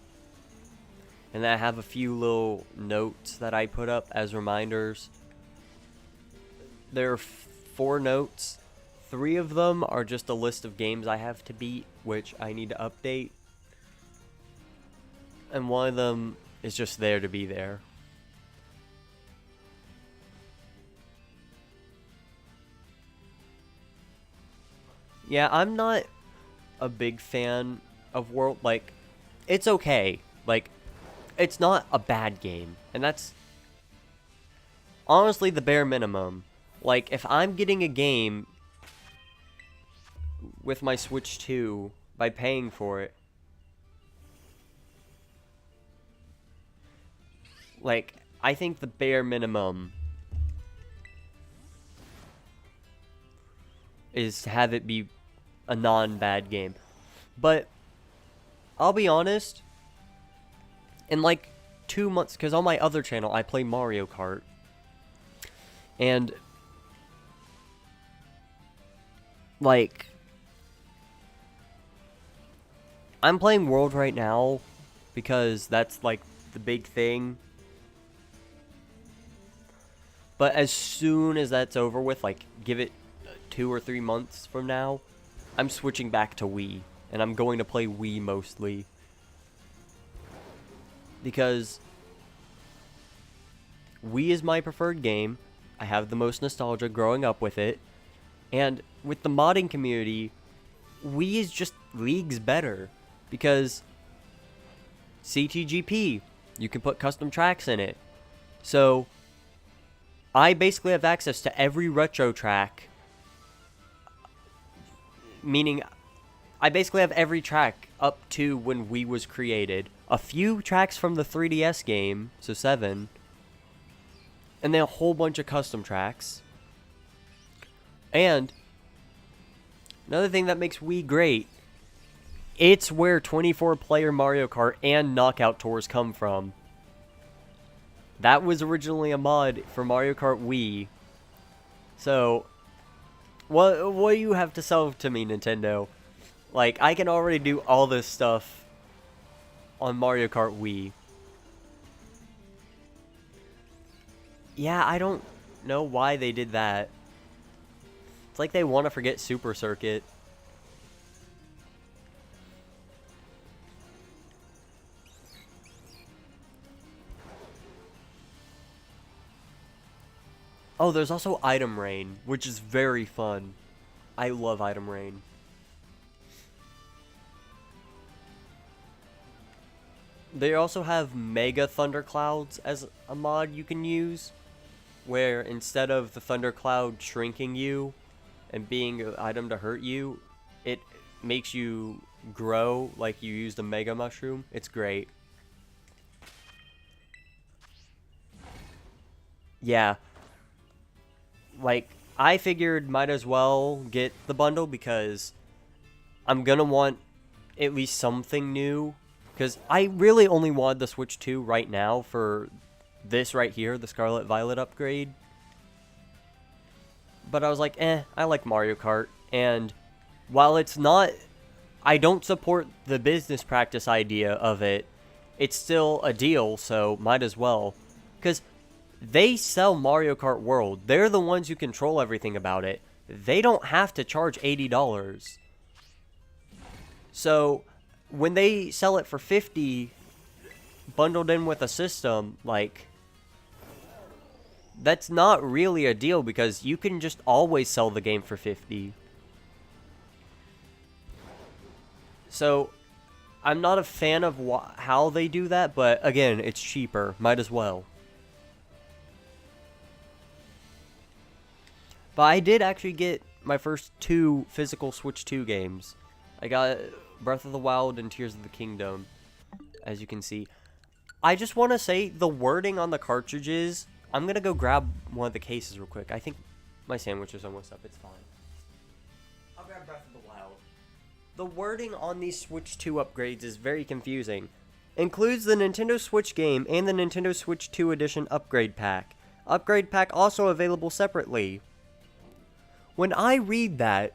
And then I have a few little notes that I put up as reminders. There are 4 notes. 3 of them are just a list of games I have to beat, which I need to update. and one of them is just there to be there. Yeah, I'm not a big fan of World, like, it's okay. Like, it's not a bad game, and that's honestly the bare minimum. Like, if I'm getting a game with my Switch 2 by paying for it, like, I think the bare minimum is to have it be a non-bad game. But I'll be honest, in like 2 months, because on my other channel I play Mario Kart, and like I'm playing World right now because that's like the big thing. But as soon as that's over with, like give it 2 or 3 months from now, I'm switching back to Wii, and I'm going to play Wii mostly. Because Wii is my preferred game. I have the most nostalgia growing up with it. And with the modding community, Wii is just leagues better. Because CTGP, you can put custom tracks in it. So I basically have access to every retro track. Meaning, I basically have every track up to when Wii was created. A few tracks from the 3DS game, so 7. And then a whole bunch of custom tracks. And another thing that makes Wii great, it's where 24-player Mario Kart and Knockout Tours come from. That was originally a mod for Mario Kart Wii. So, what do you have to sell to me, Nintendo? Like, I can already do all this stuff on Mario Kart Wii. Yeah, I don't know why they did that. It's like they want to forget Super Circuit. Oh, there's also Item Rain, which is very fun. I love Item Rain. They also have Mega Thunderclouds as a mod you can use, where instead of the Thundercloud shrinking you and being an item to hurt you, it makes you grow like you used a Mega Mushroom. It's great. Yeah. Like, I figured might as well get the bundle because I'm gonna want at least something new. Because I really only wanted the Switch 2 right now for this right here, the Scarlet Violet upgrade. But I was like, I like Mario Kart. And while it's not, I don't support the business practice idea of it, it's still a deal, so might as well. Because they sell Mario Kart World. They're the ones who control everything about it. They don't have to charge $80. So when they sell it for $50, bundled in with a system, like, that's not really a deal because you can just always sell the game for $50. So I'm not a fan of how they do that, but again, it's cheaper. Might as well. But I did actually get my first 2 physical Switch 2 games. I got Breath of the Wild and Tears of the Kingdom, as you can see. I just want to say, the wording on the cartridges, I'm going to go grab one of the cases real quick. I think my sandwich is almost up, it's fine. I'll grab Breath of the Wild. The wording on these Switch 2 upgrades is very confusing. Includes the Nintendo Switch game and the Nintendo Switch 2 Edition upgrade pack. Upgrade pack also available separately. When I read that,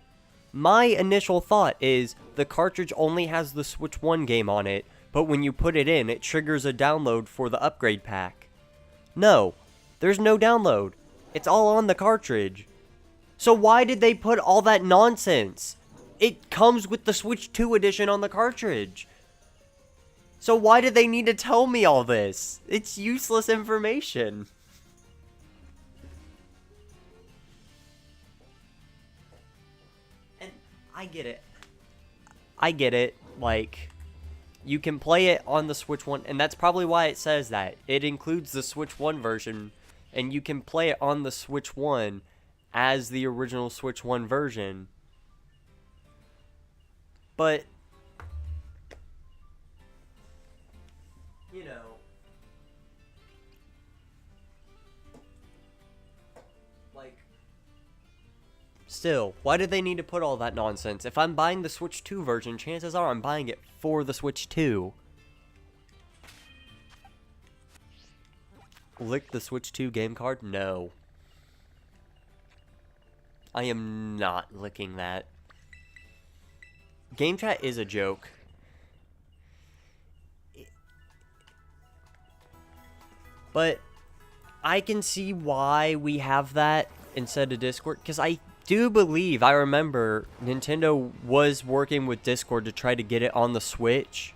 my initial thought is the cartridge only has the Switch 1 game on it, but when you put it in, it triggers a download for the upgrade pack. No, there's no download. It's all on the cartridge. So why did they put all that nonsense? It comes with the Switch 2 edition on the cartridge. So why did they need to tell me all this? It's useless information. And I get it. I get it. Like, you can play it on the Switch 1, and that's probably why it says that. It includes the Switch 1 version, and you can play it on the Switch 1 as the original Switch 1 version. But, you know, like, still, why did they need to put all that nonsense? If I'm buying the Switch 2 version, chances are I'm buying it for the Switch 2. Lick the Switch 2 game card? No. I am not licking that. Game chat is a joke. But I can see why we have that instead of Discord, because I do believe, I remember, Nintendo was working with Discord to try to get it on the Switch.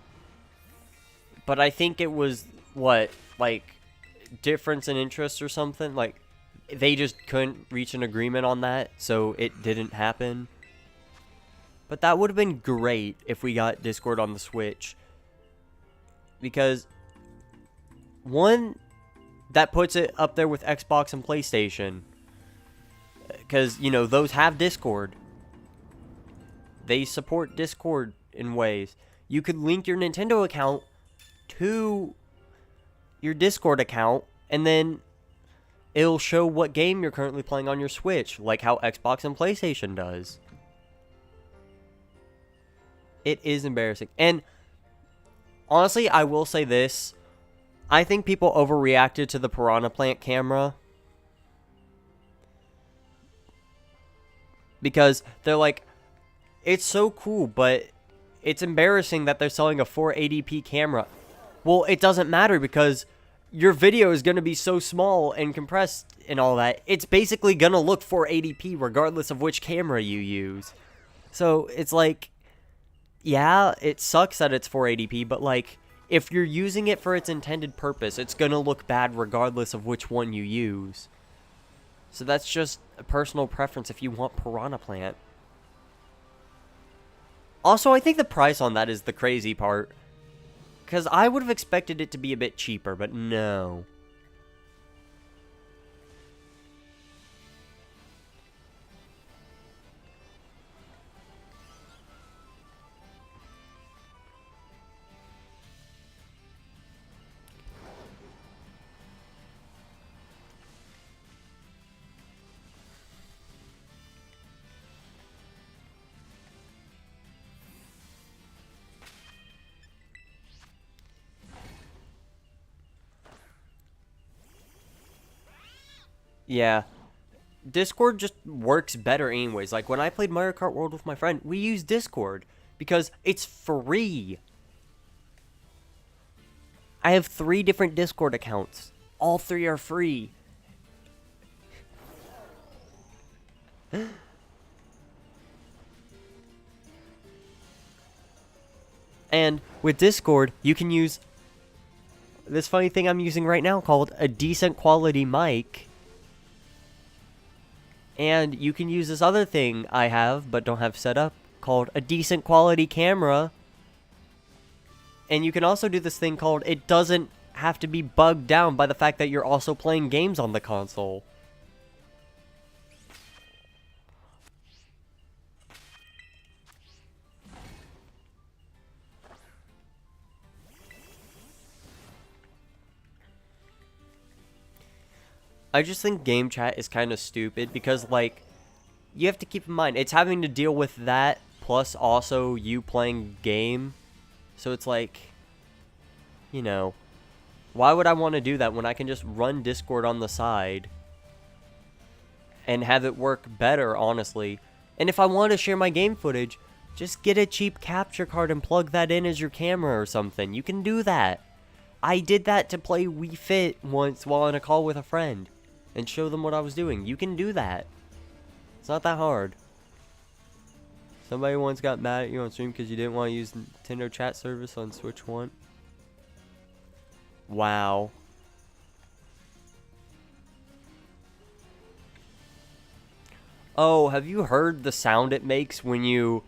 But I think it was, what, like, difference in interest or something? Like, they just couldn't reach an agreement on that, so it didn't happen. But that would have been great if we got Discord on the Switch. Because, one, that puts it up there with Xbox and PlayStation. Because, you know, those have Discord. They support Discord in ways. You could link your Nintendo account to your Discord account, and then it'll show what game you're currently playing on your Switch, like how Xbox and PlayStation does. It is embarrassing. And honestly, I will say this. I think people overreacted to the Piranha Plant camera. Because they're like, it's so cool, but it's embarrassing that they're selling a 480p camera. Well, it doesn't matter because your video is going to be so small and compressed and all that. It's basically going to look 480p regardless of which camera you use. So it's like, yeah, it sucks that it's 480p, but like, if you're using it for its intended purpose, it's going to look bad regardless of which one you use. So that's just a personal preference if you want Piranha Plant. Also, I think the price on that is the crazy part. Because I would have expected it to be a bit cheaper, but no. Yeah. Discord just works better anyways. Like, when I played Mario Kart World with my friend, we used Discord because it's free. I have 3 different Discord accounts. All 3 are free. And with Discord, you can use this funny thing I'm using right now called a decent quality mic. And you can use this other thing I have, but don't have set up, called a decent quality camera. And you can also do this thing called, it doesn't have to be bugged down by the fact that you're also playing games on the console. I just think game chat is kind of stupid because, like, you have to keep in mind, it's having to deal with that plus also you playing game. So it's like, you know, why would I want to do that when I can just run Discord on the side and have it work better, honestly? And if I want to share my game footage, just get a cheap capture card and plug that in as your camera or something. You can do that. I did that to play Wii Fit once while on a call with a friend and show them what I was doing. You can do that. It's not that hard. Somebody once got mad at you on stream because you didn't want to use Nintendo chat service on Switch 1. Wow. Oh, have you heard the sound it makes when you...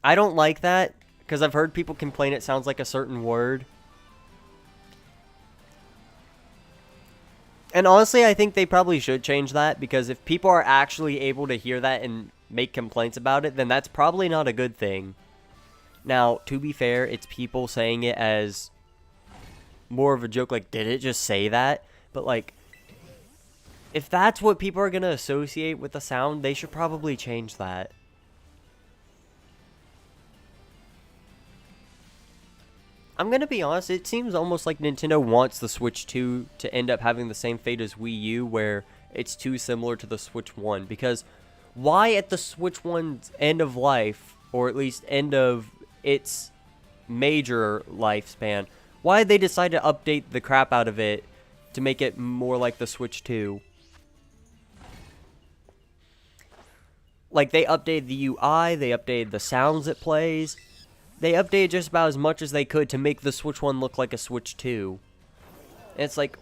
I don't like that, because I've heard people complain it sounds like a certain word. And honestly, I think they probably should change that, because if people are actually able to hear that and make complaints about it, then that's probably not a good thing. Now, to be fair, it's people saying it as more of a joke, like, did it just say that? But, like, if that's what people are going to associate with the sound, they should probably change that. I'm going to be honest, it seems almost like Nintendo wants the Switch 2 to end up having the same fate as Wii U, where it's too similar to the Switch 1. Because why at the Switch 1's end of life, or at least end of its major lifespan, why did they decide to update the crap out of it to make it more like the Switch 2? Like, they updated the UI, they updated the sounds it plays. They updated just about as much as they could to make the Switch 1 look like a Switch 2. And it's like,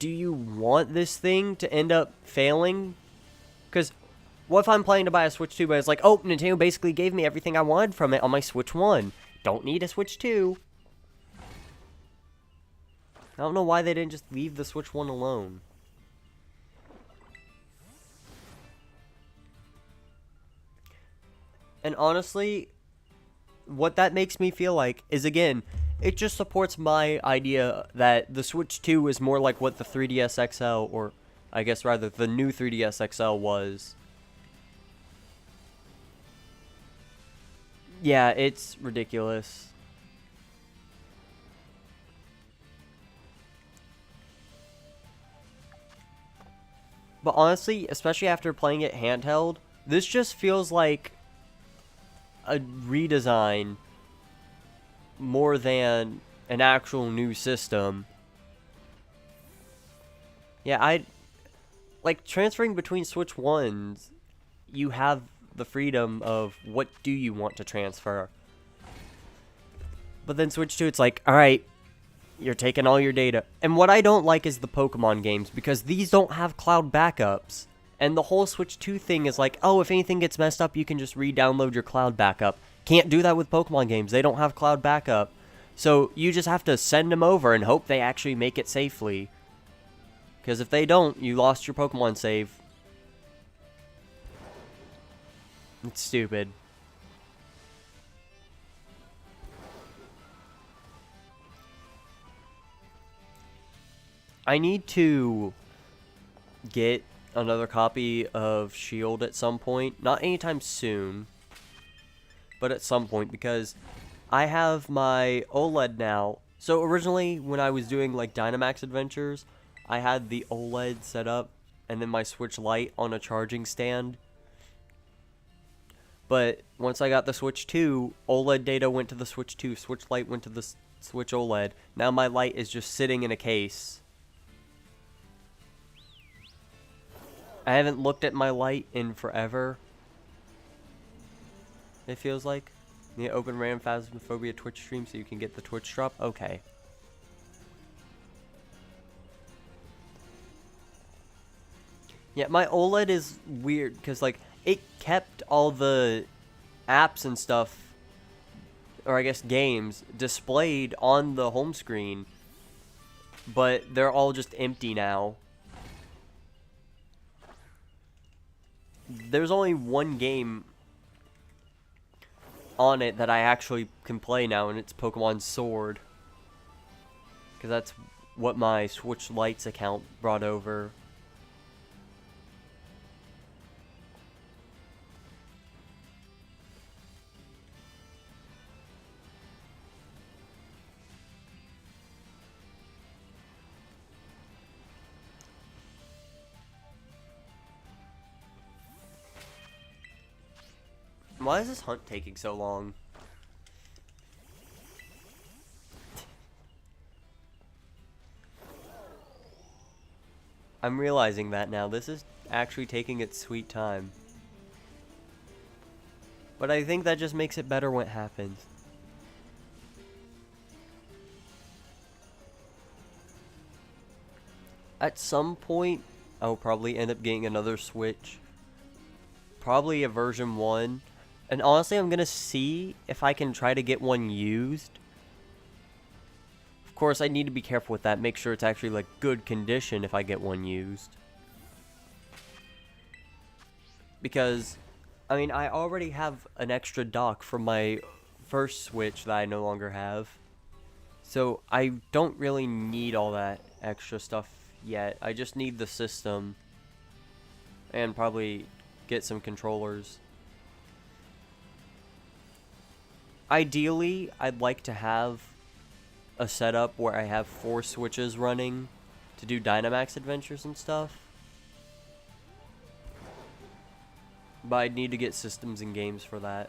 do you want this thing to end up failing? Because what if I'm planning to buy a Switch 2, but it's like, oh, Nintendo basically gave me everything I wanted from it on my Switch 1. Don't need a Switch 2. I don't know why they didn't just leave the Switch 1 alone. And honestly, what that makes me feel like is, again, it just supports my idea that the Switch 2 is more like what the 3DS XL, or I guess rather the new 3DS XL was. Yeah, it's ridiculous. But honestly, especially after playing it handheld, this just feels like a redesign more than an actual new system. Yeah, like transferring between Switch 1s, you have the freedom of what do you want to transfer. But then Switch 2, it's like, alright, you're taking all your data. And what I don't like is the Pokemon games, because these don't have cloud backups. And the whole Switch 2 thing is like, oh, if anything gets messed up, you can just re-download your cloud backup. Can't do that with Pokemon games. They don't have cloud backup. So you just have to send them over and hope they actually make it safely. Because if they don't, you lost your Pokemon save. It's stupid. I need to get another copy of Shield at some point. Not anytime soon, but at some point, because I have my OLED now. So originally, when I was doing like Dynamax Adventures, I had the OLED set up and then my Switch Lite on a charging stand. But once I got the Switch 2, OLED data went to the Switch 2, Switch Lite went to the Switch OLED. Now my Lite is just sitting in a case. I haven't looked at my Lite in forever. It feels like. You open random Phasmophobia Twitch stream so you can get the Twitch drop? Okay. Yeah, my OLED is weird because, like, it kept all the apps and stuff, or I guess games, displayed on the home screen, but they're all just empty now. There's only one game on it that I actually can play now, and it's Pokemon Sword. Because that's what my Switch Lite's account brought over. Why is this hunt taking so long? I'm realizing that now. This is actually taking its sweet time. But I think that just makes it better when it happens. At some point, I'll probably end up getting another Switch. Probably a version 1. And honestly, I'm gonna see if I can try to get one used. Of course, I need to be careful with that. Make sure it's actually like good condition if I get one used. Because, I mean, I already have an extra dock from my first Switch that I no longer have. So, I don't really need all that extra stuff yet. I just need the system. And probably get some controllers. Ideally, I'd like to have a setup where I have 4 Switches running to do Dynamax adventures and stuff. But I'd need to get systems and games for that.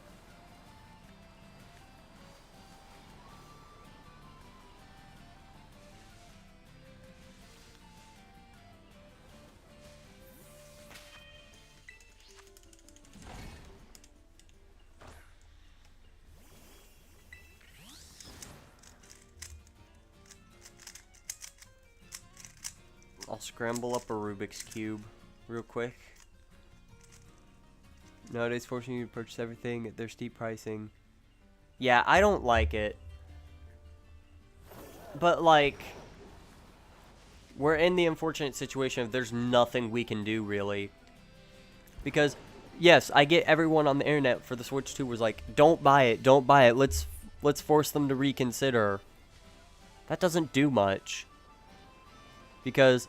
I'll scramble up a Rubik's Cube real quick. Nowadays, forcing you to purchase everything at their steep pricing. Yeah, I don't like it. But, like, we're in the unfortunate situation of there's nothing we can do, really. Because, yes, I get everyone on the internet for the Switch 2 was like, don't buy it, don't buy it, let's force them to reconsider. That doesn't do much. Because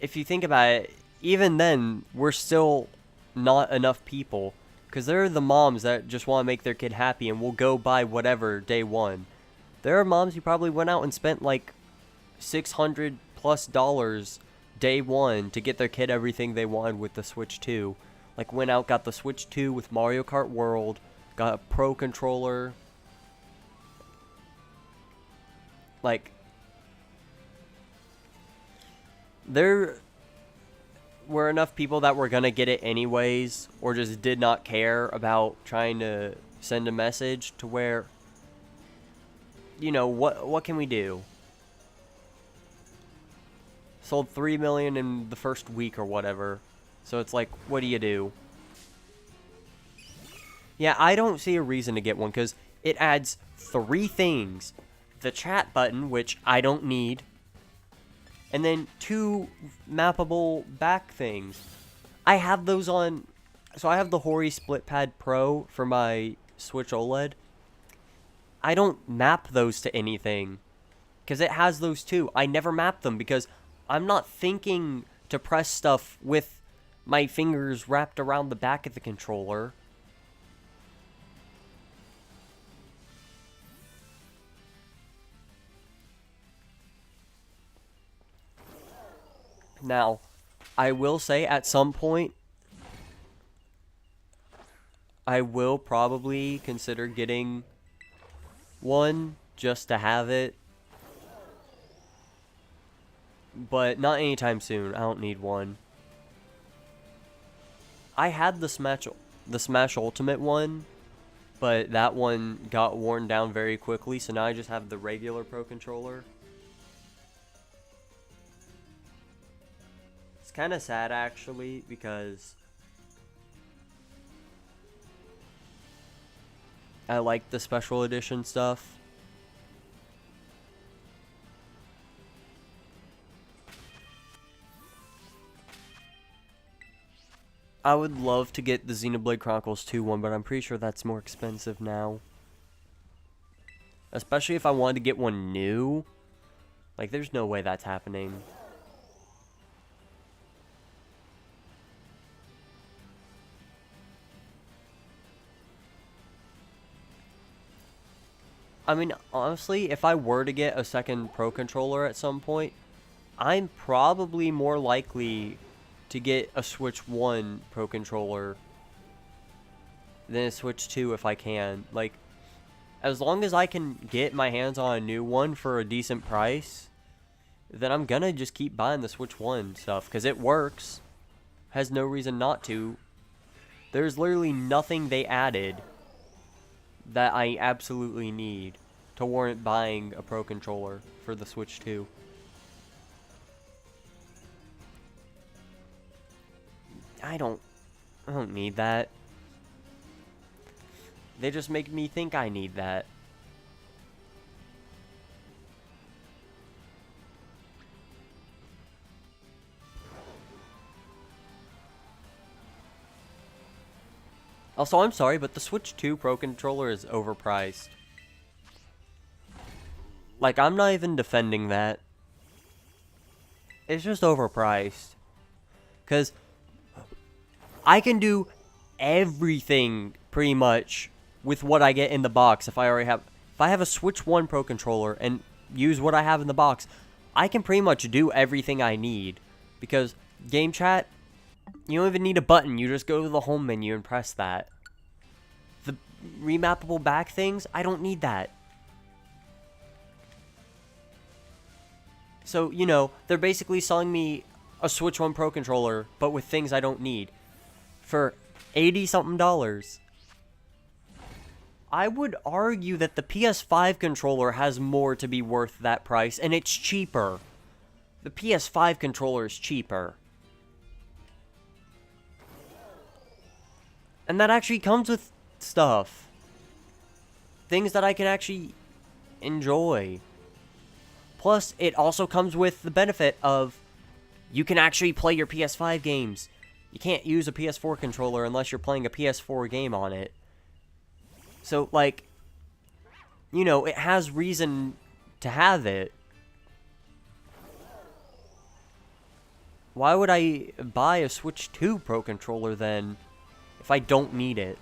if you think about it, even then, we're still not enough people. Because there are the moms that just want to make their kid happy and will go buy whatever day one. There are moms who probably went out and spent like $600+ day one to get their kid everything they wanted with the Switch 2. Like went out, got the Switch 2 with Mario Kart World, got a Pro controller. Like, there were enough people that were gonna get it anyways, or just did not care about trying to send a message to where, you know, what can we do? Sold 3 million in the first week or whatever. So it's like, what do you do? Yeah, I don't see a reason to get one because it adds 3 things. The chat button, which I don't need. And then 2 mappable back things. I have those on... So I have the Hori SplitPad Pro for my Switch OLED. I don't map those to anything. Because it has those too. I never map them because I'm not thinking to press stuff with my fingers wrapped around the back of the controller. Now, I will say at some point, I will probably consider getting one just to have it. But not anytime soon. I don't need one. I had the Smash Ultimate one, but that one got worn down very quickly, so now I just have the regular Pro controller. It's kind of sad actually, because I like the special edition stuff. I would love to get the Xenoblade Chronicles 2 one, but I'm pretty sure that's more expensive now. Especially if I wanted to get one new. Like, there's no way that's happening. I mean, honestly, if I were to get a second Pro controller at some point, I'm probably more likely to get a Switch 1 Pro controller than a Switch 2 if I can. Like, as long as I can get my hands on a new one for a decent price, then I'm gonna just keep buying the Switch 1 stuff, because it works. Has no reason not to. There's literally nothing they added that I absolutely need to warrant buying a Pro controller for the Switch 2. I don't need that. They just make me think I need that. Also, I'm sorry, but the Switch 2 Pro Controller is overpriced. Like, I'm not even defending that. It's just overpriced. Because I can do everything, pretty much, with what I get in the box. If I have a Switch 1 Pro Controller and use what I have in the box, I can pretty much do everything I need. Because game chat, you don't even need a button. You just go to the home menu and press that. The remappable back things, I don't need that. So, you know, they're basically selling me a Switch 1 Pro Controller, but with things I don't need, for $80-something. I would argue that the PS5 controller has more to be worth that price, and it's cheaper. The PS5 controller is cheaper. And that actually comes with stuff. Things that I can actually enjoy. Plus, it also comes with the benefit of you can actually play your PS5 games. You can't use a PS4 controller unless you're playing a PS4 game on it. So, like, you know, it has reason to have it. Why would I buy a Switch 2 Pro Controller then if I don't need it?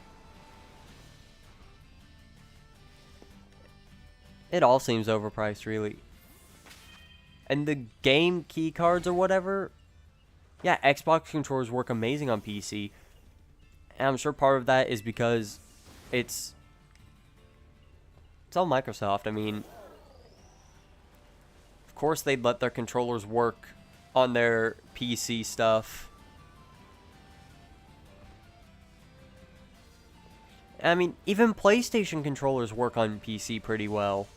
It all seems overpriced, really. And the game key cards or whatever, yeah, Xbox controllers work amazing on PC. And I'm sure part of that is because it's all Microsoft. I mean, of course they'd let their controllers work on their PC stuff. I mean, even PlayStation controllers work on PC pretty well.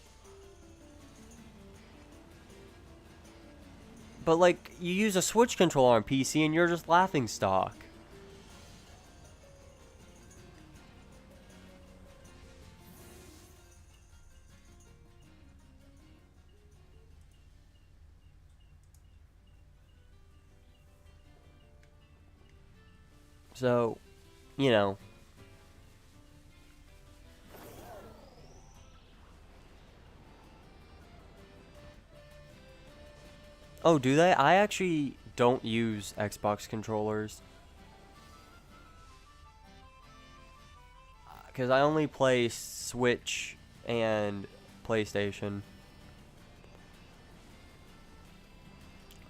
But, like, you use a Switch controller on PC and you're just laughingstock. So, you know. Oh, do they? I actually don't use Xbox controllers. Because I only play Switch and PlayStation.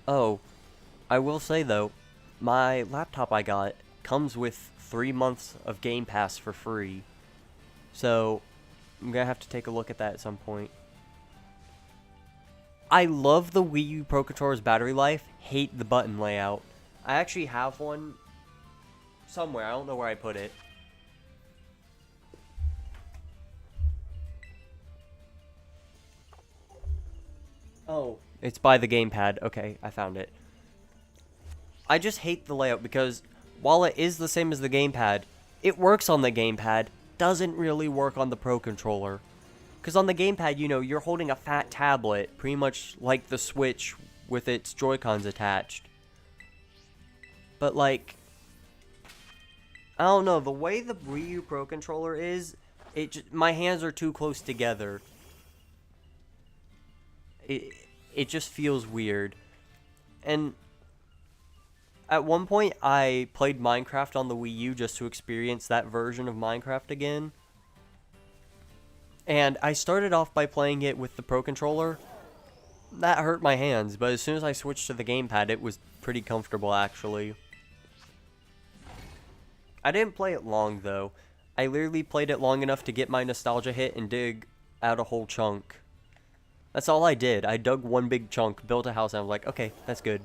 Oh, I will say though, my laptop I got comes with 3 months of Game Pass for free. So, I'm gonna have to take a look at that at some point. I love the Wii U Pro Controller's battery life, hate the button layout. I actually have one somewhere, I don't know where I put it. Oh, it's by the gamepad. Okay, I found it. I just hate the layout because while it is the same as the gamepad, it works on the gamepad, doesn't really work on the Pro Controller. Because on the gamepad, you know, you're holding a fat tablet, pretty much like the Switch with its Joy-Cons attached. But, like, I don't know, the way the Wii U Pro Controller is, my hands are too close together. It just feels weird. And at one point, I played Minecraft on the Wii U just to experience that version of Minecraft again. And I started off by playing it with the Pro Controller. That hurt my hands, but as soon as I switched to the gamepad, it was pretty comfortable, actually. I didn't play it long, though. I literally played it long enough to get my nostalgia hit and dig out a whole chunk. That's all I did. I dug one big chunk, built a house, and I was like, okay, that's good.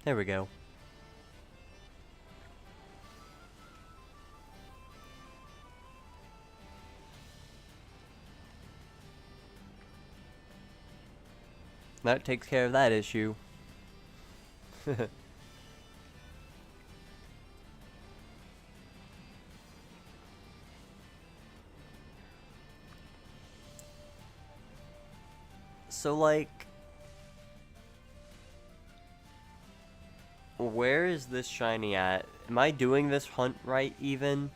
There we go. That takes care of that issue. So, like, where is this shiny at? Am I doing this hunt right, even?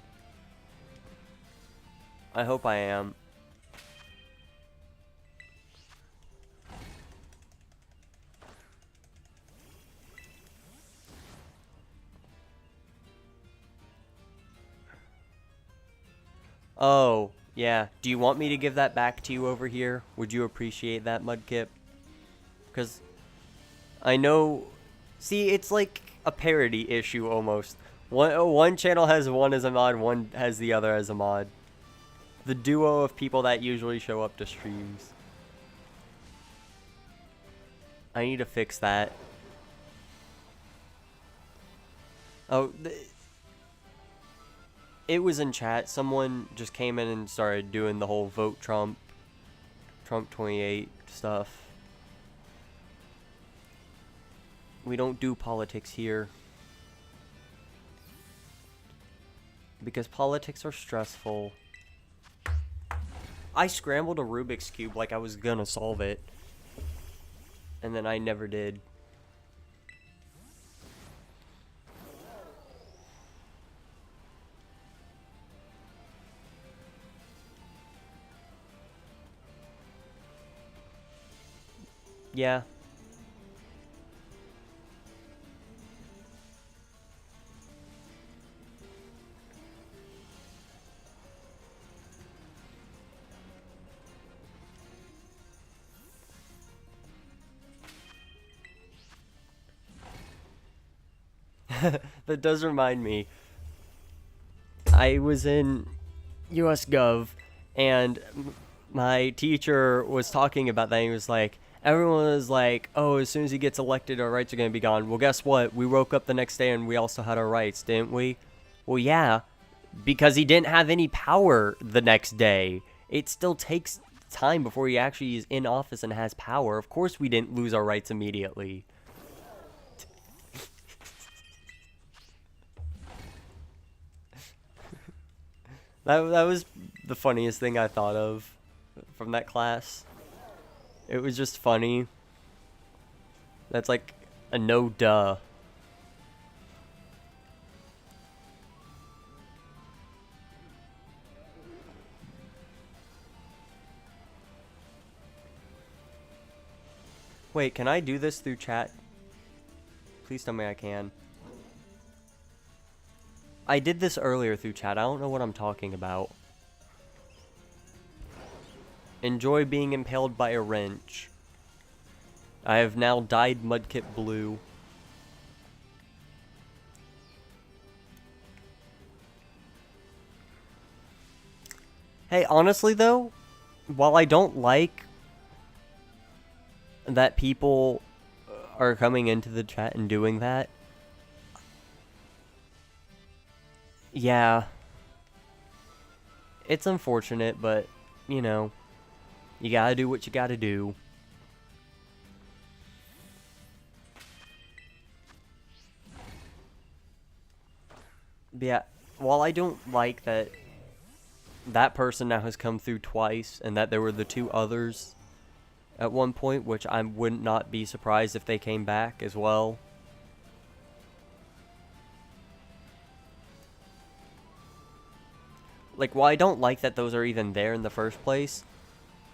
I hope I am. Oh, yeah. Do you want me to give that back to you over here? Would you appreciate that, Mudkip? Because I know... See, it's like a parody issue, almost. One channel has one as a mod, one has the other as a mod. The duo of people that usually show up to streams. I need to fix that. Oh, it was in chat. Someone just came in and started doing the whole vote Trump 28 stuff. We don't do politics here. Because politics are stressful. I scrambled a Rubik's Cube like I was gonna solve it. And then I never did. Yeah. That does remind me. I was in US Gov and my teacher was talking about that. He was like, everyone was like, oh, as soon as he gets elected, our rights are going to be gone. Well, guess what? We woke up the next day and we also had our rights, didn't we? Well, yeah, because he didn't have any power the next day. It still takes time before he actually is in office and has power. Of course we didn't lose our rights immediately. That was the funniest thing I thought of from that class. It was just funny. That's like a no duh. Wait, can I do this through chat? Please tell me I can. I did this earlier through chat. I don't know what I'm talking about. Enjoy being impaled by a wrench. I have now dyed Mudkip blue. Hey, honestly though, while I don't like that people are coming into the chat and doing that, yeah, it's unfortunate, but, you know, you gotta do what you gotta do. But yeah, while I don't like that that person now has come through twice, and that there were the two others at one point, which I would not be surprised if they came back as well. Like, while I don't like that those are even there in the first place,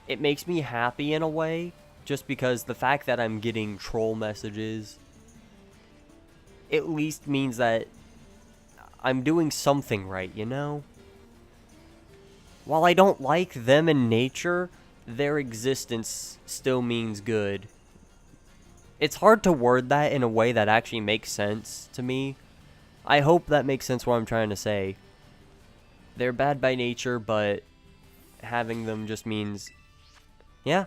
it makes me happy in a way, just because the fact that I'm getting troll messages at least means that I'm doing something right, you know? While I don't like them in nature, their existence still means good. It's hard to word that in a way that actually makes sense to me. I hope that makes sense what I'm trying to say. They're bad by nature, but having them just means... yeah.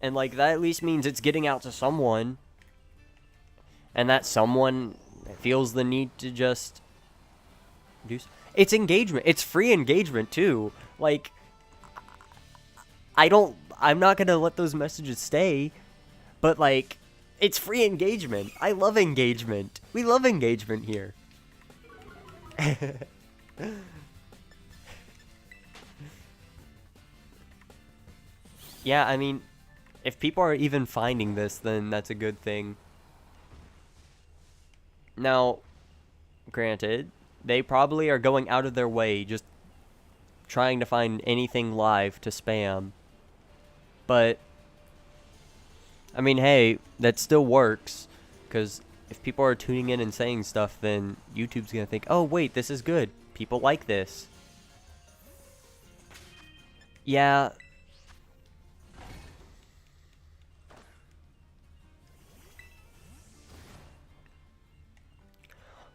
And, like, that at least means it's getting out to someone. And that someone feels the need to just do... It's engagement. It's free engagement, too. Like, I'm not gonna let those messages stay. But, like, it's free engagement. I love engagement. We love engagement here. Yeah, I mean, if people are even finding this, then that's a good thing. Now, granted, they probably are going out of their way just trying to find anything live to spam. But, I mean, hey, that still works. Because if people are tuning in and saying stuff, then YouTube's going to think, oh, wait, this is good. People like this. Yeah.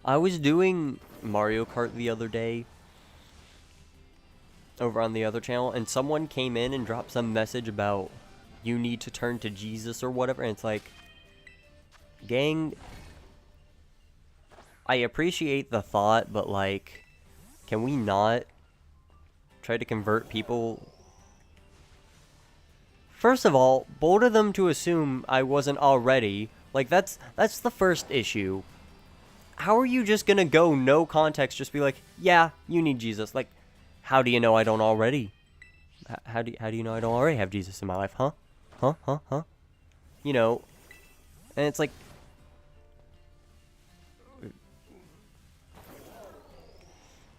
I was doing Mario Kart the other day over on the other channel, and someone came in and dropped some message about you need to turn to Jesus or whatever, and it's like, gang, I appreciate the thought, but like, can we not try to convert people? First of all, bold of them to assume I wasn't already. Like, that's the first issue. How are you just gonna go no context, just be like, yeah, you need Jesus? Like, how do you know I don't already? How do you know I don't already have Jesus in my life? Huh? You know, and it's like,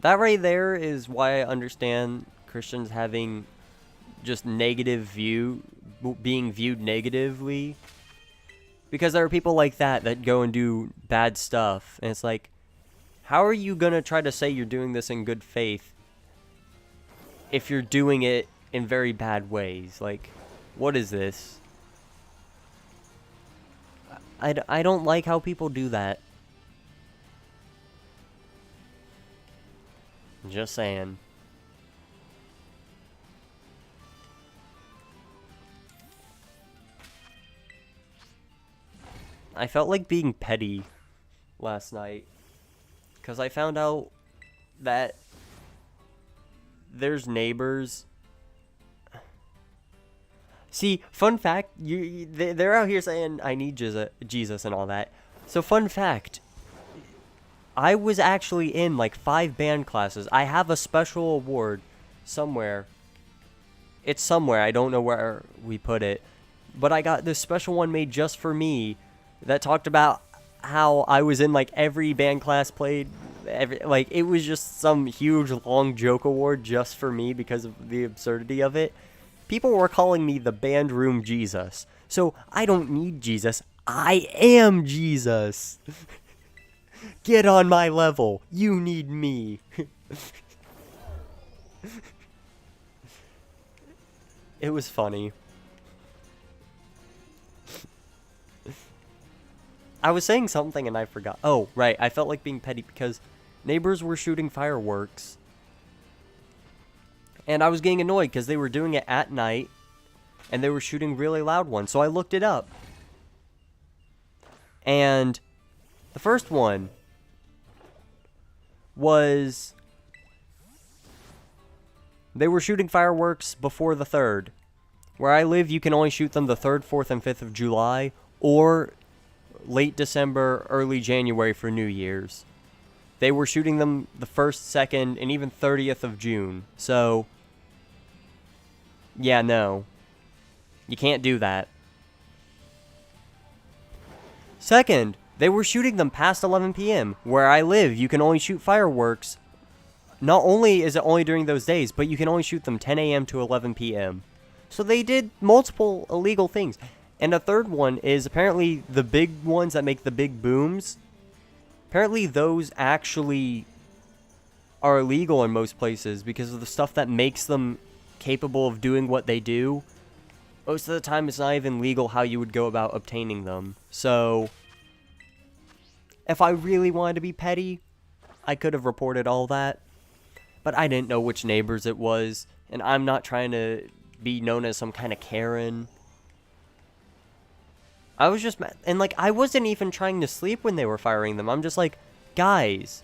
that right there is why I understand Christians having just being viewed negatively. Because there are people like that go and do bad stuff. And it's like, how are you going to try to say you're doing this in good faith if you're doing it in very bad ways? Like, what is this? I don't like how people do that. Just saying. I felt like being petty last night because I found out that there's neighbors. See, fun fact, they're out here saying I need Jesus and all that. So fun fact, I was actually in like 5 band classes. I have a special award somewhere. It's somewhere, I don't know where we put it. But I got this special one made just for me that talked about how I was in like every band class played. Like, it was just some huge long joke award just for me because of the absurdity of it. People were calling me the band room Jesus. So I don't need Jesus. I am Jesus. Get on my level. You need me. It was funny. I was saying something and I forgot. Oh, right. I felt like being petty because neighbors were shooting fireworks. And I was getting annoyed because they were doing it at night. And they were shooting really loud ones. So I looked it up. And the first one was... they were shooting fireworks before the 3rd. Where I live, you can only shoot them the 3rd, 4th, and 5th of July. Or late December, early January for New Year's. They were shooting them the 1st, 2nd, and even 30th of June. So, yeah, no. You can't do that. Second, they were shooting them past 11 p.m. Where I live, you can only shoot fireworks. Not only is it only during those days, but you can only shoot them 10 a.m. to 11 p.m. So they did multiple illegal things. And a third one is apparently the big ones that make the big booms. Apparently those actually are illegal in most places because of the stuff that makes them capable of doing what they do. Most of the time it's not even legal how you would go about obtaining them. So, if I really wanted to be petty, I could have reported all that. But I didn't know which neighbors it was. And I'm not trying to be known as some kind of Karen. I was just mad. And, like, I wasn't even trying to sleep when they were firing them. I'm just like, guys,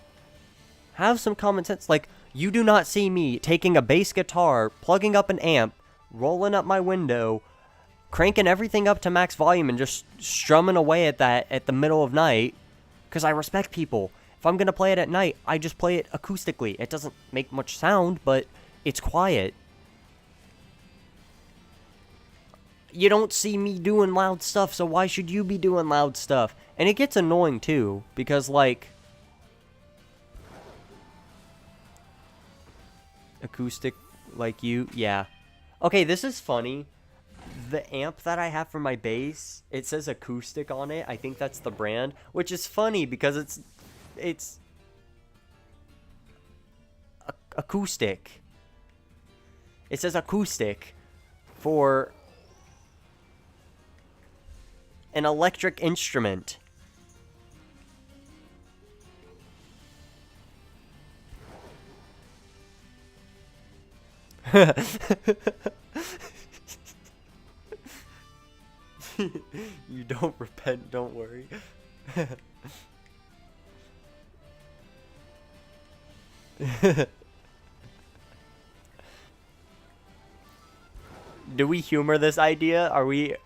have some common sense. Like, you do not see me taking a bass guitar, plugging up an amp, rolling up my window, cranking everything up to max volume, and just strumming away at that at the middle of night. Because I respect people. If I'm going to play it at night, I just play it acoustically. It doesn't make much sound, but it's quiet. You don't see me doing loud stuff, so why should you be doing loud stuff? And it gets annoying, too, because, like, acoustic like you, yeah. Okay, this is funny. The amp that I have for my bass, it says acoustic on it. I think that's the brand, which is funny because it's acoustic. It says acoustic for an electric instrument. You don't repent, don't worry. Do we humor this idea? Are we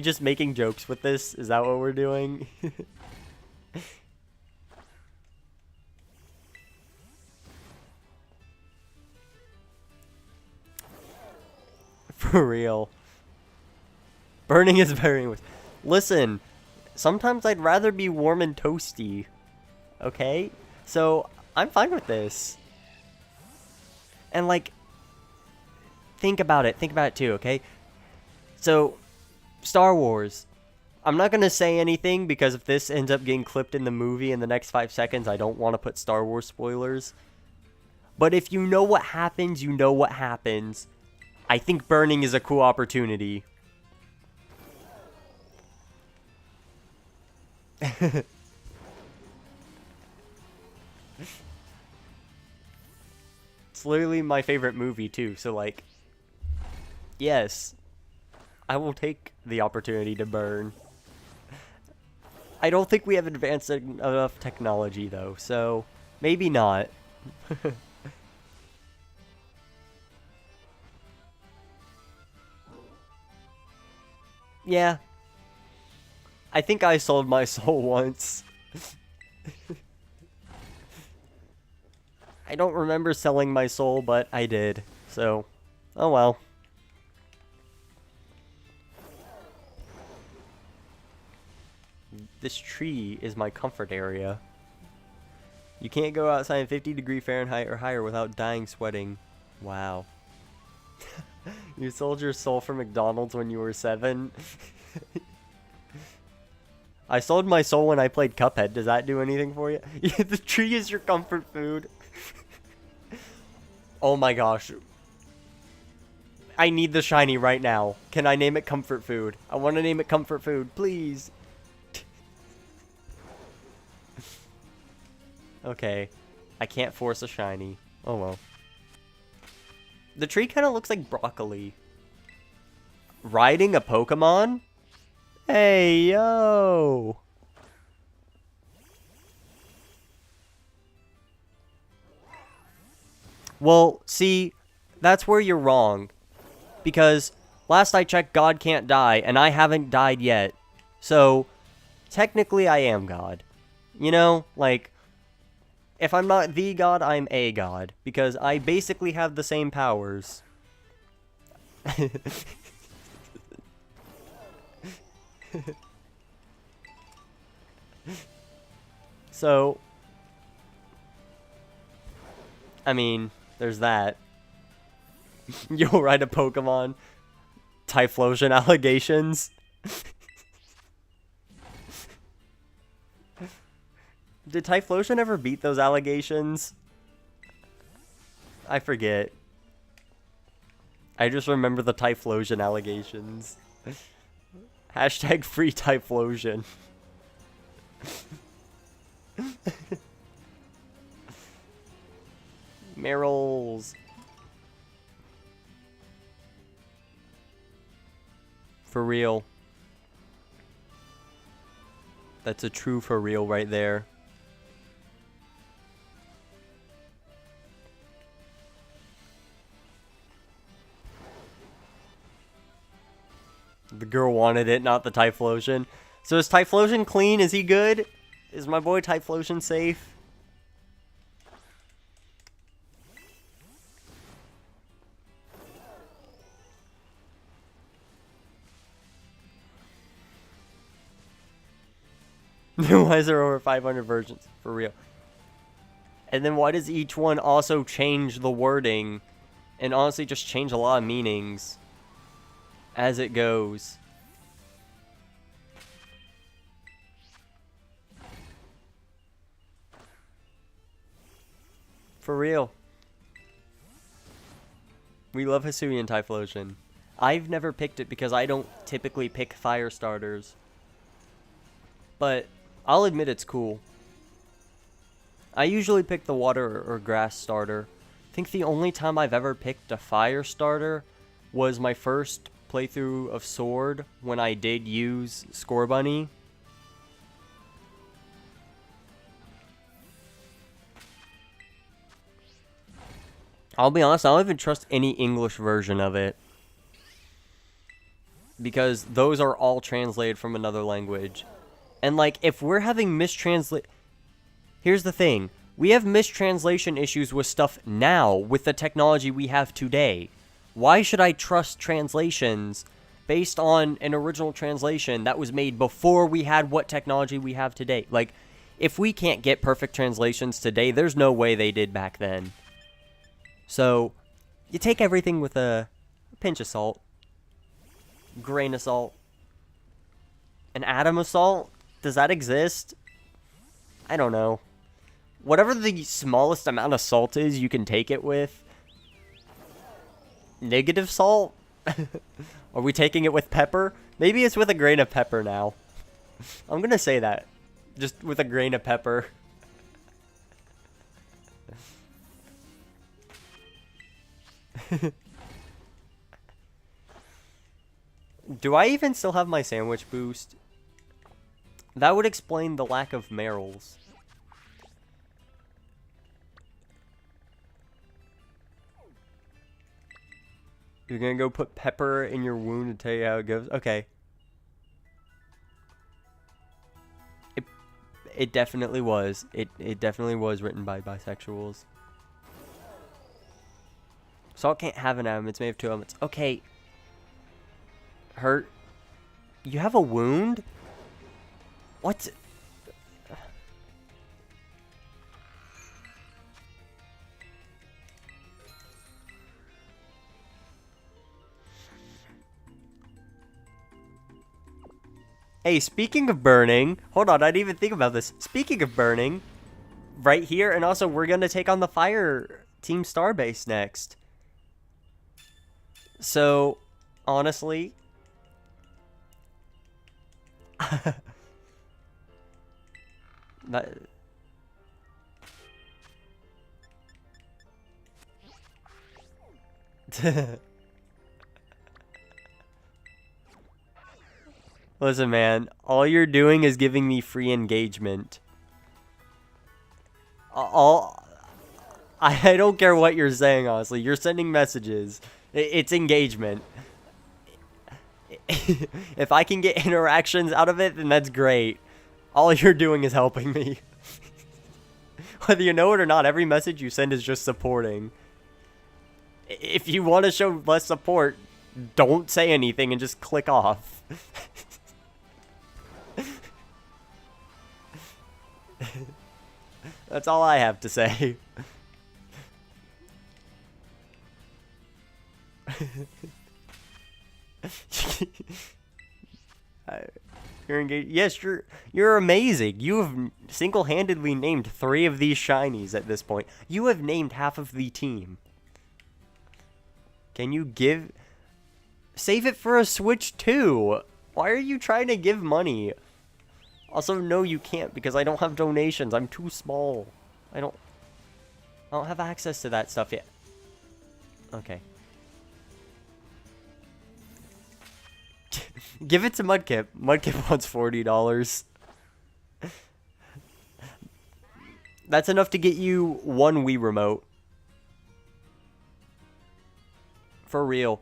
just making jokes with this? Is that what we're doing? For real. Burning is very... Listen, sometimes I'd rather be warm and toasty. Okay? So, I'm fine with this. And, like, think about it. Think about it, too, okay? So, Star Wars. I'm not going to say anything because if this ends up getting clipped in the movie in the next 5 seconds, I don't want to put Star Wars spoilers. But if you know what happens, you know what happens. I think burning is a cool opportunity. It's literally my favorite movie too, so like, yes, I will take the opportunity to burn. I don't think we have advanced enough technology though, so maybe not. Yeah, I think I sold my soul once. I don't remember selling my soul, but I did. So, oh well. This tree is my comfort area. You can't go outside in 50-degree Fahrenheit or higher without dying sweating. Wow. You sold your soul for McDonald's when you were 7? I sold my soul when I played Cuphead. Does that do anything for you? The tree is your comfort food. Oh my gosh. I need the shiny right now. Can I name it comfort food? I want to name it comfort food, please. Okay. I can't force a shiny. Oh well. The tree kind of looks like broccoli. Riding a Pokemon? Hey, yo! Well, see, that's where you're wrong. Because last I checked, God can't die, and I haven't died yet. So, technically I am God. You know, like, if I'm not the God, I'm a God. Because I basically have the same powers. So, I mean, there's that. You'll ride a Pokemon. Typhlosion allegations. Did Typhlosion ever beat those allegations? I forget. I just remember the Typhlosion allegations. Hashtag free Typhlosion. Meryl's. For real. That's a true for real right there. The girl wanted it, not the Typhlosion. So is Typhlosion clean? Is he good? Is my boy Typhlosion safe? Why is there over 500 versions? For real. And then why does each one also change the wording? And honestly just change a lot of meanings as it goes. For real. We love Hisuian Typhlosion. I've never picked it because I don't typically pick fire starters. But I'll admit it's cool. I usually pick the water or grass starter. I think the only time I've ever picked a fire starter was my first playthrough of Sword when I did use Scorbunny. I'll be honest, I don't even trust any English version of it. Because those are all translated from another language. And like, if we're having here's the thing. We have mistranslation issues with stuff now with the technology we have today. Why should I trust translations based on an original translation that was made before we had what technology we have today? Like, if we can't get perfect translations today, there's no way they did back then. So, you take everything with a pinch of salt. Grain of salt. An atom of salt? Does that exist? I don't know. Whatever the smallest amount of salt is, you can take it with. Negative salt? Are we taking it with pepper? Maybe it's with a grain of pepper now. I'm gonna say that. Just with a grain of pepper. Do I even still have my sandwich boost? That would explain the lack of Meryl's. You're gonna go put pepper in your wound to tell you how it goes? Okay. It definitely was. It definitely was written by bisexuals. Salt can't have an atom. It's made of 2 elements. Okay. Hurt. You have a wound? What? Hey, speaking of burning, hold on, I didn't even think about this. Speaking of burning, right here, and also we're going to take on the Fire Team Starbase next. So, honestly... that... Listen, man, all you're doing is giving me free engagement. I don't care what you're saying, honestly. You're sending messages. It's engagement. If I can get interactions out of it, then that's great. All you're doing is helping me. Whether you know it or not, every message you send is just supporting. If you want to show less support, don't say anything and just click off. That's all I have to say. You're engaged. Yes, you're amazing. You have single-handedly named 3 of these shinies at this point. You have named half of the team. Can you save it for a Switch 2? Why are you trying to give money? Also, no, you can't because I don't have donations. I'm too small. I don't have access to that stuff yet. Okay. Give it to Mudkip. Mudkip wants $40. That's enough to get you one Wii remote. For real.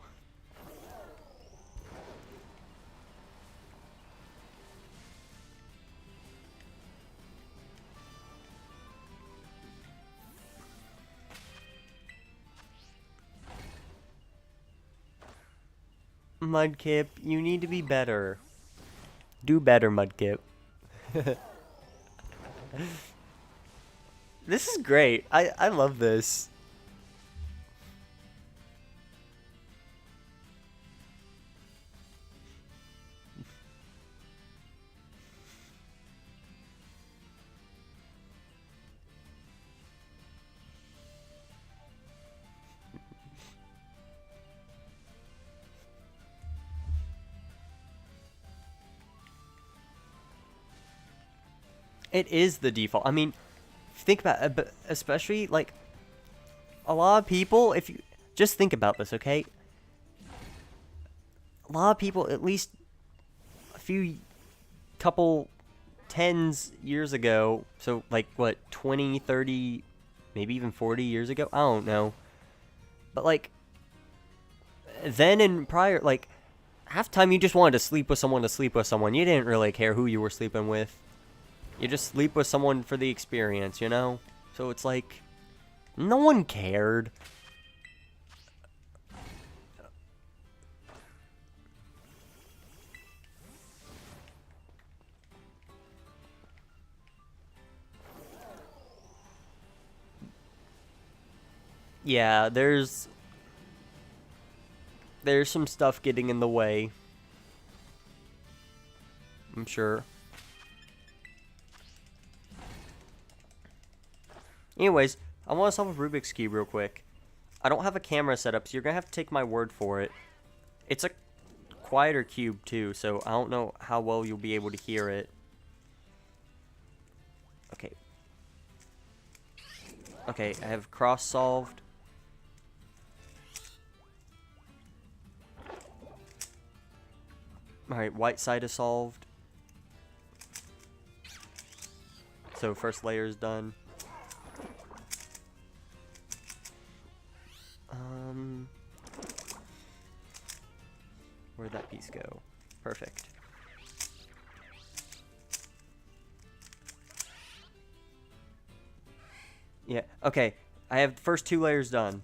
Mudkip, you need to be better. Do better, Mudkip. This is great. I love this. It is the default. I mean, think about it, but especially like a lot of people, if you just think about this, okay? A lot of people, at least a few couple tens years ago, so like what, 20, 30, maybe even 40 years ago, I don't know. But like then and prior, like half the time you just wanted to sleep with someone to sleep with someone. You didn't really care who you were sleeping with. You just sleep with someone for the experience, you know? So it's like, no one cared. Yeah, there's some stuff getting in the way. I'm sure. Anyways, I want to solve a Rubik's Cube real quick. I don't have a camera set up, so you're going to have to take my word for it. It's a quieter cube, too, so I don't know how well you'll be able to hear it. Okay. Okay, I have cross solved. Alright, white side is solved. So first layer is done. Where'd that piece go? Perfect. Yeah, okay. I have the first 2 layers done.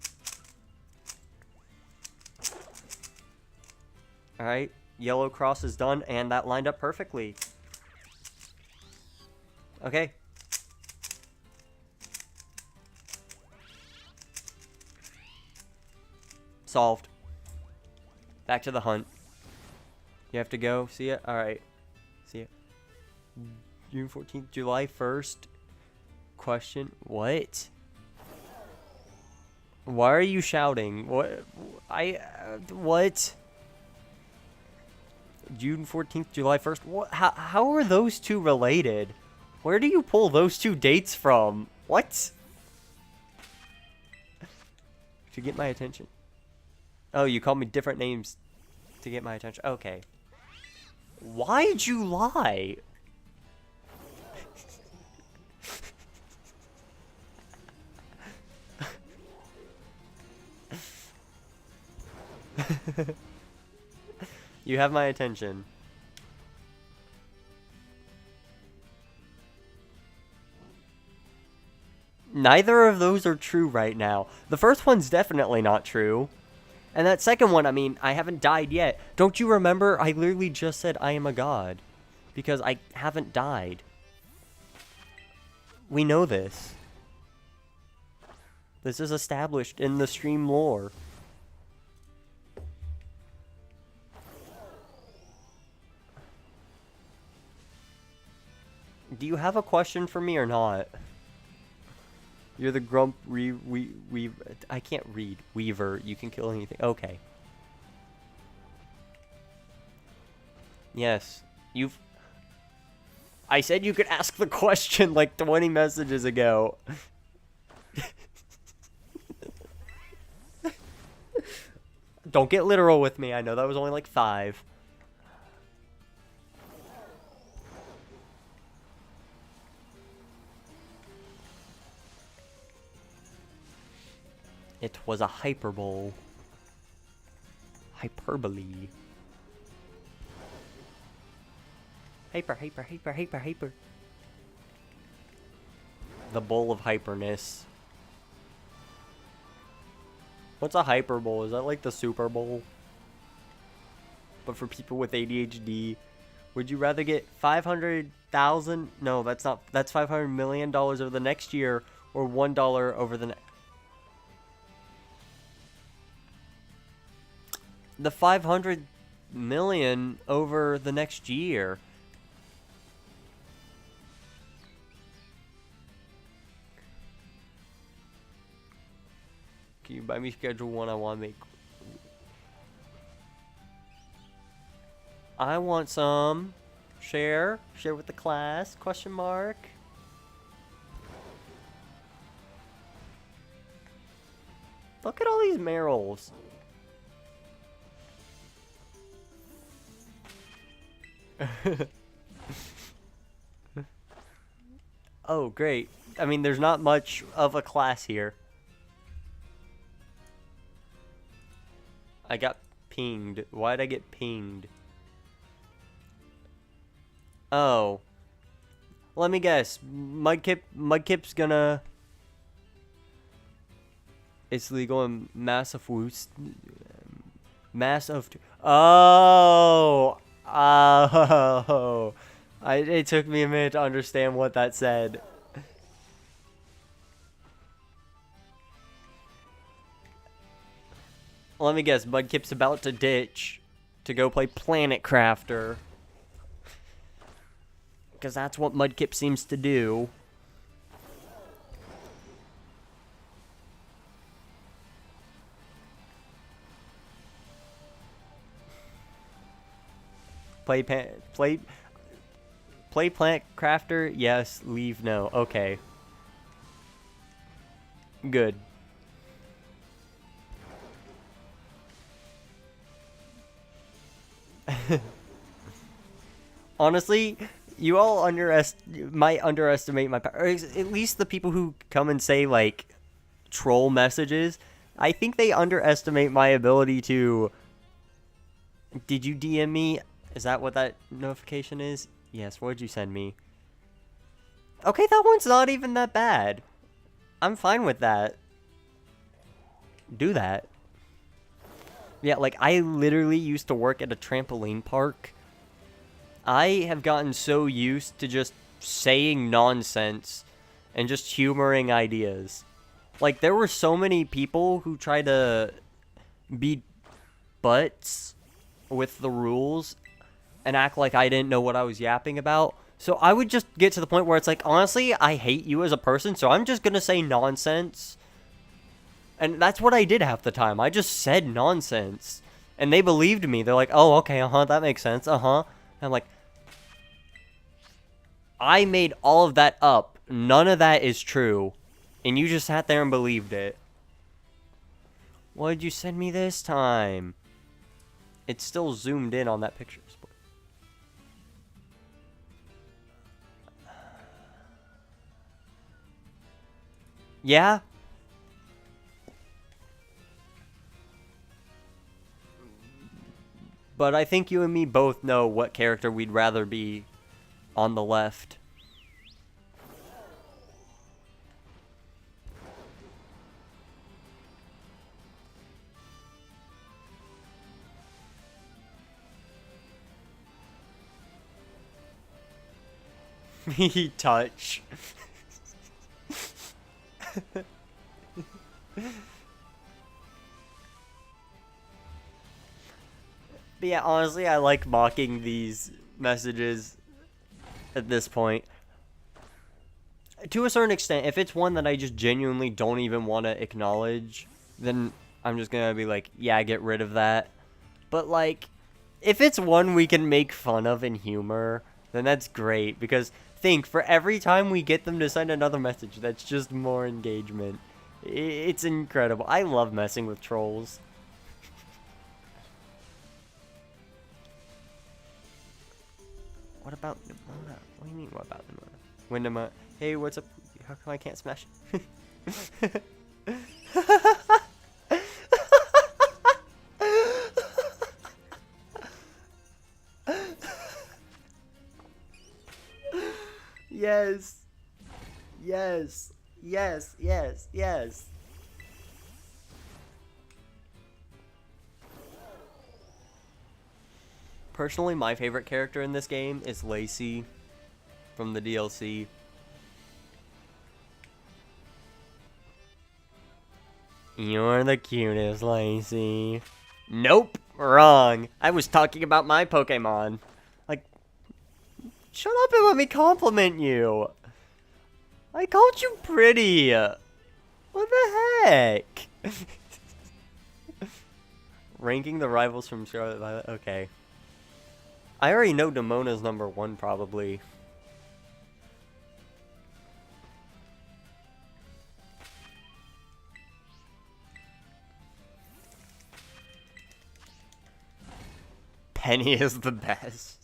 Alright, yellow cross is done, and that lined up perfectly. Okay. Solved. Back to the hunt. You have to go. See it? Alright. See it. June 14th, July 1st. Question. What? Why are you shouting? What? What? June 14th, July 1st? What? How are those two related? Where do you pull those two dates from? What? To get my attention. Oh, you called me different names to get my attention. Okay. Why'd you lie? You have my attention. Neither of those are true right now. The first one's definitely not true. And that second one, I mean, I haven't died yet. Don't you remember? I literally just said I am a god. Because I haven't died. We know this. This is established in the stream lore. Do you have a question for me or not? You're the grump I can't read. Weaver. You can kill anything. Okay. Yes. I said you could ask the question like 20 messages ago. Don't get literal with me. I know that was only like 5. It was a hyperbole. Hyperbole. Hyper. The bowl of hyperness. What's a hyperbole? Is that like the Super Bowl? But for people with ADHD, would you rather get 500,000? No, that's not. That's $500 million over the next year, or $1 over the next. The 500 million over the next year. Can you buy me schedule one? I want to make. I want some. Share with the class? Question mark. Look at all these Merrills. Oh, great. I mean, there's not much of a class here. I got pinged. Why'd I get pinged? Oh. Let me guess. Mudkip's gonna... It's legal in Massachusetts. Oh! Oh! It took me a minute to understand what that said. Let me guess, Mudkip's about to ditch to go play Planet Crafter. Because that's what Mudkip seems to do. Play Planet Crafter? Yes. Leave? No. Okay. Good. Honestly, you all might underestimate my power. Or at least the people who come and say, like, troll messages. I think they underestimate my ability to... Did you DM me? Is that what that notification is? Yes, what did you send me? Okay, that one's not even that bad. I'm fine with that. Do that. Yeah, like, I literally used to work at a trampoline park. I have gotten so used to just saying nonsense and just humoring ideas. Like, there were so many people who tried to be butts with the rules and act like I didn't know what I was yapping about. So I would just get to the point where it's like, honestly, I hate you as a person, so I'm just gonna say nonsense. And that's what I did half the time. I just said nonsense. And they believed me. They're like, oh, okay, that makes sense, And I'm like, I made all of that up. None of that is true. And you just sat there and believed it. What did you send me this time? It's still zoomed in on that picture. Yeah? But I think you and me both know what character we'd rather be on the left. Me touch. But yeah, honestly, I like mocking these messages at this point. To a certain extent, if it's one that I just genuinely don't even want to acknowledge, then I'm just gonna be like, yeah, get rid of that. But like, if it's one we can make fun of and humor, then that's great. Because think, for every time we get them to send another message, that's just more engagement. It's incredible. I love messing with trolls. What about Nimona? What do you mean, what about Nimona? Nimona, hey, what's up? How come I can't smash it? Yes. Yes. Yes. Yes. Yes. Personally, my favorite character in this game is Lacey from the DLC. You're the cutest, Lacey. Nope, wrong. I was talking about my Pokemon. Like, shut up and let me compliment you. I called you pretty. What the heck? Ranking the rivals from Scarlet Violet. Okay. I already know Nemona's number 1, probably. Penny is the best.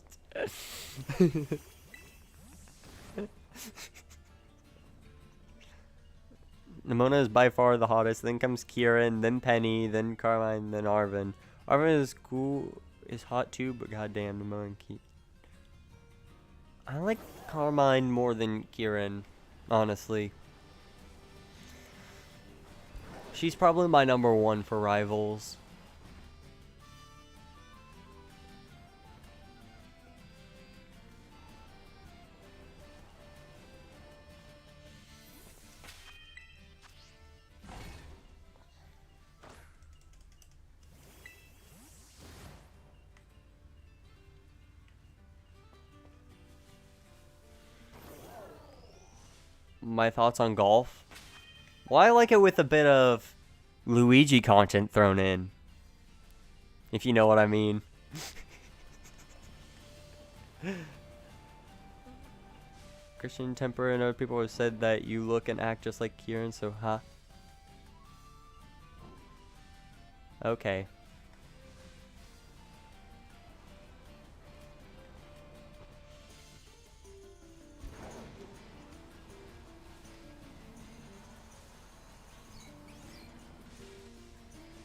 Nemona is by far the hottest. Then comes Kieran, then Penny, then Carmine, then Arven. Arven is cool, is hot too, but goddamn, Nemona and Kieran. I like Carmine more than Kieran, honestly. She's probably my number 1 for rivals. My thoughts on golf? Well, I like it with a bit of Luigi content thrown in. If you know what I mean. Christian Temper and other people have said that you look and act just like Kieran, so huh? Okay.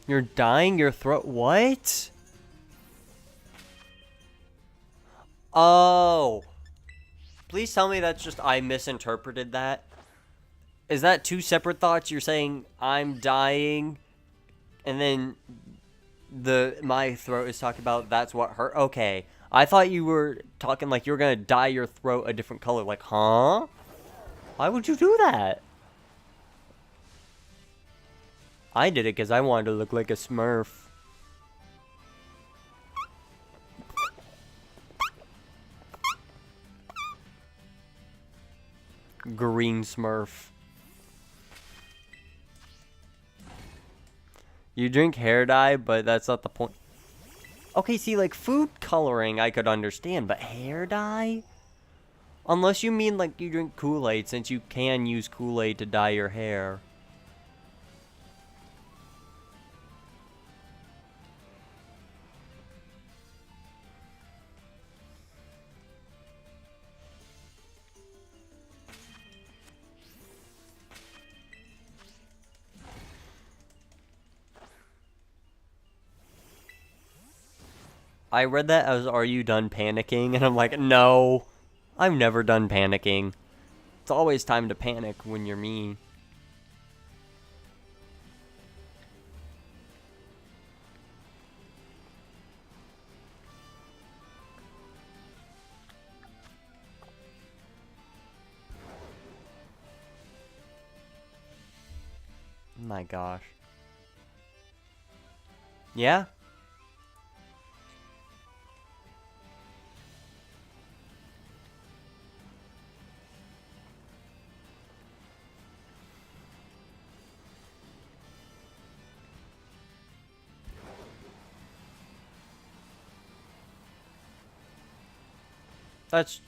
You're dying your throat. What? Oh. Please tell me that's just I misinterpreted that. Is that 2 separate thoughts? You're saying I'm dying and then my throat is talking about that's what hurt. Okay. I thought you were talking like you were going to dye your throat a different color. Like, huh? Why would you do that? I did it because I wanted to look like a Smurf. Green Smurf. You drink hair dye, but that's not the point. Okay, see, like, food coloring I could understand, but hair dye? Unless you mean, like, you drink Kool-Aid, since you can use Kool-Aid to dye your hair. I read that as, are you done panicking? And I'm like, no. I'm never done panicking. It's always time to panic when you're me. My gosh. Yeah? That's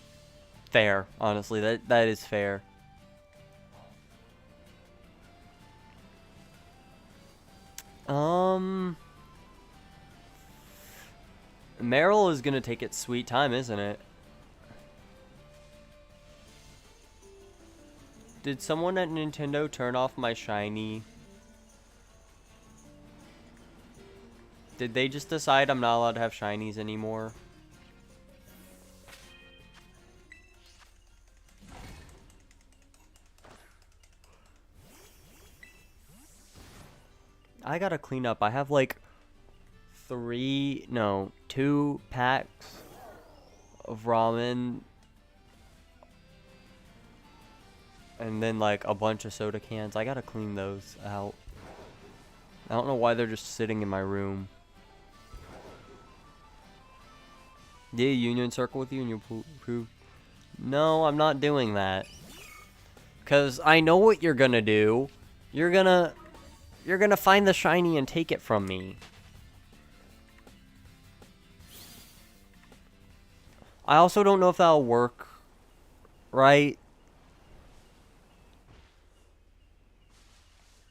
fair, honestly. That is fair. Meryl is gonna take its sweet time, isn't it? Did someone at Nintendo turn off my shiny? Did they just decide I'm not allowed to have shinies anymore? I gotta clean up. I have like 2 packs of ramen. And then like a bunch of soda cans. I gotta clean those out. I don't know why they're just sitting in my room. Yeah, union circle with you and you prove. No, I'm not doing that. Cause I know what you're gonna do. You're gonna find the shiny and take it from me. I also don't know if that'll work, right?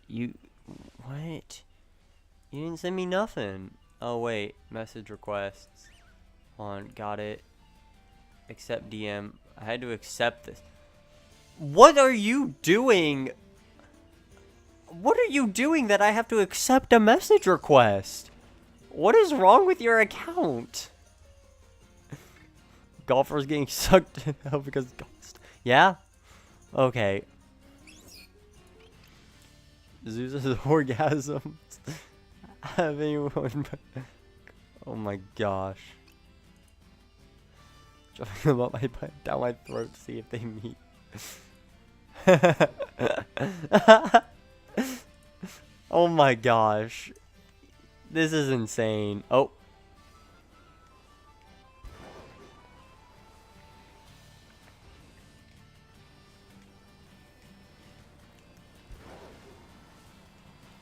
What? You didn't send me nothing. Oh wait, message requests. On, got it. Accept DM. I had to accept this. What are you doing? What are you doing that I have to accept a message request? What is wrong with your account? Golfer's getting sucked out because ghost. Yeah? Okay. Zeus's orgasms. Having one. Oh my gosh. Shoving them up my butt, down my throat to see if they meet. Oh my gosh. This is insane. Oh.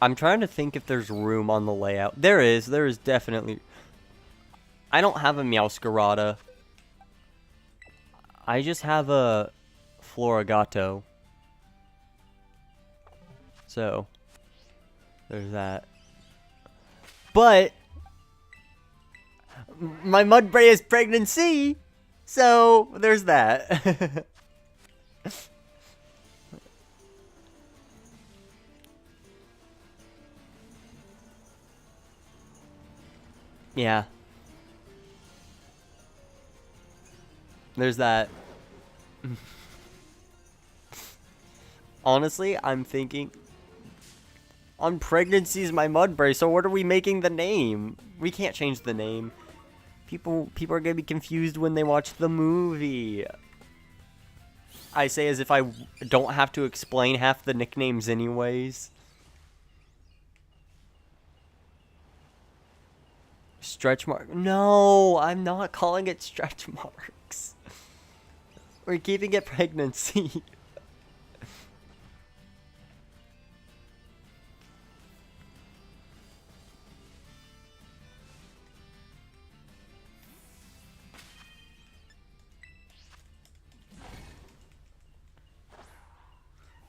I'm trying to think if there's room on the layout. There is definitely. I don't have a Meowscarada. I just have a Florigato. So, there's that. But, my Mudbray is pregnancy, so there's that. Yeah. There's that. Honestly, I'm thinking on pregnancy is my Mudbray, so what are we making the name? We can't change the name. People are gonna be confused when they watch the movie. I say as if I don't have to explain half the nicknames anyways. Stretch mark? No, I'm not calling it stretch marks. We're keeping it pregnancy.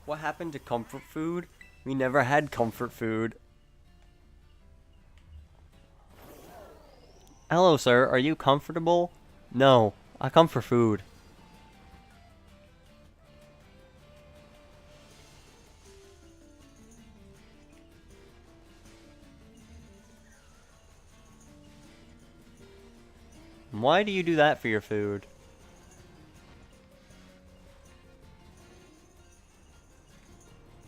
What happened to comfort food? We never had comfort food. Hello, sir. Are you comfortable? No, I come for food. Why do you do that for your food?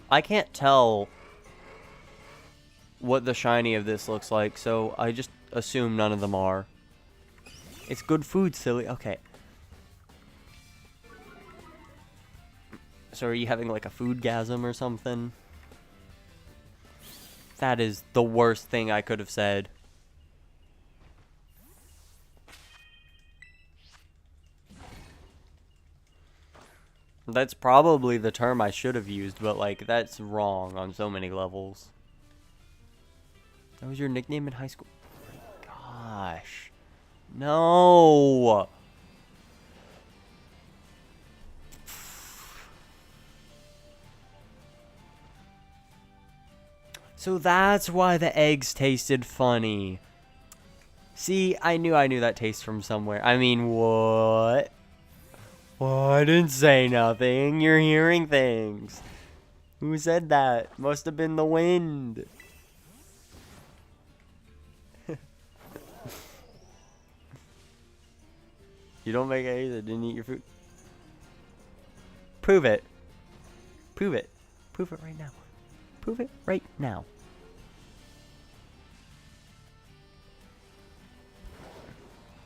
I can't tell what the shiny of this looks like, so I just assume none of them are. It's good food, silly. Okay. So are you having like a foodgasm or something? That is the worst thing I could have said. That's probably the term I should have used, but like that's wrong on so many levels. That was your nickname in high school? Gosh. No. So that's why the eggs tasted funny. See, I knew that taste from somewhere. I mean, what? Well, I didn't say nothing. You're hearing things. Who said that? Must have been the wind. You don't make eggs that didn't eat your food. Prove it. Prove it. Prove it right now. Prove it right now.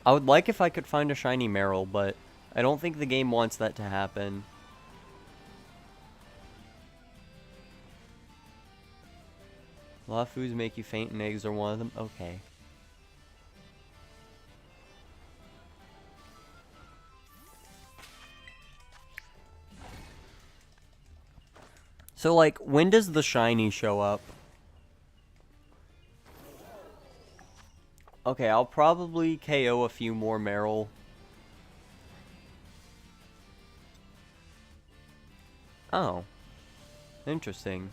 I would like if I could find a shiny Meryl, but I don't think the game wants that to happen. A lot of foods make you faint, and eggs are one of them. Okay. So, like, when does the shiny show up? Okay, I'll probably KO a few more Meryl. Oh. Interesting.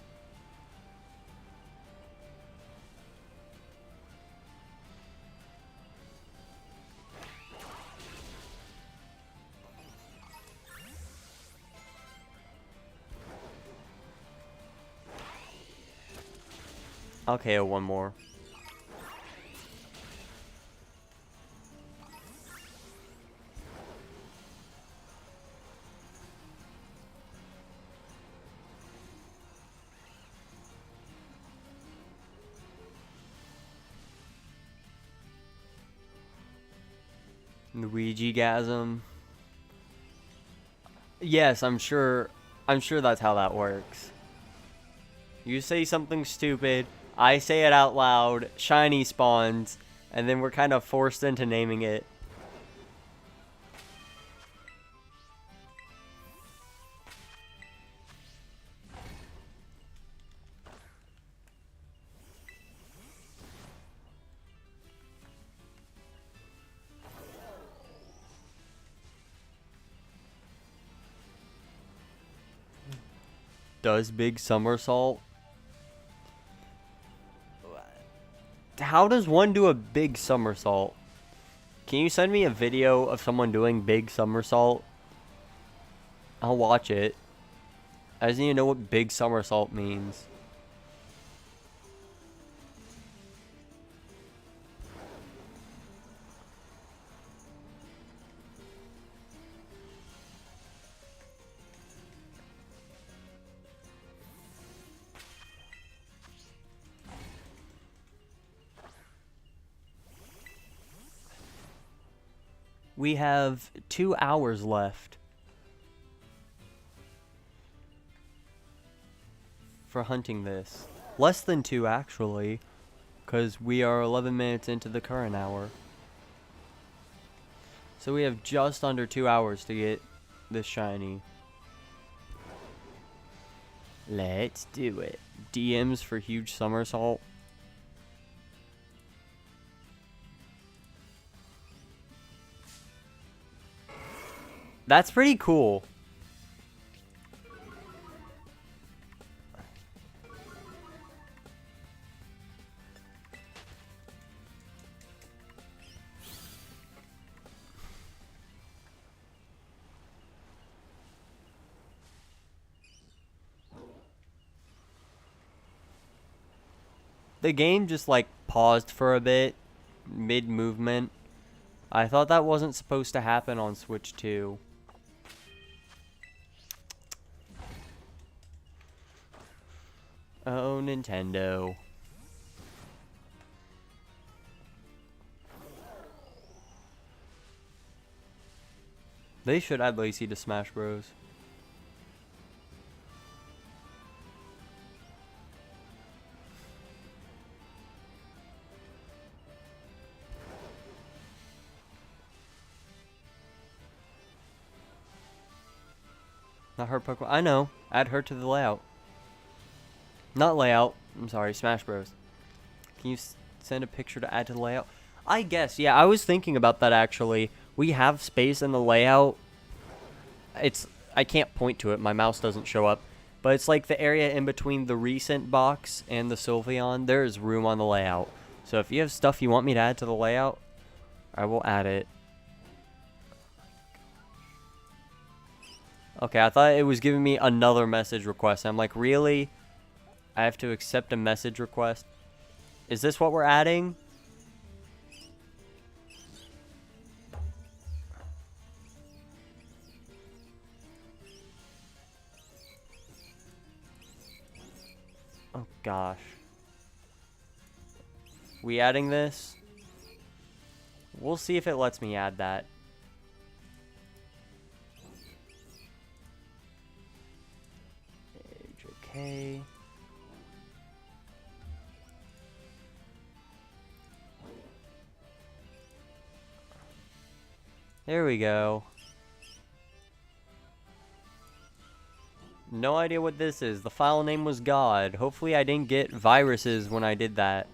I'll KO one more. Luigi-gasm. Yes, I'm sure that's how that works. You say something stupid, I say it out loud, shiny spawns, and then we're kind of forced into naming it. Does big somersault? How does one do a big somersault? Can you send me a video of someone doing big somersault? I'll watch it. I just need to know what big somersault means. We have 2 hours left for hunting this. Less than 2, actually, because we are 11 minutes into the current hour. So we have just under 2 hours to get this shiny. Let's do it. DMs for huge somersault. That's pretty cool. The game just like paused for a bit mid-movement. I thought that wasn't supposed to happen on Switch 2. Oh, Nintendo. They should add Lacey to Smash Bros. Not her Pokemon. I know. Add her to the layout. Not layout. I'm sorry, Smash Bros. Can you send a picture to add to the layout? I guess. Yeah, I was thinking about that actually. We have space in the layout. I can't point to it. My mouse doesn't show up. But it's like the area in between the recent box and the Sylveon. There is room on the layout. So if you have stuff you want me to add to the layout, I will add it. Okay, I thought it was giving me another message request. I'm like, really? I have to accept a message request? Is this what we're adding? Oh, gosh. We adding this? We'll see if it lets me add that. Okay. There we go. No idea what this is. The file name was God. Hopefully I didn't get viruses when I did that.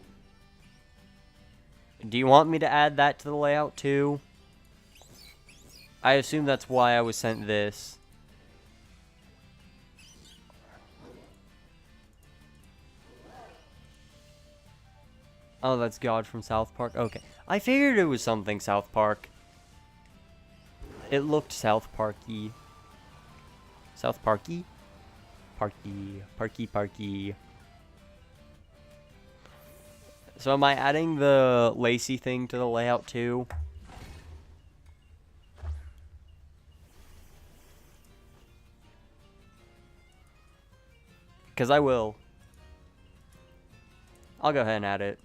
Do you want me to add that to the layout too? I assume that's why I was sent this. Oh, that's God from South Park. Okay. I figured it was something South Park. It looked South Parky. South Parky? Parky. So am I adding the Lacey thing to the layout too? Because I will. I'll go ahead and add it.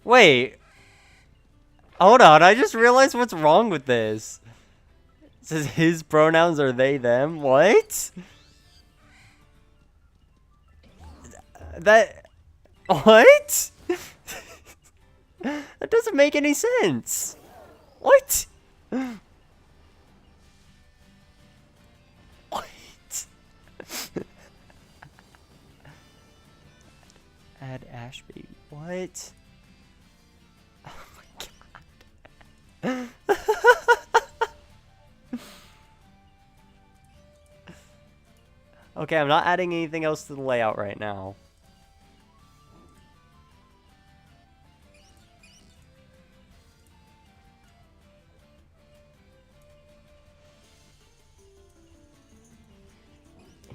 Wait. Hold on, I just realized what's wrong with this. It says his pronouns are they, them. What? That... What? That doesn't make any sense. What? What? Add Ashby. What? Oh my god. Okay, I'm not adding anything else to the layout right now.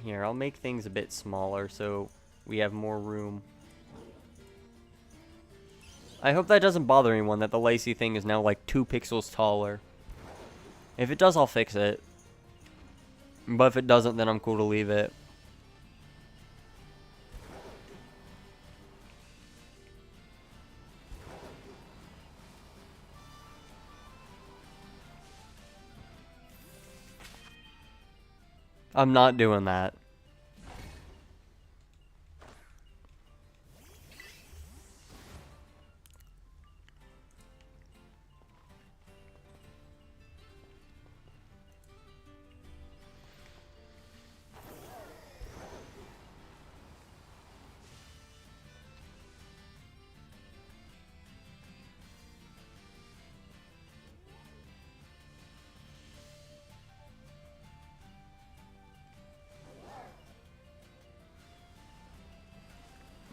Here, I'll make things a bit smaller so we have more room. I hope that doesn't bother anyone that the Lacey thing is now like 2 pixels taller. If it does, I'll fix it. But if it doesn't, then I'm cool to leave it. I'm not doing that.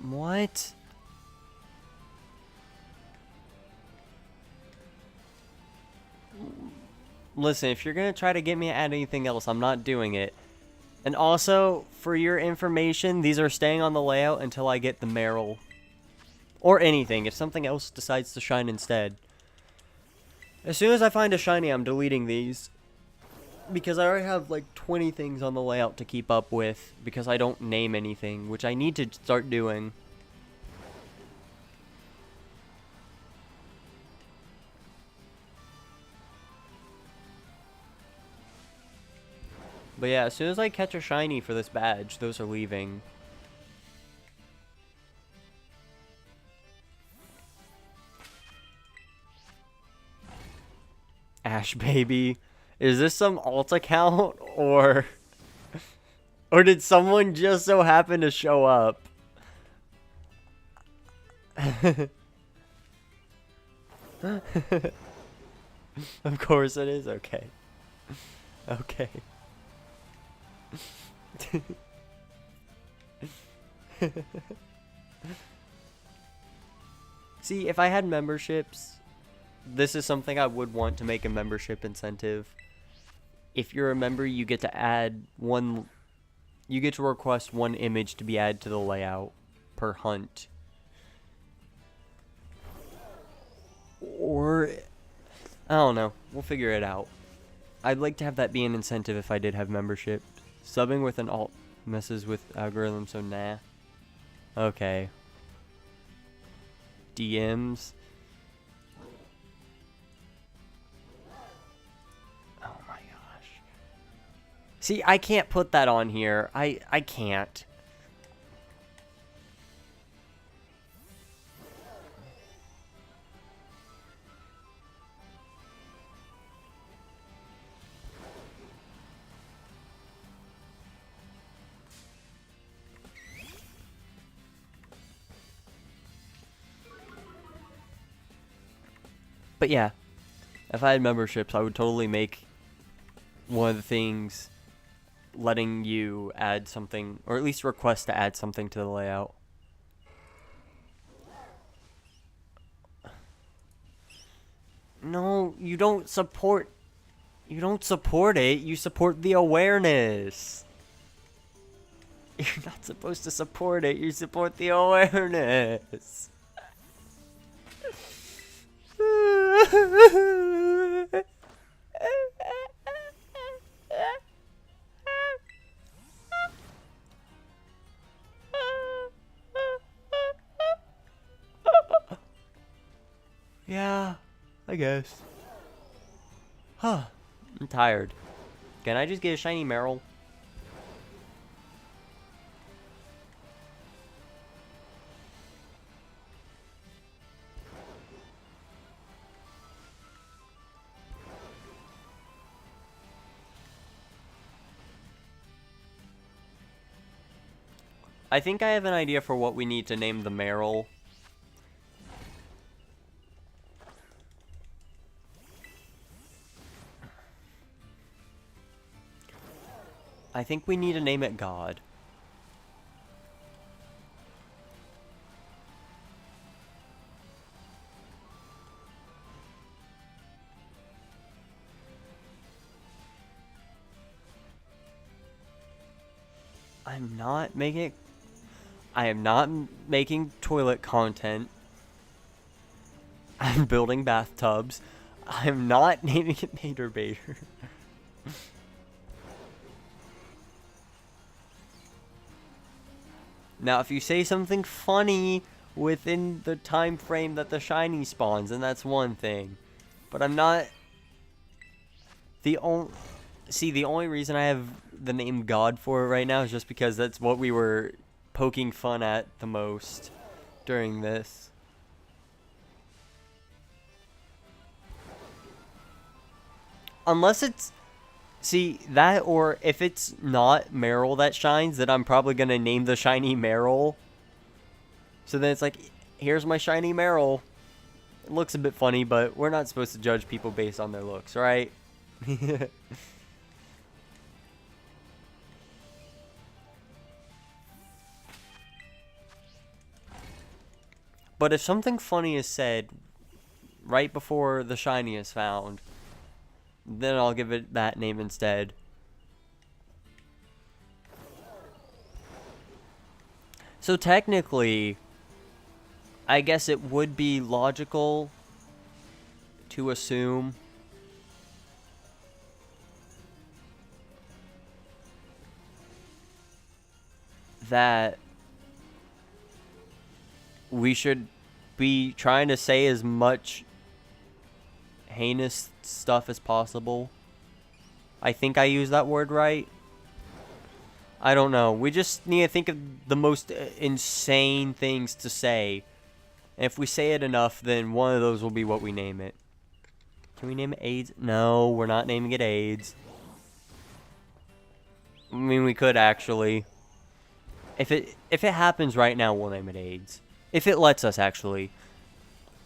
What? Listen, if you're gonna try to get me to add anything else, I'm not doing it. And also, for your information, these are staying on the layout until I get the Meryl. Or anything, if something else decides to shine instead. As soon as I find a shiny, I'm deleting these. Because I already have like 20 things on the layout to keep up with. Because I don't name anything, which I need to start doing. But yeah, as soon as I catch a shiny for this badge, those are leaving. Ash baby. Is this some alt account or did someone just so happen to show up? Of course it is. Okay. Okay. See, if I had memberships, this is something I would want to make a membership incentive. If you're a member, you get to add one, you get to request one image to be added to the layout per hunt. Or, I don't know, we'll figure it out. I'd like to have that be an incentive if I did have membership, Subbing with an alt messes with algorithm, so nah. Okay. DMs. Oh my gosh. See, I can't put that on here. I can't. But yeah, if I had memberships, I would totally make one of the things letting you add something, or at least request to add something to the layout. No, you don't support it, you support the awareness. You're not supposed to support it, you support the awareness. Yeah, I guess. Huh. I'm tired. Can I just get a shiny Meryl? I think I have an idea for what we need to name the Meryl. I think we need to name it God. I am not making toilet content. I'm building bathtubs. I'm not naming it Nader Bader. Now, if you say something funny within the time frame that the shiny spawns, then that's one thing. But I'm not... the only reason I have the name God for it right now is just because that's what we were poking fun at the most during this. Unless it's... see, that, or if it's not Meryl that shines, then I'm probably going to name the shiny Meryl. So then it's like, here's my shiny Meryl. It looks a bit funny, but we're not supposed to judge people based on their looks, right? But if something funny is said right before the shiny is found, then I'll give it that name instead. So technically, I guess it would be logical to assume that we should be trying to say as much heinous stuff as possible. I think I used that word right. I don't know. We just need to think of the most insane things to say. And if we say it enough, then one of those will be what we name it. Can we name it AIDS? No, we're not naming it AIDS. I mean, we could actually. If it happens right now, we'll name it AIDS. If it lets us, actually.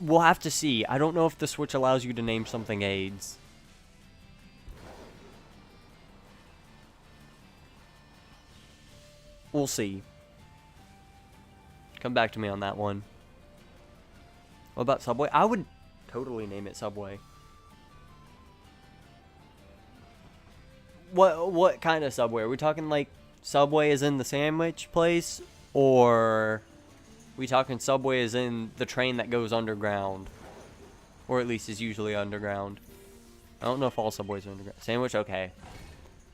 We'll have to see. I don't know if the Switch allows you to name something AIDS. We'll see. Come back to me on that one. What about Subway? I would totally name it Subway. What kind of Subway? Are we talking like Subway is in the sandwich place? Or... we talking Subway is in the train that goes underground? Or at least is usually underground. I don't know if all Subways are underground. Sandwich? Okay.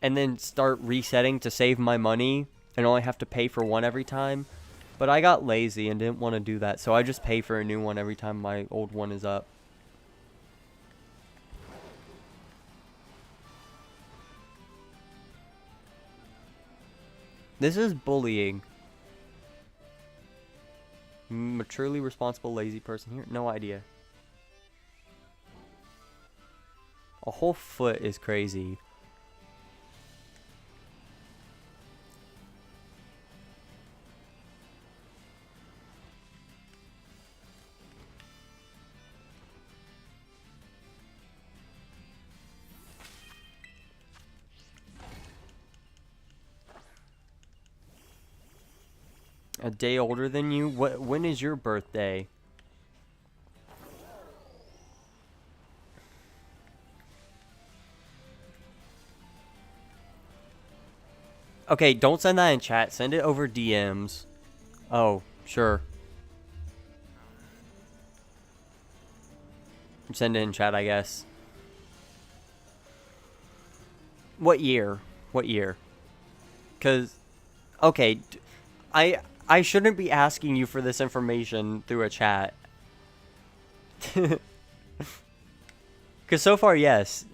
and then start resetting to save my money and only have to pay for one every time. But I got lazy and didn't want to do that, so I just pay for a new one every time my old one is up. This is bullying. Maturely responsible lazy person here? No idea. A whole foot is crazy. A day older than you? When is your birthday? Okay, don't send that in chat. Send it over DMs. Oh, sure. Send it in chat, I guess. What year? What year? Because, okay, I shouldn't be asking you for this information through a chat. Because so far, yes.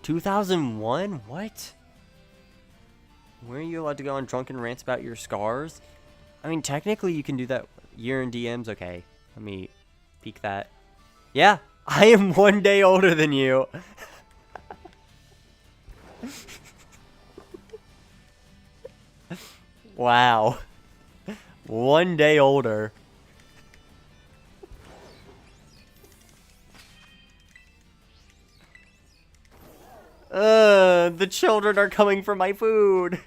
2001? What? Where are you allowed to go on drunken rants about your scars? I mean, technically you can do that year in DMs. Okay, let me peek that. Yeah, I am 1 day older than you. Wow. 1 day older. The children are coming for my food.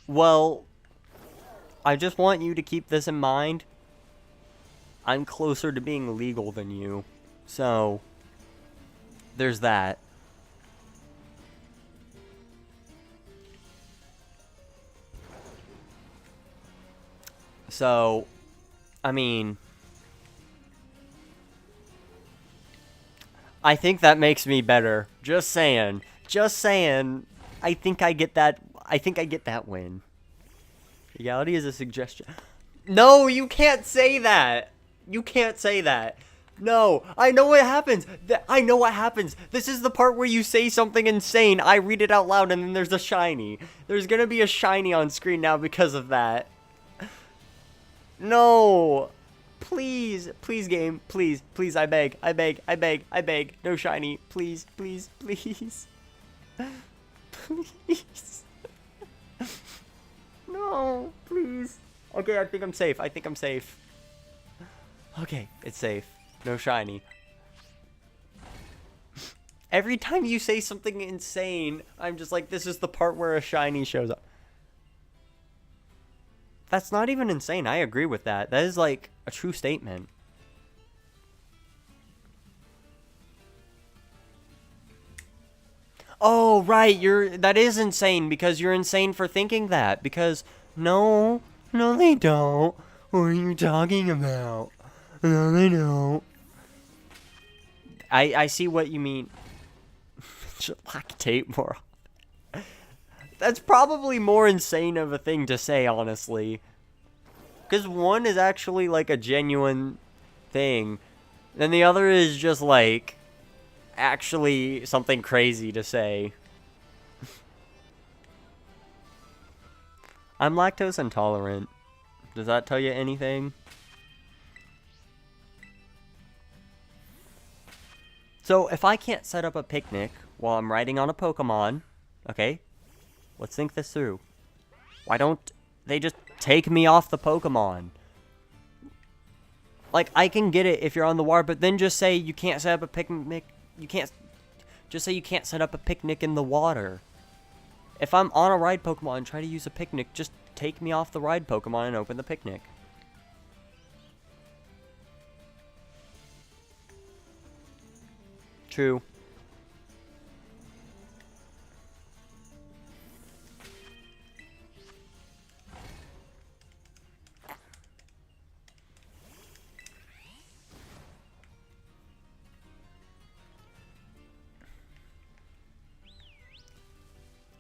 Well, I just want you to keep this in mind. I'm closer to being legal than you. So, there's that. So, I mean, I think that makes me better. Just saying. Just saying. I think I get that. I think I get that win. Legality is a suggestion. No, you can't say that. You can't say that. No, I know what happens. I know what happens. This is the part where you say something insane. I read it out loud and then there's a shiny. There's gonna be a shiny on screen now because of that. No. Please, please game. Please, please, I beg. I beg, I beg, I beg. No shiny. Please, please, please. Please. No, please. Okay, I think I'm safe. I think I'm safe. Okay, it's safe. No shiny. Every time you say something insane, I'm just like, this is the part where a shiny shows up. That's not even insane. I agree with that. That is like a true statement. Oh, right. That is insane because you're insane for thinking that. Because no, they don't. What are you talking about? No, they don't. I see what you mean. Lactate more. That's probably more insane of a thing to say, honestly. Because one is actually like a genuine thing. And the other is just like actually something crazy to say. I'm lactose intolerant. Does that tell you anything? So if I can't set up a picnic while I'm riding on a Pokemon, okay, let's think this through. Why don't they just take me off the Pokemon? Like, I can get it if you're on the water, but then just say you can't set up a picnic. Just say you can't set up a picnic in the water. If I'm on a ride Pokemon and try to use a picnic, just take me off the ride Pokemon and open the picnic. True.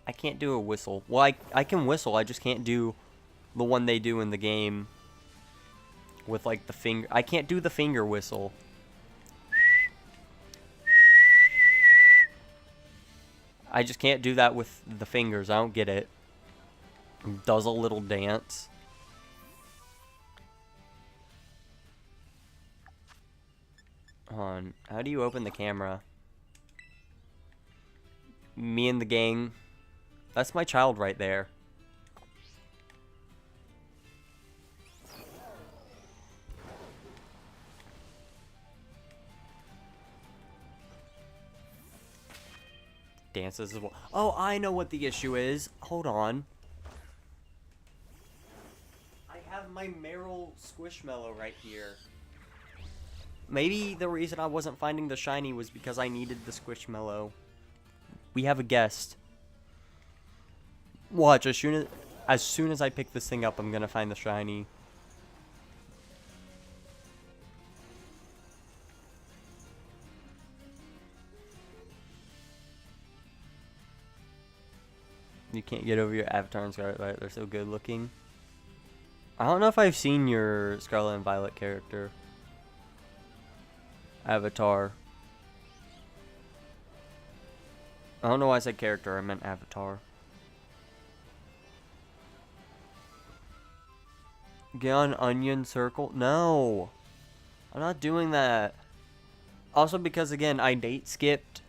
I can't do a whistle. Well, I can whistle. I just can't do the one they do in the game with like the finger. I can't do the finger whistle. I just can't do that with the fingers. I don't get it. Does a little dance. Hold on. How do you open the camera? Me and the gang. That's my child right there. Dances as well. Oh, I know what the issue is. Hold on. I have my Meryl Squishmallow right here. Maybe the reason I wasn't finding the shiny was because I needed the Squishmallow. We have a guest. Watch, as soon as I pick this thing up, I'm gonna find the shiny. You can't get over your Avatar and Scarlet Violet. They're so good looking. I don't know if I've seen your Scarlet and Violet character. Avatar. I don't know why I said character. I meant Avatar. Get on Onion Circle? No. I'm not doing that. Also because, again, I date skipped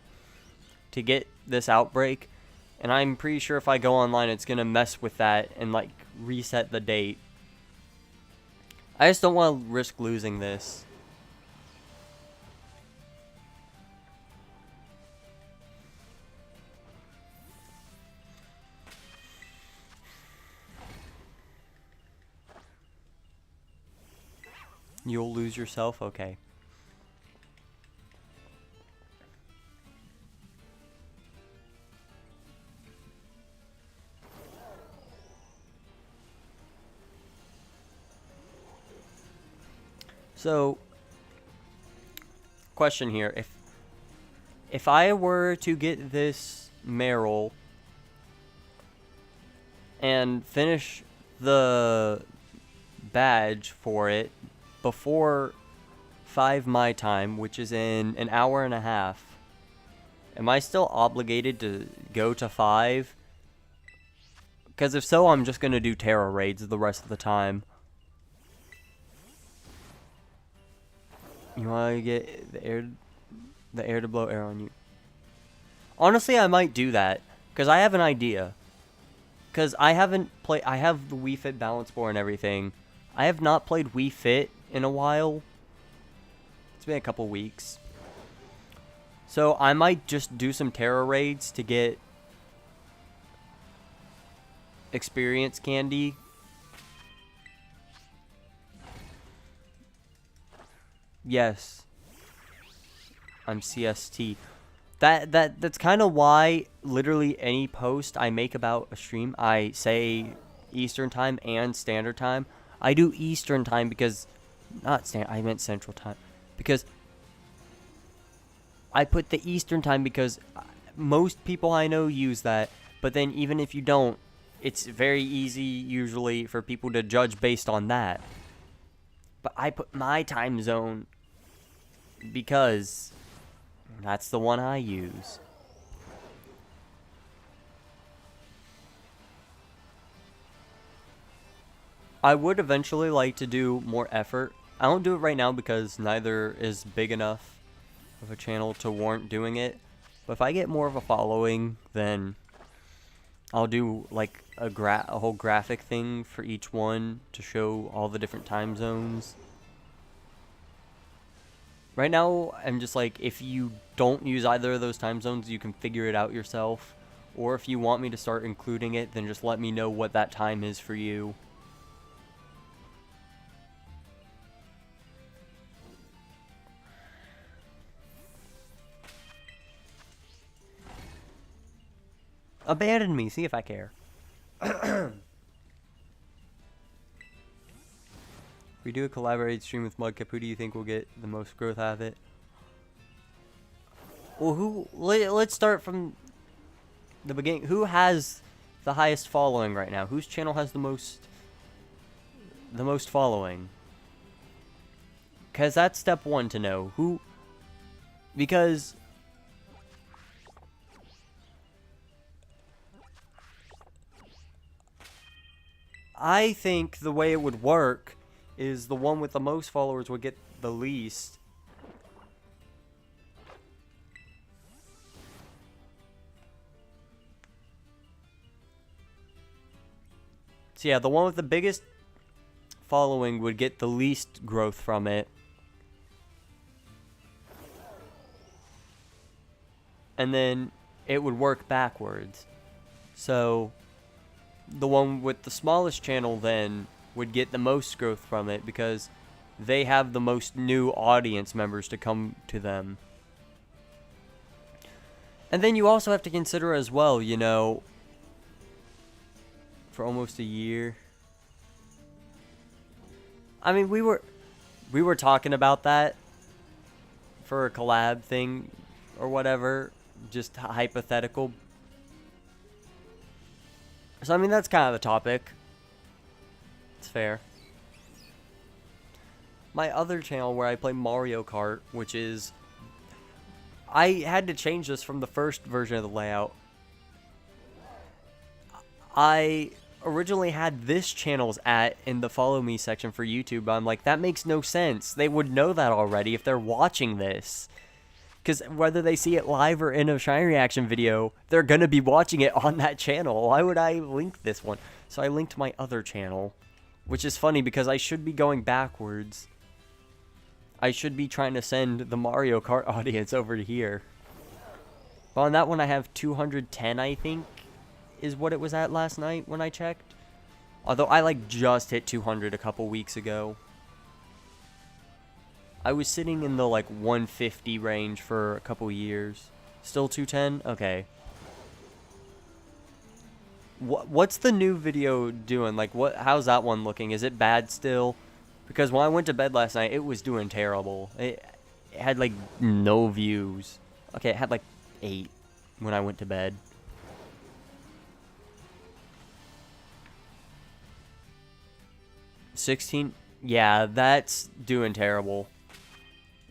to get this outbreak. And I'm pretty sure if I go online, it's going to mess with that and, like, reset the date. I just don't want to risk losing this. You'll lose yourself? Okay. So, question here. If I were to get this Meryl and finish the badge for it before 5 my time, which is in an hour and a half, am I still obligated to go to 5? Because if so, I'm just going to do Terra raids the rest of the time. You want to get the air to blow air on you. Honestly, I might do that. Because I have an idea. Because I haven't played... I have the Wii Fit Balance Board and everything. I have not played Wii Fit in a while. It's been a couple weeks. So I might just do some Terra raids to get experience candy. Yes. I'm CST. That's kind of why literally any post I make about a stream, I say Eastern time and Standard time. I do Eastern time because I meant Central time, because I put the Eastern time because most people I know use that, but then even if you don't, it's very easy usually for people to judge based on that. But I put my time zone because that's the one I use. I would eventually like to do more effort. I don't do it right now because neither is big enough of a channel to warrant doing it. But if I get more of a following, then I'll do like a whole graphic thing for each one to show all the different time zones. Right now, I'm just like, if you don't use either of those time zones, you can figure it out yourself. Or if you want me to start including it, then just let me know what that time is for you. Abandon me, see if I care. We do a collaborated stream with Mudkip. Who do you think will get the most growth out of it? Well, let's start from the beginning. Who has the highest following right now? Whose channel has the most following? Because that's step one to know who. Because I think the way it would work is the one with the most followers would get the least. So yeah, the one with the biggest following would get the least growth from it. And then it would work backwards. So the one with the smallest channel then would get the most growth from it because they have the most new audience members to come to them. And then you also have to consider as well, you know, for almost a year. I mean, we were talking about that for a collab thing or whatever, just hypothetical. So I mean, that's kind of the topic. It's fair. My other channel where I play Mario Kart, which is, I had to change this from the first version of the layout. I originally had this channel's in the follow me section for YouTube, but I'm like, that makes no sense. They would know that already if they're watching this. Because whether they see it live or in a Shiny Reaction video, they're going to be watching it on that channel. Why would I link this one? So I linked my other channel, which is funny because I should be going backwards. I should be trying to send the Mario Kart audience over to here. But on that one I have 210, I think, is what it was at last night when I checked. Although I like just hit 200 a couple weeks ago. I was sitting in the like 150 range for a couple years. Still 210? Okay. What's the new video doing? Like, how's that one looking? Is it bad still? Because when I went to bed last night, it was doing terrible. It had like no views. Okay, it had like 8 when I went to bed. 16? Yeah, that's doing terrible.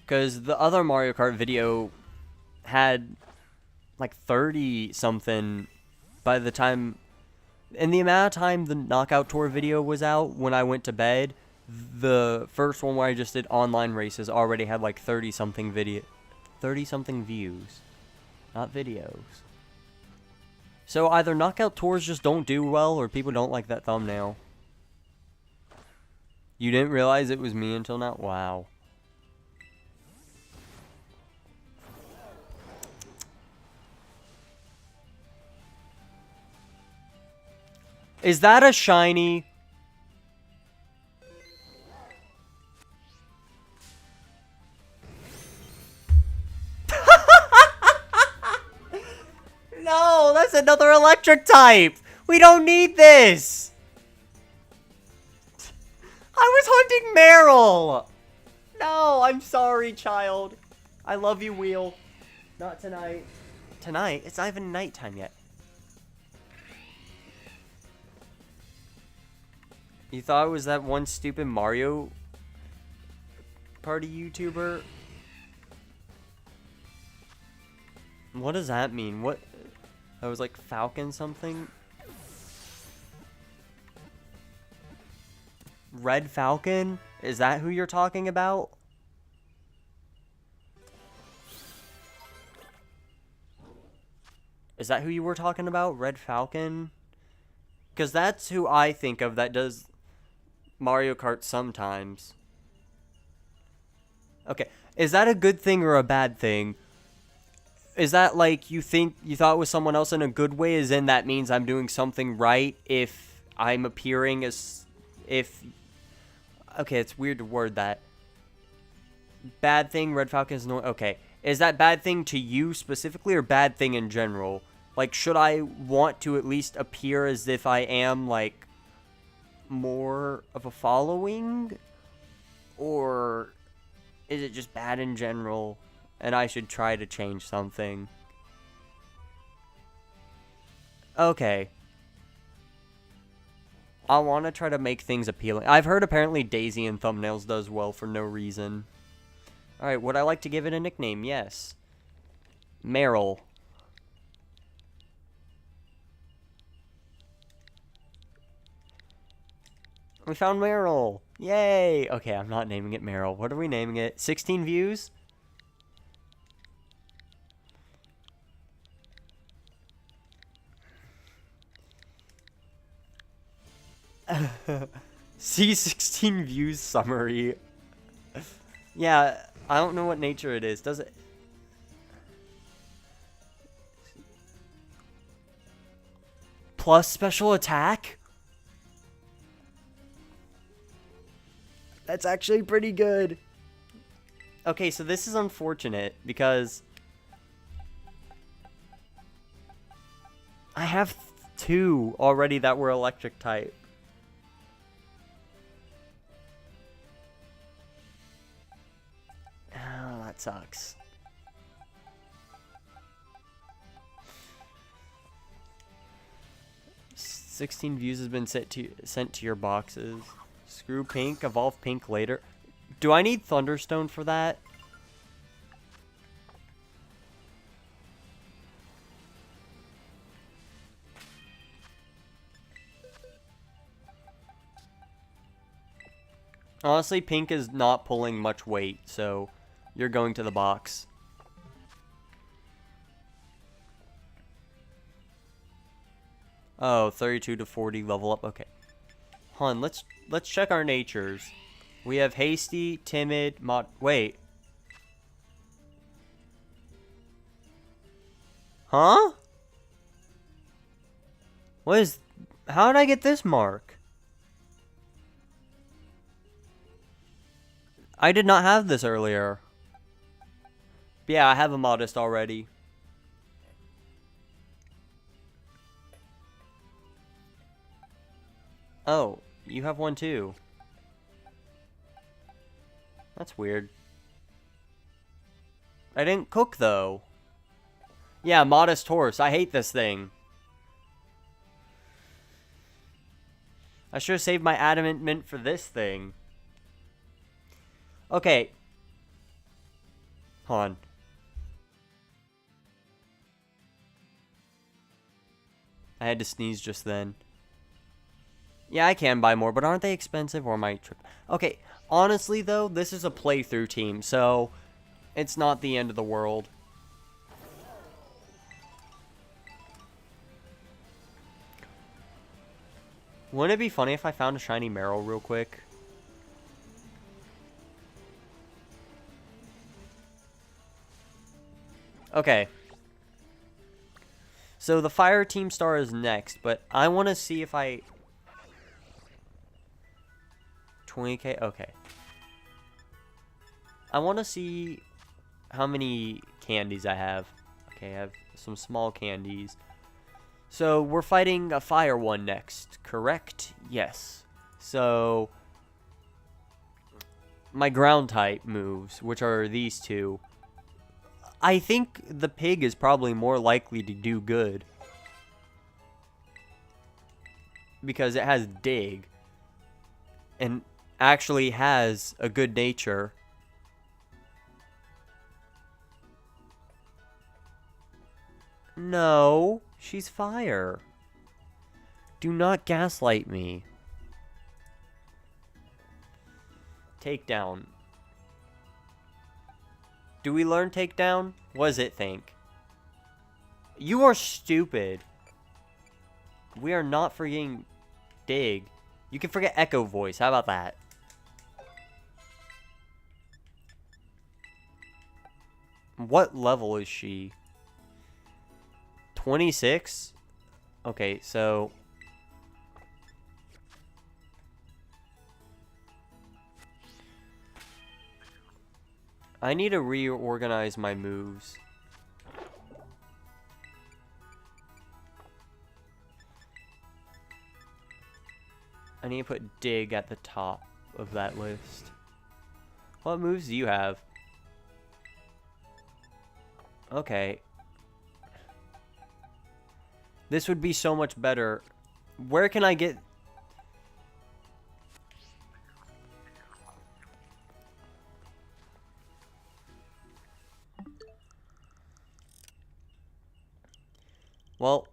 Because the other Mario Kart video had like 30 something by the time, in the amount of time the Knockout Tour video was out when I went to bed, the first one where I just did online races already had like 30 something views, not videos. So either Knockout Tours just don't do well or people don't like that thumbnail. You didn't realize it was me until now? Wow. Is that a shiny? No, that's another electric type. We don't need this. I was hunting Meryl. No, I'm sorry, child. I love you, Wheel. Not tonight. Tonight? It's not even nighttime yet. You thought it was that one stupid Mario Party YouTuber? What does that mean? What? That was like Falcon something? Red Falcon? Is that who you're talking about? Is that who you were talking about? Red Falcon? Because that's who I think of that does Mario Kart sometimes. Okay. Is that a good thing or a bad thing? Is that like you thought it was someone else in a good way, as in that means I'm doing something right if I'm appearing as if... Okay, it's weird to word that. Bad thing, Red Falcon is no... Okay. Is that bad thing to you specifically or bad thing in general? Like, should I want to at least appear as if I am, like, more of a following? Or is it just bad in general and I should try to change something? Okay. I want to try to make things appealing. I've heard apparently Daisy in thumbnails does well for no reason. Alright, would I like to give it a nickname? Yes. Meryl. We found Meryl. Yay. Okay, I'm not naming it Meryl. What are we naming it? 16 views? See 16 views summary. Yeah, I don't know what nature it is. Does it? Plus special attack? That's actually pretty good. Okay, so this is unfortunate because I have 2 already that were electric type. Oh, that sucks. $16 views has been sent to your boxes. Screw pink, evolve pink later. Do I need Thunderstone for that? Honestly, pink is not pulling much weight, so you're going to the box. Oh, 32 to 40 level up. Okay. Hon, let's check our natures. We have hasty, timid, wait. Huh? How did I get this mark? I did not have this earlier. Yeah, I have a modest already. Oh, you have one too. That's weird. I didn't cook though. Yeah, modest horse. I hate this thing. I should have saved my adamant mint for this thing. Okay. Hold on. I had to sneeze just then. Yeah, I can buy more, but aren't they expensive or am I trip? Okay, honestly though, this is a playthrough team, so it's not the end of the world. Wouldn't it be funny if I found a shiny Meryl real quick? Okay. So the fire team star is next, but I want to see if I... 20k? Okay. I want to see how many candies I have. Okay, I have some small candies. So we're fighting a fire one next, correct? Yes. So my ground type moves, which are these two. I think the pig is probably more likely to do good. Because it has dig. And actually has a good nature. No, she's fire. Do not gaslight me. Takedown. Do we learn takedown? What does it think? You are stupid. We are not forgetting dig. You can forget echo voice. How about that? What level is she? 26? Okay, so... I need to reorganize my moves. I need to put dig at the top of that list. What moves do you have? Okay. This would be so much better. Where can I get... Well,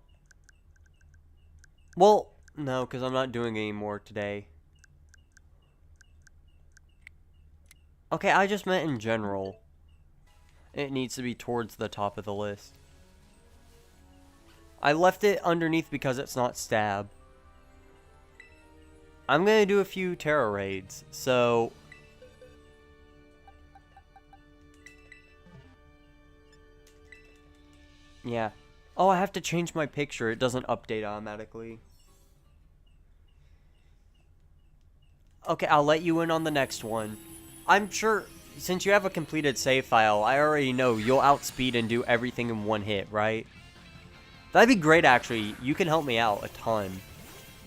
no, because I'm not doing any more today. Okay, I just meant in general. It needs to be towards the top of the list. I left it underneath because it's not stab. I'm gonna do a few Terra raids, so... Yeah. Oh, I have to change my picture. It doesn't update automatically. Okay, I'll let you in on the next one. I'm sure, since you have a completed save file, I already know you'll outspeed and do everything in one hit, right? That'd be great, actually. You can help me out a ton.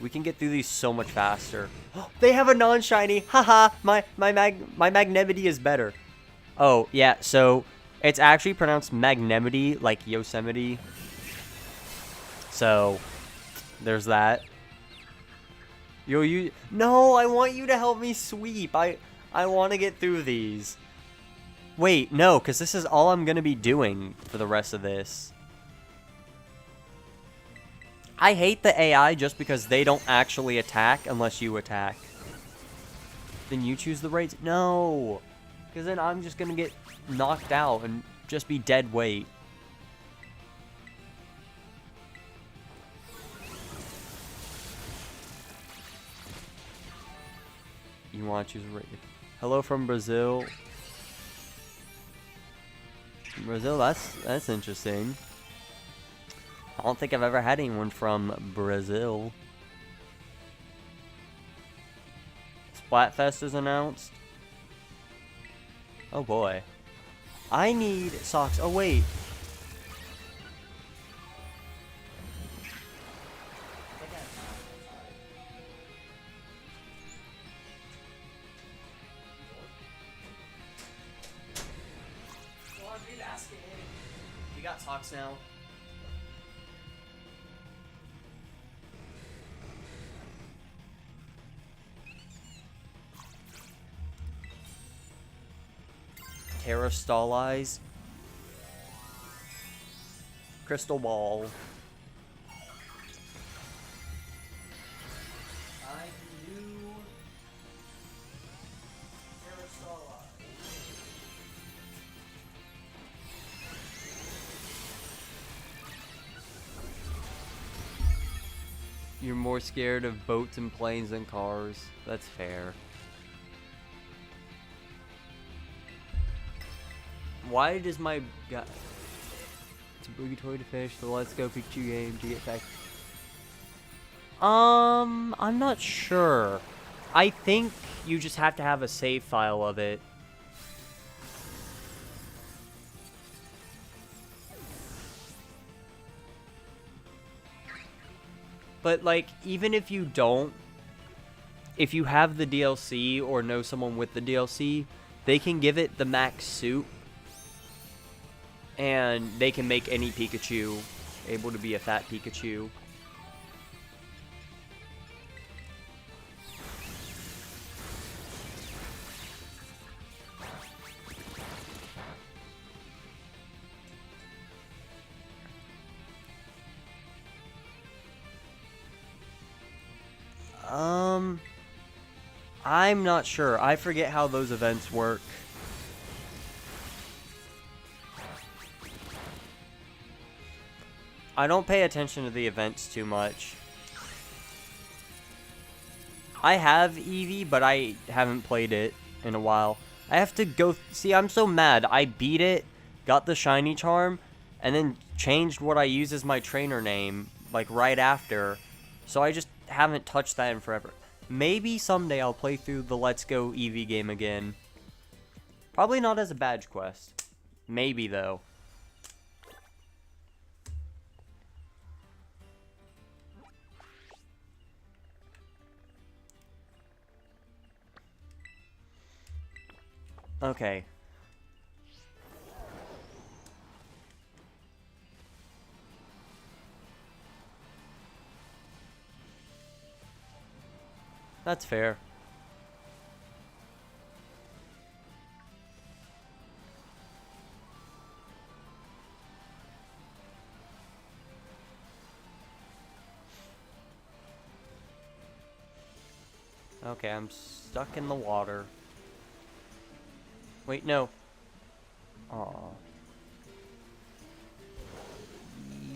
We can get through these so much faster. They have a non-shiny. Haha, my Magnemity is better. Oh, yeah, so it's actually pronounced Magnemity, like Yosemite. So, there's that. No, I want you to help me sweep. I want to get through these. Wait, no, because this is all I'm going to be doing for the rest of this. I hate the AI just because they don't actually attack unless you attack. Then you choose the raids? No. Because then I'm just going to get knocked out and just be dead weight. You want to choose a raid? Hello from Brazil. Brazil, that's interesting. I don't think I've ever had anyone from Brazil. Splatfest is announced. Oh boy. I need socks. Oh wait. We got socks now. Terra Stall Eyes. Crystal Ball. I can do Terra Stall Eyes. You're more scared of boats and planes than cars. That's fair. Why does my guy... It's a boogie toy to finish the Let's Go Pikachu game to get back... I'm not sure. I think you just have to have a save file of it. But, like, even if you don't, if you have the DLC or know someone with the DLC, they can give it the max suit. And they can make any Pikachu able to be a fat Pikachu. I'm not sure. I forget how those events work. I don't pay attention to the events too much. I have Eevee, but I haven't played it in a while. I have to go... See, I'm so mad. I beat it, got the shiny charm, and then changed what I use as my trainer name, like, right after. So I just haven't touched that in forever. Maybe someday I'll play through the Let's Go Eevee game again. Probably not as a badge quest. Maybe, though. Okay. That's fair. Okay, I'm stuck in the water. Wait, no. Aw.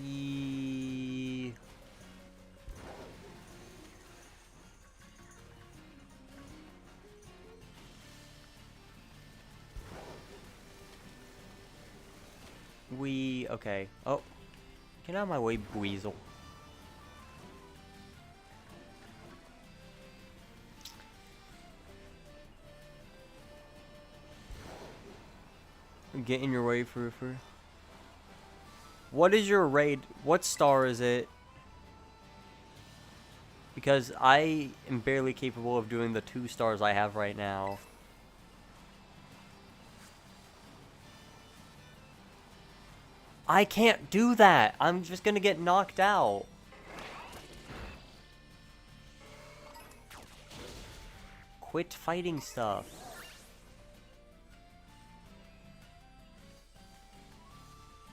Yee. Okay. Oh. Get out of my way, Weasel. Get in your way, Froofer. What is your raid? What star is it? Because I am barely capable of doing the 2 stars I have right now. I can't do that. I'm just gonna get knocked out. Quit fighting stuff.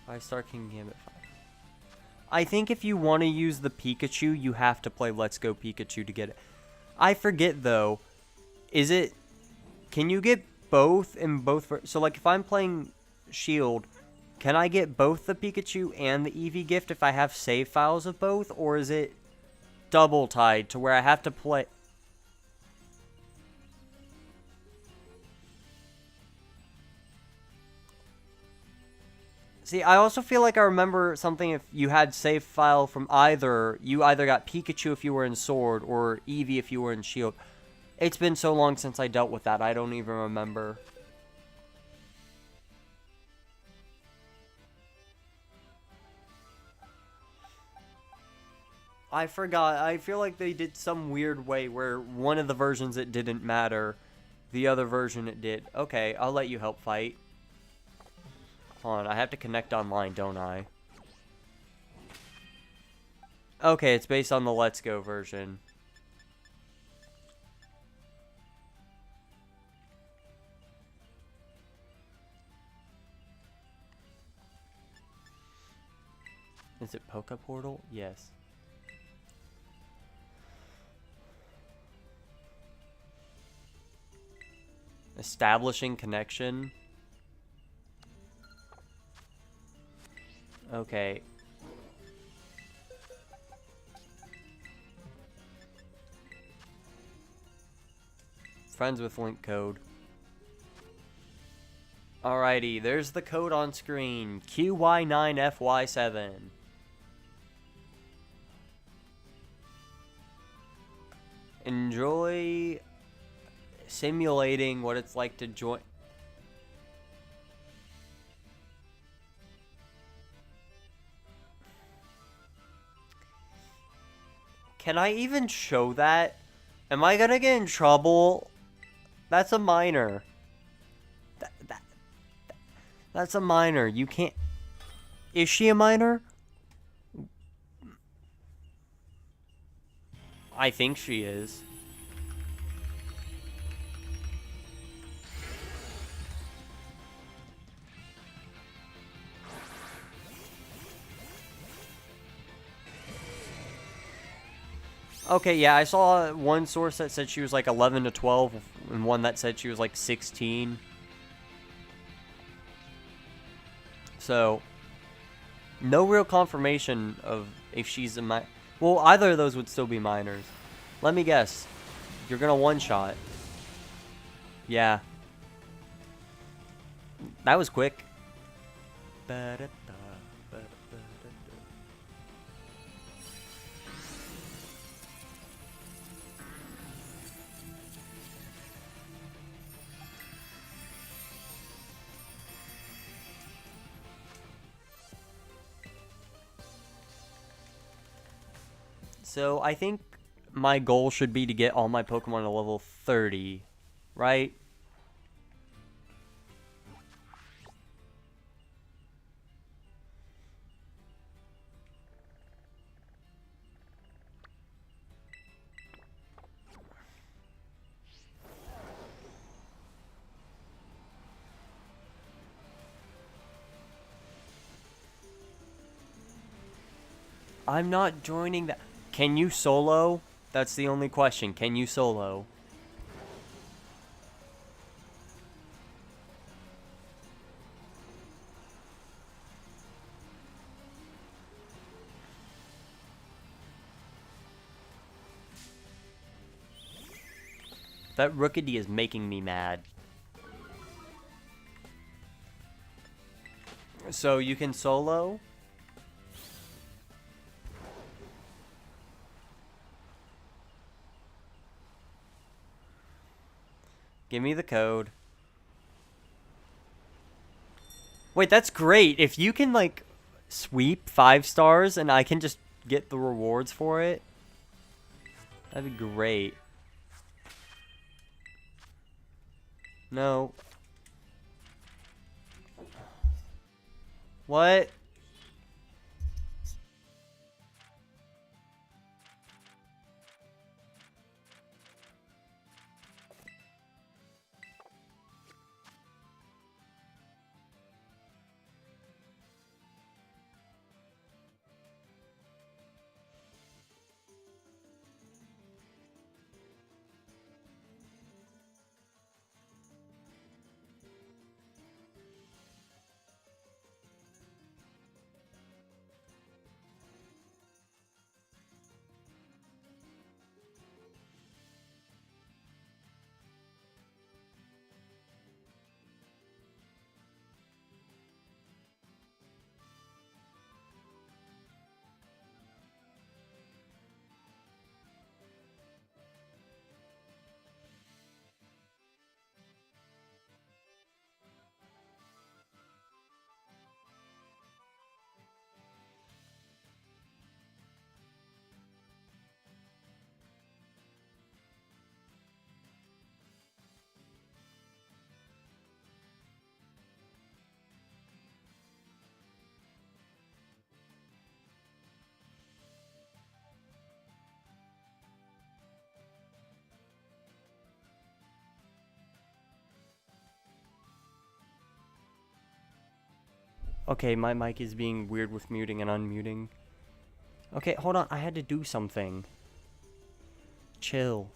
I start King Gambit 5. I think if you want to use the Pikachu, you have to play Let's Go Pikachu to get it. I forget though. Is it... Can you get both in both... So like if I'm playing Shield, can I get both the Pikachu and the Eevee gift if I have save files of both? Or is it double tied to where I have to play... See, I also feel like I remember something if you had save file from either, you either got Pikachu if you were in Sword, or Eevee if you were in Shield. It's been so long since I dealt with that, I don't even remember. I forgot, I feel like they did some weird way where one of the versions it didn't matter, the other version it did. Okay, I'll let you help fight. Hold on, I have to connect online, don't I? Okay, it's based on the Let's Go version. Is it Poké Portal? Yes. Establishing connection. Okay. Friends with link code. Alrighty, there's the code on screen. QY9FY7. Enjoy simulating what it's like to join... Can I even show that? Am I gonna get in trouble? That's a minor. That's a minor. You can't... Is she a minor? I think she is. Okay, yeah, I saw one source that said she was like 11 to 12, and one that said she was like 16. So, no real confirmation of if she's a minor. Well, either of those would still be minors. Let me guess. You're gonna one-shot. Yeah. That was quick. So, I think my goal should be to get all my Pokemon to level 30, right? I'm not joining that. Can you solo? That's the only question. Can you solo? That Rookity is making me mad. So you can solo? Give me the code. Wait, that's great. If you can, like, sweep 5 stars and I can just get the rewards for it, that'd be great. No. What? Okay, my mic is being weird with muting and unmuting. Okay, hold on. I had to do something. Chill.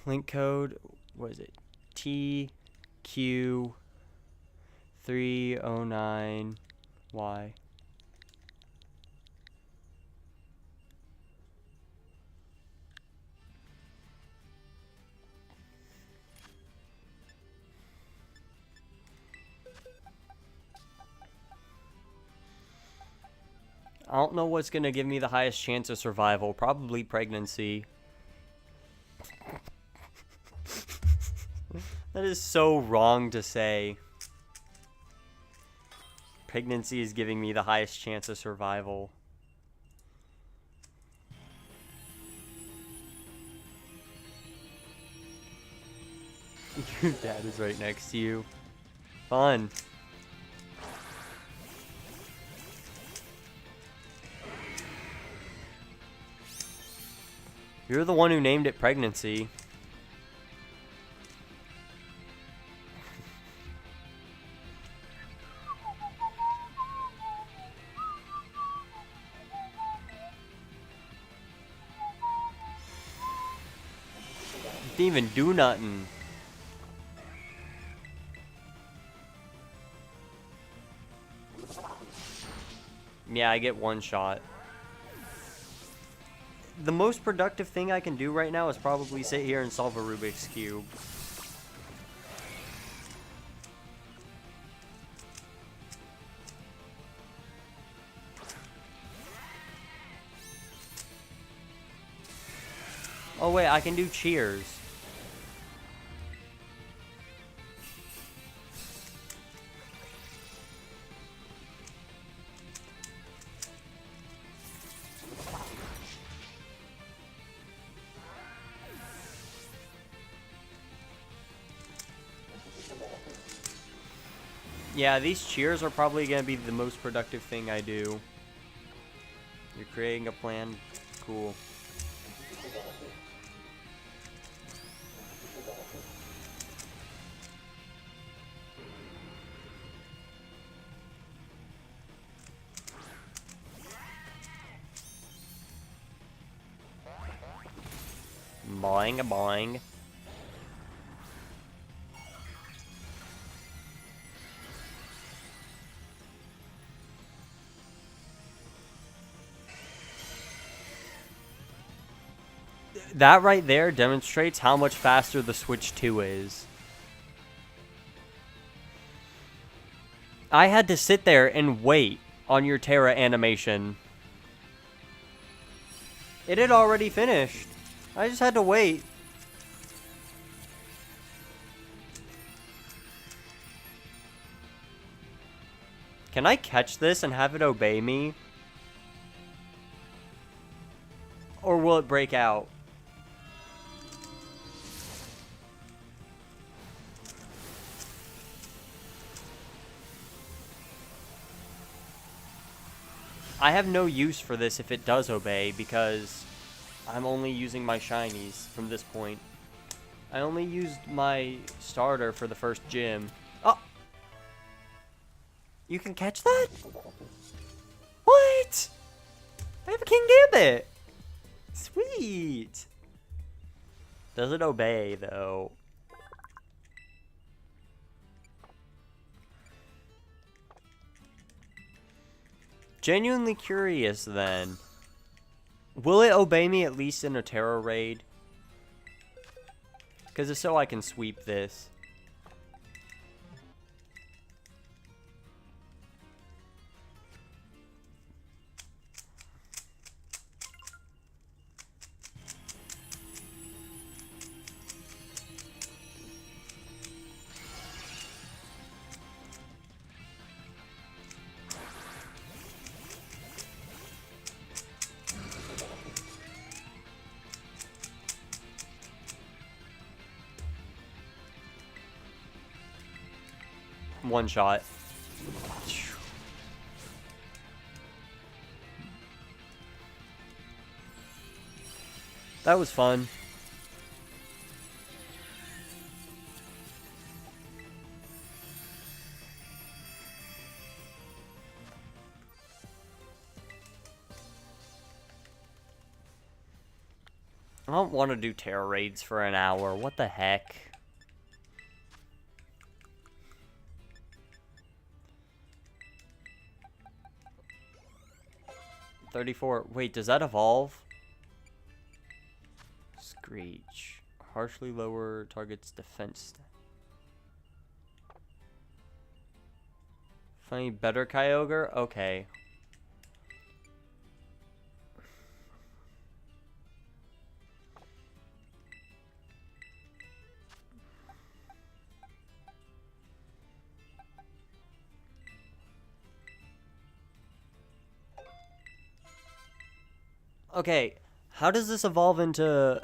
Link code, what is it? TQ309Y. I don't know what's gonna give me the highest chance of survival. Probably pregnancy. That is so wrong to say. Pregnancy is giving me the highest chance of survival. Your dad is right next to you. Fun. You're the one who named it pregnancy. Didn't even do nothing. Yeah, I get one shot. The most productive thing I can do right now is probably sit here and solve a Rubik's Cube. Oh wait, I can do cheers. Yeah, these cheers are probably going to be the most productive thing I do. You're creating a plan? Cool. boing, boing. That right there demonstrates how much faster the Switch 2 is. I had to sit there and wait on your Terra animation. It had already finished. I just had to wait. Can I catch this and have it obey me? Or will it break out? I have no use for this if it does obey, because I'm only using my shinies from this point. I only used my starter for the first gym. Oh! You can catch that? What? I have a King Gambit! Sweet! Does it obey, though? Genuinely curious, then. Will it obey me at least in a Terra raid? Because if so, I can sweep this. One shot. That was fun. I don't want to do Terra raids for an hour. What the heck? $34. Wait, does that evolve? Screech. Harshly lower target's defense. Funny better Kyogre? Okay. Okay, how does this evolve into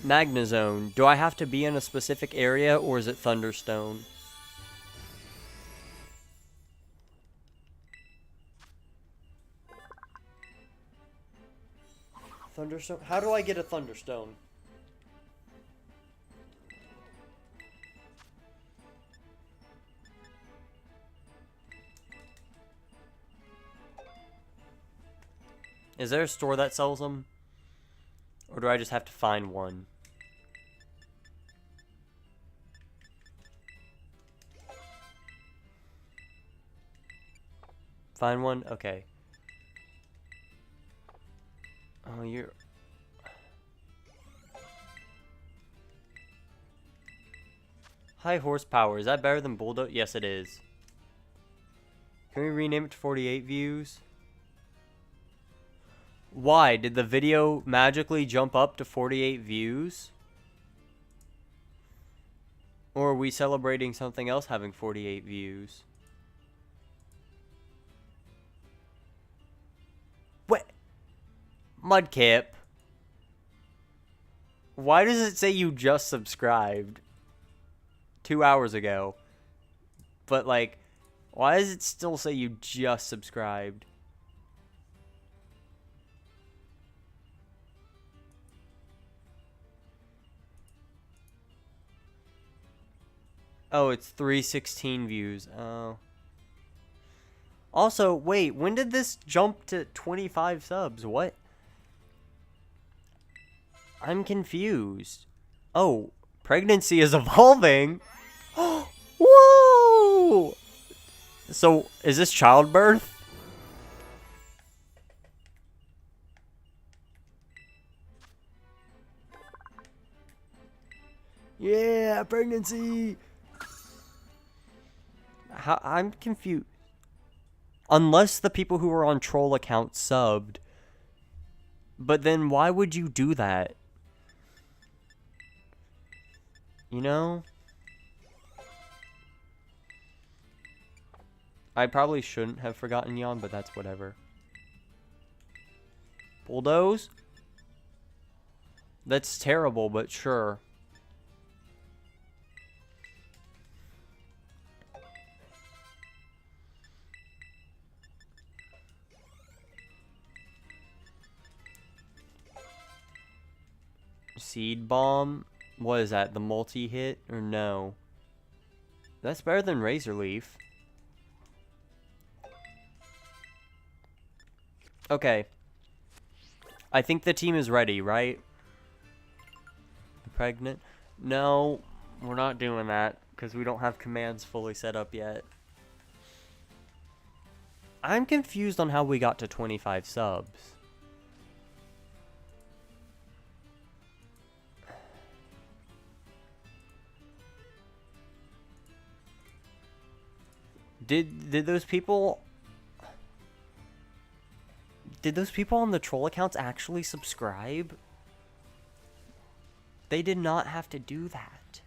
Magnezone? Do I have to be in a specific area, or is it Thunderstone? Thunderstone? How do I get a Thunderstone? Is there a store that sells them? Or do I just have to find one? Find one? Okay. Oh, you're... High horsepower. Is that better than Bulldoze? Yes, it is. Can we rename it to 48 views? Why? Did the video magically jump up to 48 views? Or are we celebrating something else having 48 views? What? Mudkip. Why does it say you just subscribed 2 hours ago? But like, why does it still say you just subscribed? Oh, it's 316 views. Oh. Also, wait, when did this jump to 25 subs? What? I'm confused. Oh, pregnancy is evolving? Whoa! So, is this childbirth? Yeah, pregnancy! I'm confused. Unless the people who are on troll accounts subbed. But then why would you do that? You know? I probably shouldn't have forgotten Yon, but that's whatever. Bulldoze? That's terrible, but sure. Seed Bomb? What is that? The multi-hit? Or no? That's better than Razor Leaf. Okay. I think the team is ready, right? Pregnant? No, we're not doing that because we don't have commands fully set up yet. I'm confused on how we got to 25 subs. Did those people on the troll accounts actually subscribe? They did not have to do that.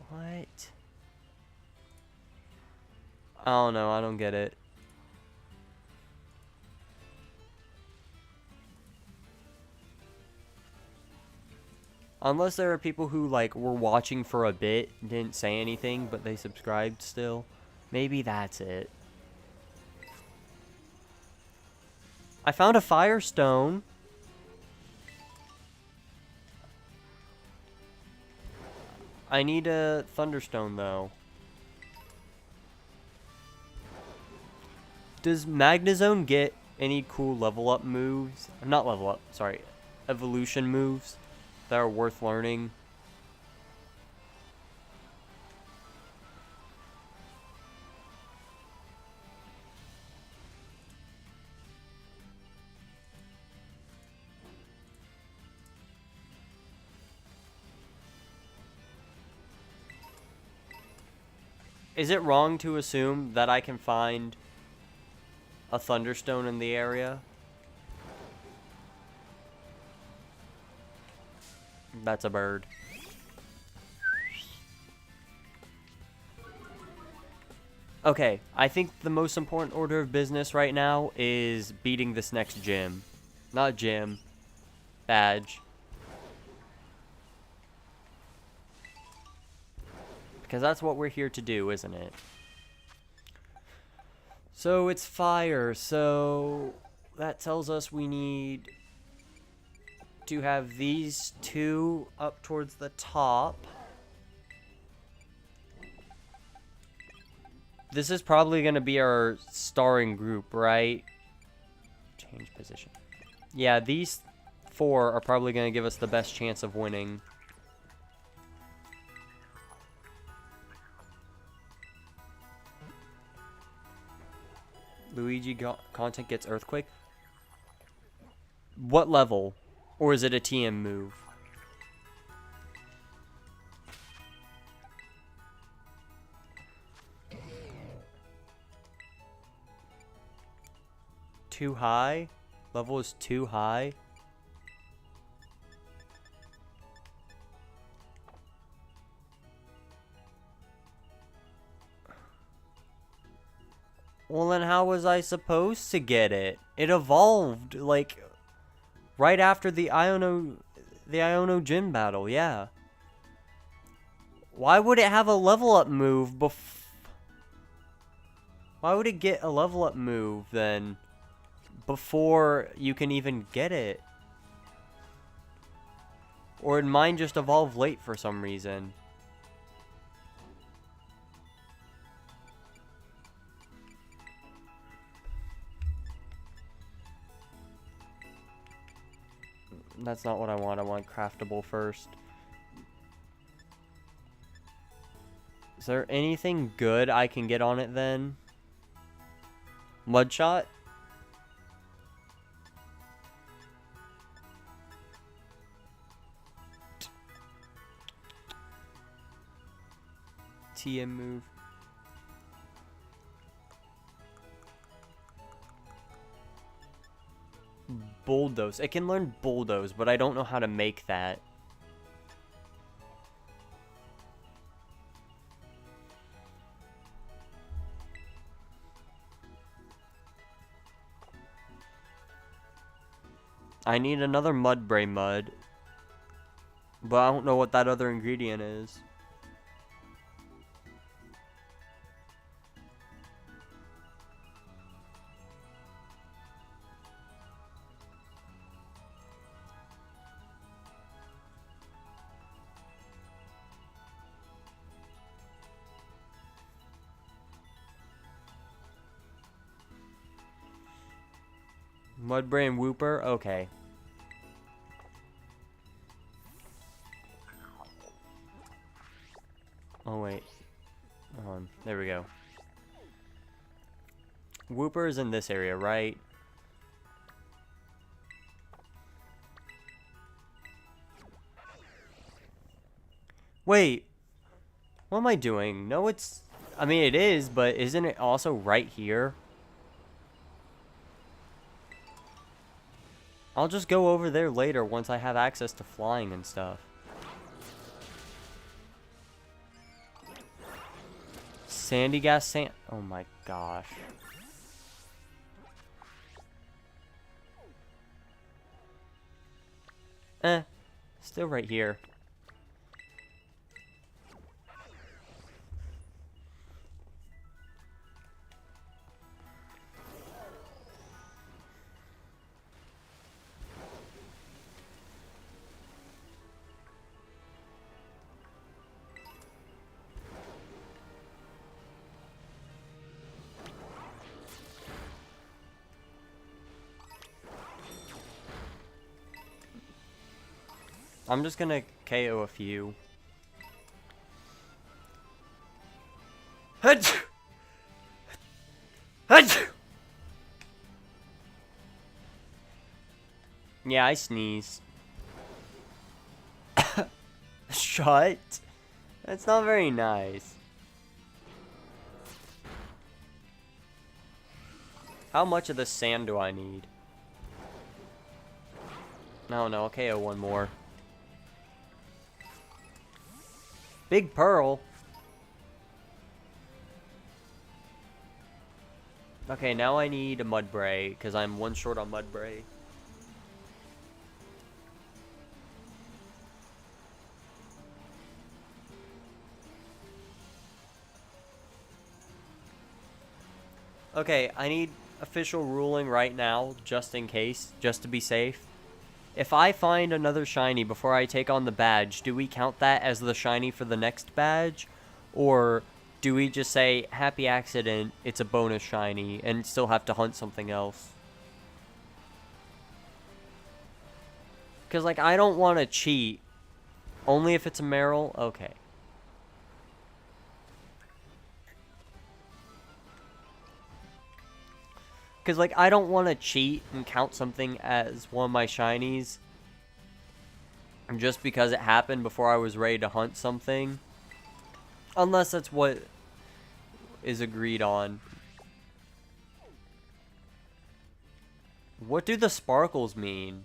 What? I don't know, I don't get it. Unless there are people who, like, were watching for a bit, didn't say anything, but they subscribed still. Maybe that's it. I found a Firestone. I need a Thunderstone, though. Does Magnezone get any cool level up moves? Not level up, sorry. Evolution moves that are worth learning? Is it wrong to assume that I can find a Thunderstone in the area? That's a bird. Okay, I think the most important order of business right now is beating this next gym. Not gym. Badge. Because that's what we're here to do, isn't it? So it's fire, so that tells us we need to have these two up towards the top. This is probably going to be our starring group, right? Change position. Yeah, these four are probably going to give us the best chance of winning. Luigi content gets Earthquake. What level? Or is it a TM move? Too high? Level is too high? Well, then how was I supposed to get it? It evolved, like, right after the Iono gym battle, yeah. Why would it have a level up move Why would it get a level up move, then, before you can even get it? Or did mine just evolve late for some reason? That's not what I want. I want craftable first. Is there anything good I can get on it then? Mudshot? TM move. Bulldoze. It can learn bulldoze, but I don't know how to make that. I need another Mudbray mud. But I don't know what that other ingredient is. Mudbray and Wooper? Okay. Oh, wait. Hold on. There we go. Wooper is in this area, right? Wait. What am I doing? No, it's... I mean, it is, but isn't it also right here? I'll just go over there later once I have access to flying and stuff. Sandy sand... Oh my gosh. Still right here. I'm just gonna KO a few. Achoo! Achoo! Yeah, I sneezed. Shut. That's not very nice. How much of this sand do I need? No, I'll KO one more. Big Pearl. Okay, now I need a Mudbray, because I'm one short on Mudbray. Okay, I need official ruling right now, just in case, just to be safe. If I find another shiny before I take on the badge, do we count that as the shiny for the next badge? Or do we just say, happy accident, it's a bonus shiny, and still have to hunt something else? Because, like, I don't want to cheat. Only if it's a Marill? Okay. Because, like, I don't want to cheat and count something as one of my shinies just because it happened before I was ready to hunt something. Unless that's what is agreed on. What do the sparkles mean?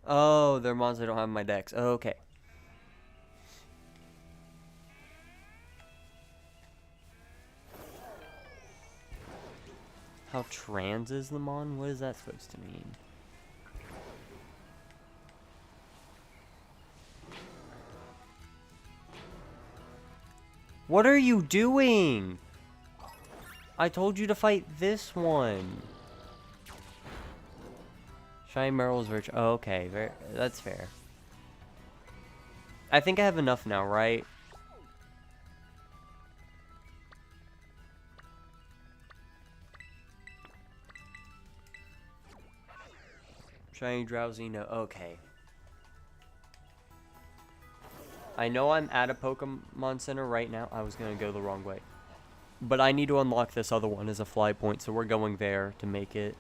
Oh, they're monsters I don't have in my decks. Okay. How trans is the mon? What is that supposed to mean? What are you doing? I told you to fight this one. Shiny Meryl's virtue. Oh, okay. That's fair. I think I have enough now, right? Shiny Drowsy, no. Okay. I know I'm at a Pokemon Center right now. I was going to go the wrong way. But I need to unlock this other one as a fly point, so we're going there to make it.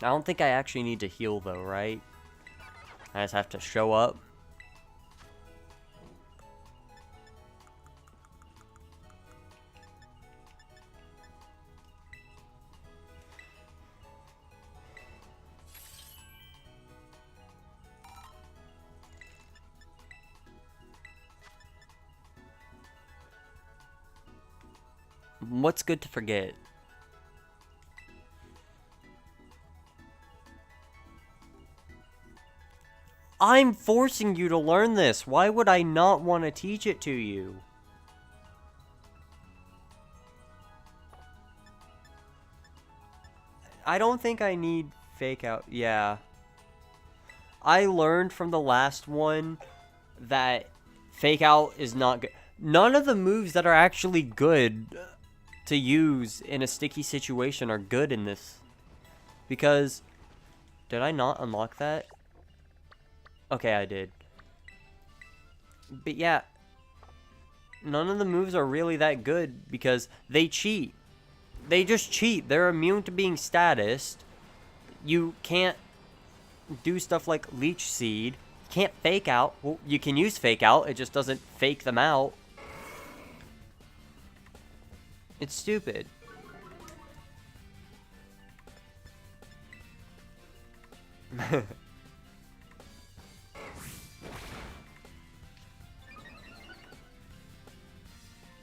I don't think I actually need to heal though, right? I just have to show up. What's good to forget? I'm forcing you to learn this. Why would I not want to teach it to you? I don't think I need fake out. Yeah. I learned from the last one that fake out is not good. None of the moves that are actually good to use in a sticky situation are good in this. Because, did I not unlock that? Okay, I did. But yeah, none of the moves are really that good because they cheat. They just cheat. They're immune to being statused. You can't do stuff like Leech Seed. You can't fake out. Well, you can use fake out. It just doesn't fake them out. It's stupid.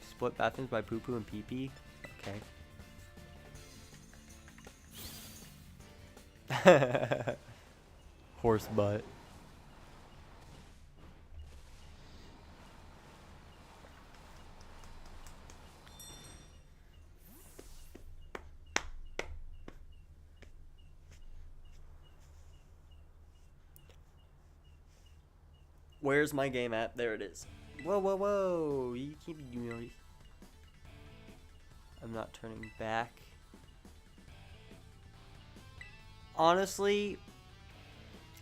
Split bathrooms by poo poo and pee pee? Okay. Horse butt. Where's my game at? There it is. Whoa, whoa, whoa. You keep doing. I'm not turning back. Honestly,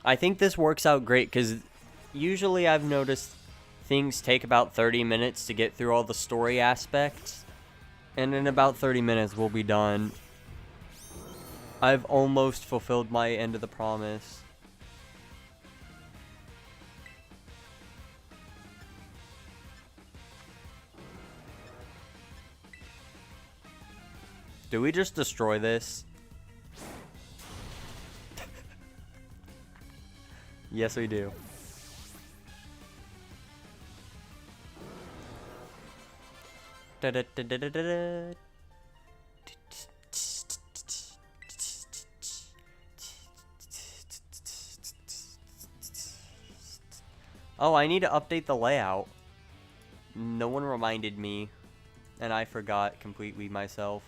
I think this works out great because usually I've noticed things take about 30 minutes to get through all the story aspects. And in about 30 minutes, we'll be done. I've almost fulfilled my end of the promise. Do we just destroy this? Yes, we do. Oh, I need to update the layout. No one reminded me, and I forgot completely myself.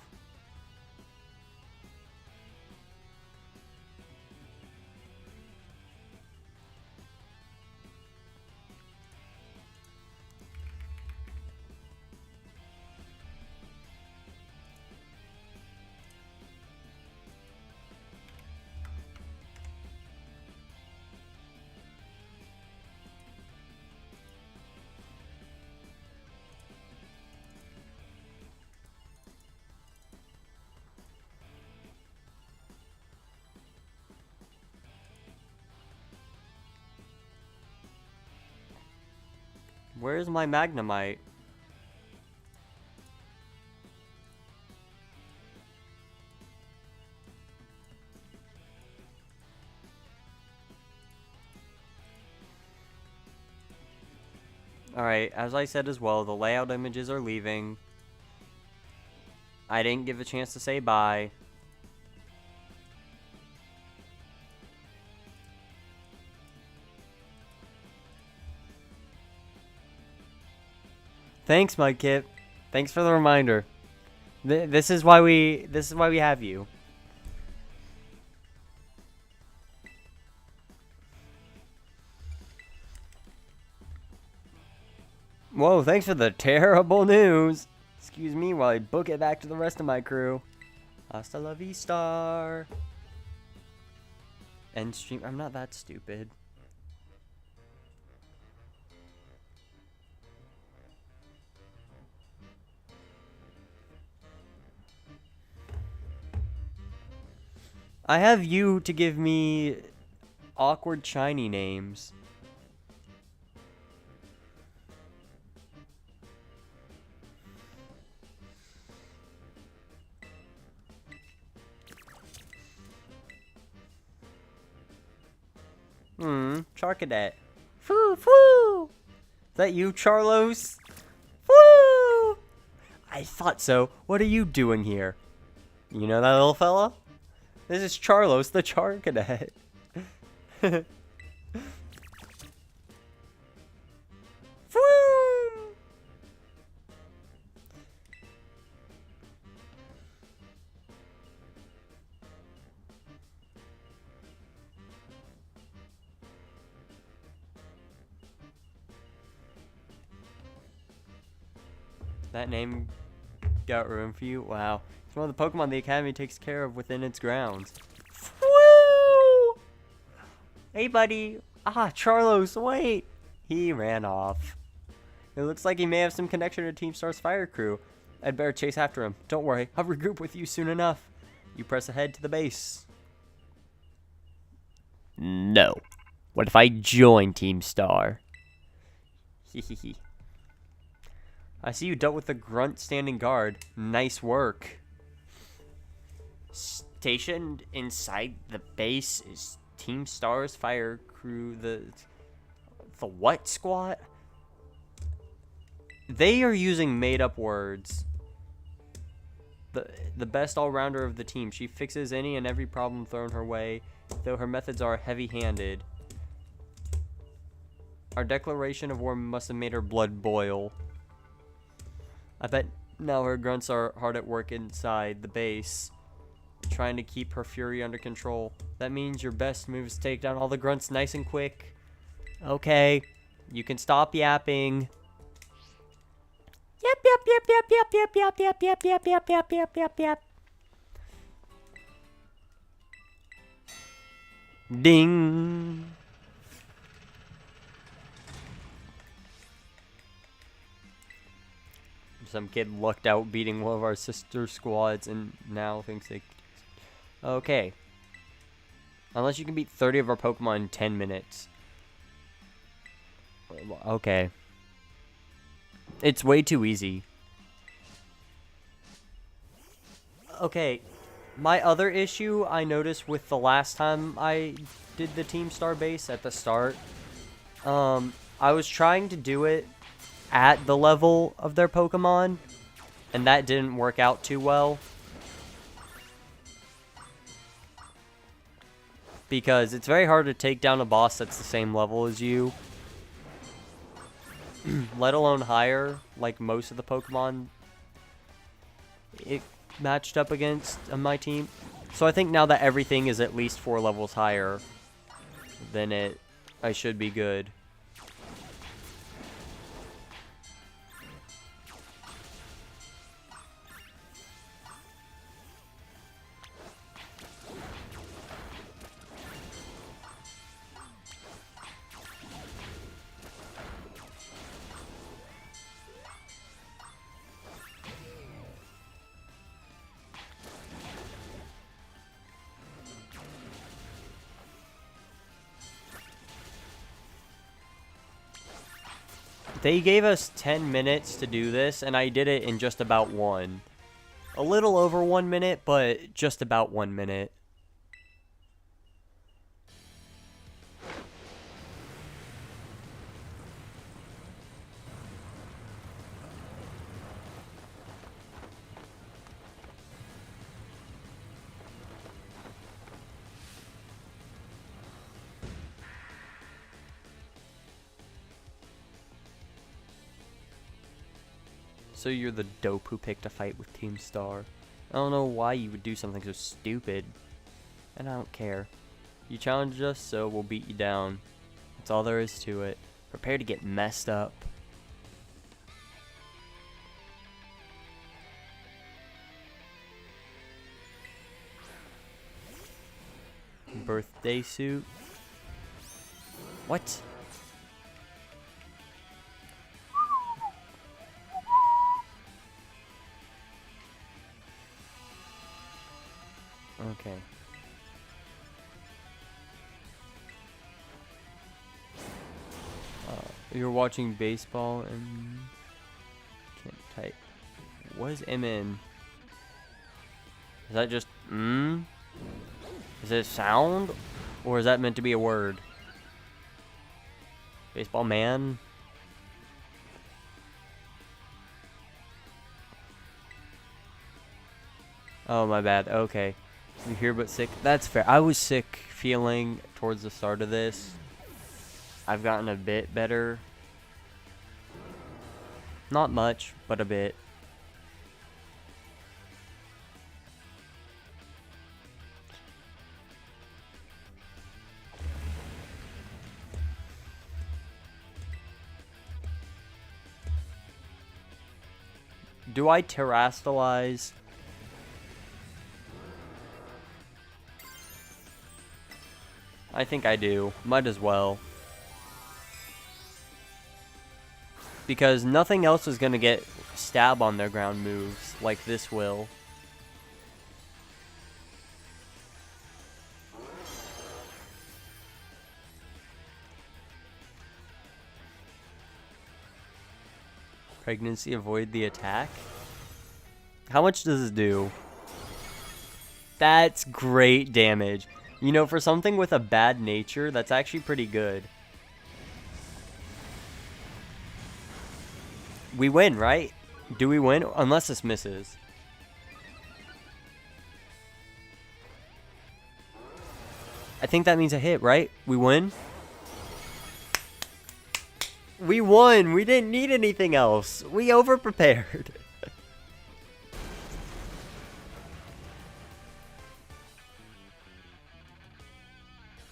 Where's my Magnemite? Alright, as I said as well, the layout images are leaving. I didn't give a chance to say bye. Thanks, Mudkip. Thanks for the reminder. This is why we have you. Whoa, thanks for the terrible news. Excuse me while I book it back to the rest of my crew. Hasta la vista. End stream. I'm not that stupid. I have you to give me awkward shiny names. Charcadet. Foo, foo! Is that you, Charlos? Foo! I thought so. What are you doing here? You know that little fella? This is Charlos the Charcadet. Foo! That name got room for you? Wow. It's one of the Pokemon the Academy takes care of within its grounds. Woo! Hey, buddy. Charlos, wait. He ran off. It looks like he may have some connection to Team Star's fire crew. I'd better chase after him. Don't worry, I'll regroup with you soon enough. You press ahead to the base. No. What if I join Team Star? Hehehe. I see you dealt with the grunt standing guard. Nice work. Stationed inside the base is Team Star's fire crew. The what squad? They are using made-up words. The best all-rounder of the team. She fixes any and every problem thrown her way, though her methods are heavy-handed. Our declaration of war must have made her blood boil. I bet now her grunts are hard at work inside the base, trying to keep her fury under control. That means your best move is to take down all the grunts nice and quick. Okay, you can stop yapping. Yep, yep, yep, yep, yep, yep, yep, yep, yep, yep, yep, yep, yep, yep, yep. Ding. Some kid lucked out beating one of our sister squads and now thinks they... Okay. Unless you can beat 30 of our Pokemon in 10 minutes. Okay. It's way too easy. Okay. My other issue I noticed with the last time I did the Team Star base at the start. I was trying to do it at the level of their Pokemon, and that didn't work out too well. Because it's very hard to take down a boss that's the same level as you. Let alone higher, like most of the Pokemon it matched up against on my team. So I think now that everything is at least 4 levels higher than it, I should be good. They gave us 10 minutes to do this, and I did it in just about 1. A little over 1 minute, but just about 1 minute. So you're the dope who picked a fight with Team Star. I don't know why you would do something so stupid. And I don't care. You challenged us, so we'll beat you down. That's all there is to it. Prepare to get messed up. Birthday suit. What? Okay. You're watching baseball and can't type. What is MN? Is that just Is it a sound? Or is that meant to be a word? Baseball man? Oh, my bad. Okay. You here but sick? That's fair. I was sick feeling towards the start of this. I've gotten a bit better. Not much, but a bit. Do I terastalize? I think I do. Might as well. Because nothing else is going to get stab on their ground moves like this will. Pregnancy, avoid the attack. How much does it do? That's great damage. You know, for something with a bad nature, that's actually pretty good. We win, right? Do we win? Unless this misses. I think that means a hit, right? We win? We won! We didn't need anything else. We overprepared.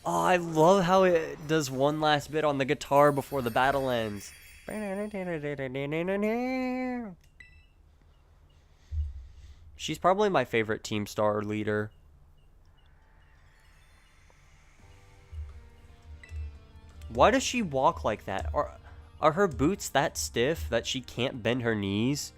Oh, I love how it does one last bit on the guitar before the battle ends. She's probably my favorite Team Star leader. Why does she walk like that? Are her boots that stiff that she can't bend her knees?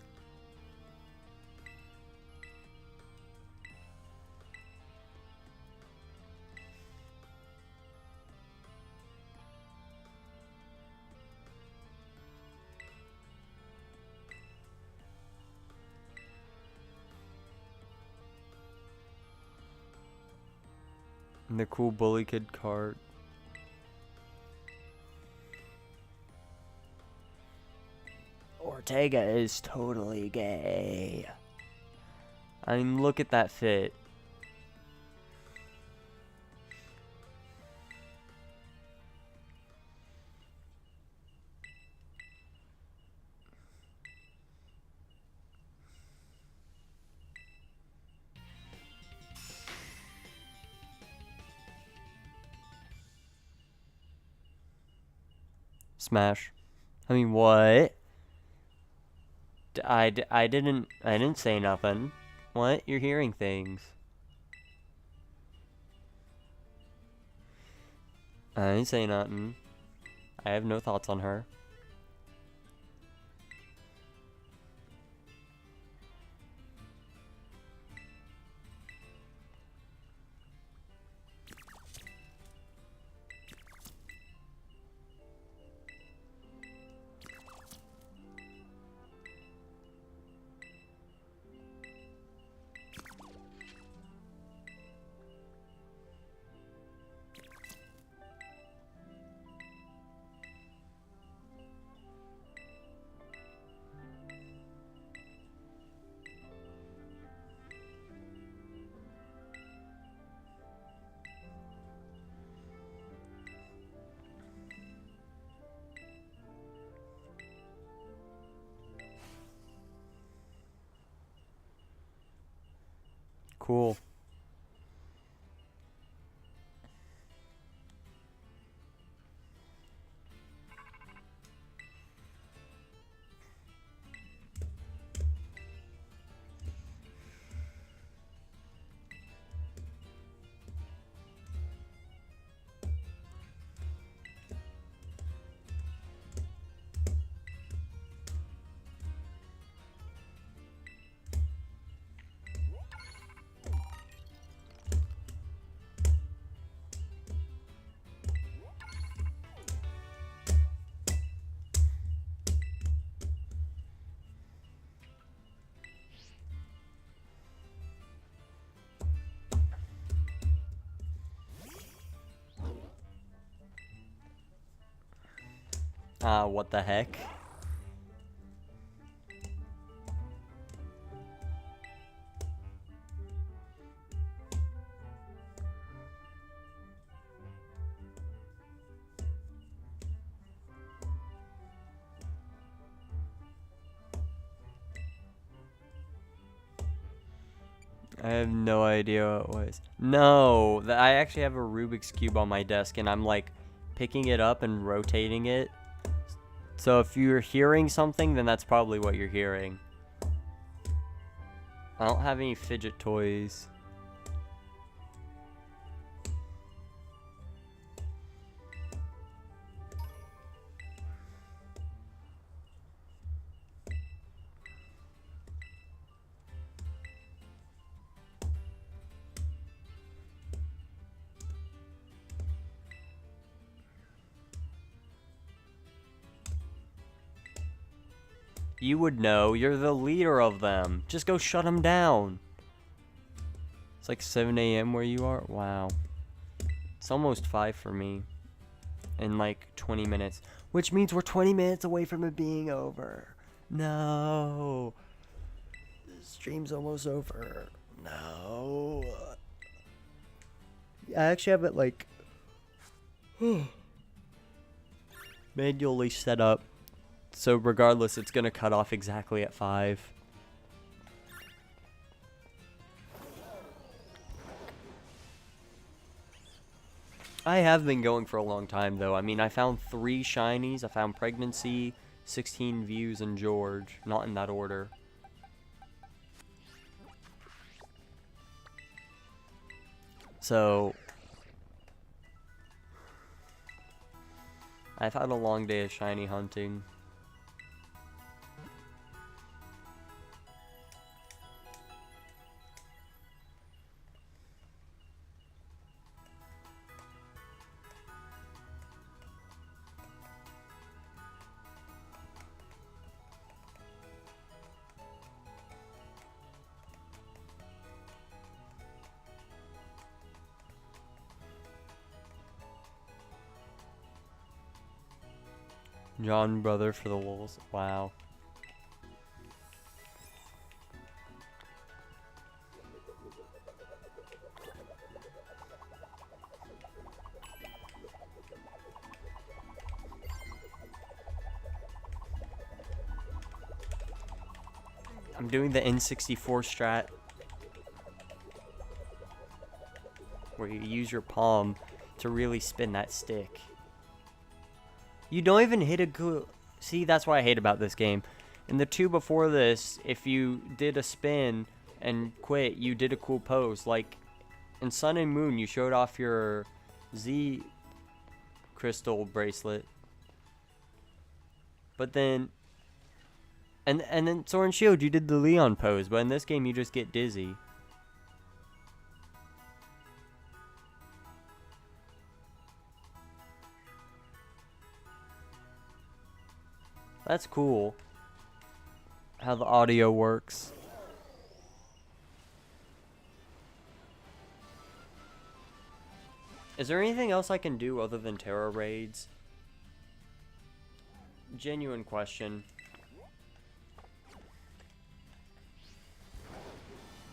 And the cool bully kid card. Ortega is totally gay. I mean, look at that fit. Smash. I mean, what? I didn't say nothing. What? You're hearing things. I didn't say nothing. I have no thoughts on her. Cool. What the heck? I have no idea what it was. No, I actually have a Rubik's Cube on my desk, and I'm like picking it up and rotating it. So if you're hearing something, then that's probably what you're hearing. I don't have any fidget toys. You would know. You're the leader of them. Just go shut them down. It's like 7 a.m. where you are? Wow. It's almost 5 for me. In like 20 minutes. Which means we're 20 minutes away from it being over. No. The stream's almost over. No. I actually have it like manually set up. So regardless, it's going to cut off exactly at 5. I have been going for a long time, though. I mean, I found 3 shinies. I found Pregnancy, 16 Views, and George. Not in that order. So I've had a long day of shiny hunting. John brother for the Wolves. Wow. I'm doing the N64 strat where you use your palm to really spin that stick. You don't even hit a good... See, that's what I hate about this game. In the 2 before this, if you did a spin and quit, you did a cool pose. Like, in Sun and Moon, you showed off your Z crystal bracelet. But then... And then Sword and Shield, you did the Leon pose. But in this game, you just get dizzy. That's cool. How the audio works. Is there anything else I can do other than Terra raids? Genuine question.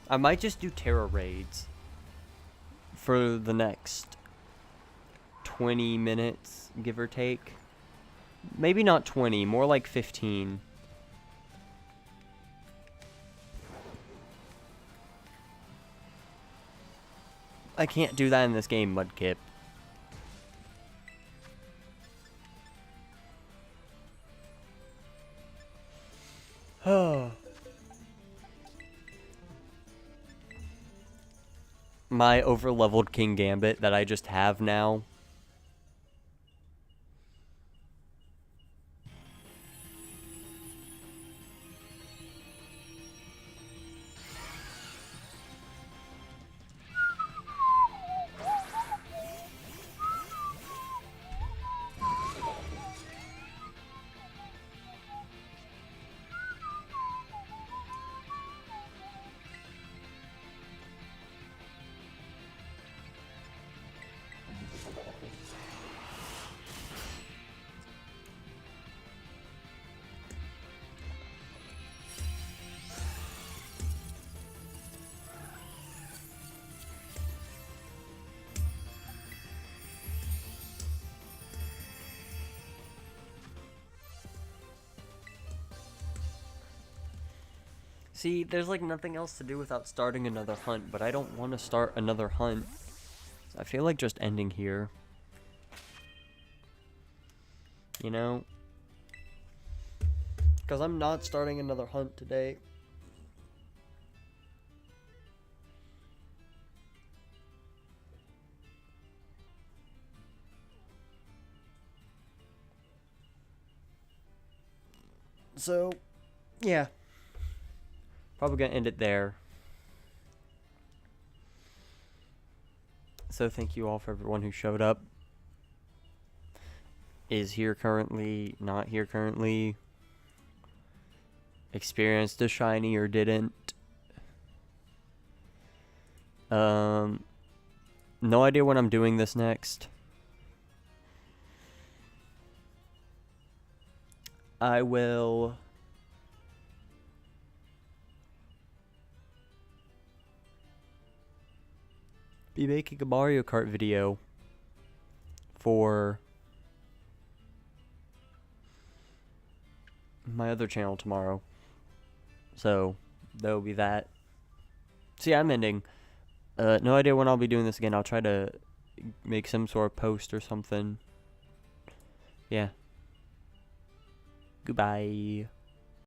I might just do Terra raids for the next 20 minutes, give or take. Maybe not 20, more like 15. I can't do that in this game, Mudkip. My over-leveled King Gambit that I just have now. See, there's like nothing else to do without starting another hunt, but I don't want to start another hunt. I feel like just ending here. You know? Because I'm not starting another hunt today. So, yeah. Probably gonna end it there. So thank you all for everyone who showed up. Is here currently, not here currently. Experienced a shiny or didn't. No idea when I'm doing this next. I will be making a Mario Kart video for my other channel tomorrow. So, that'll be that. See, I'm ending. No idea when I'll be doing this again. I'll try to make some sort of post or something. Yeah. Goodbye.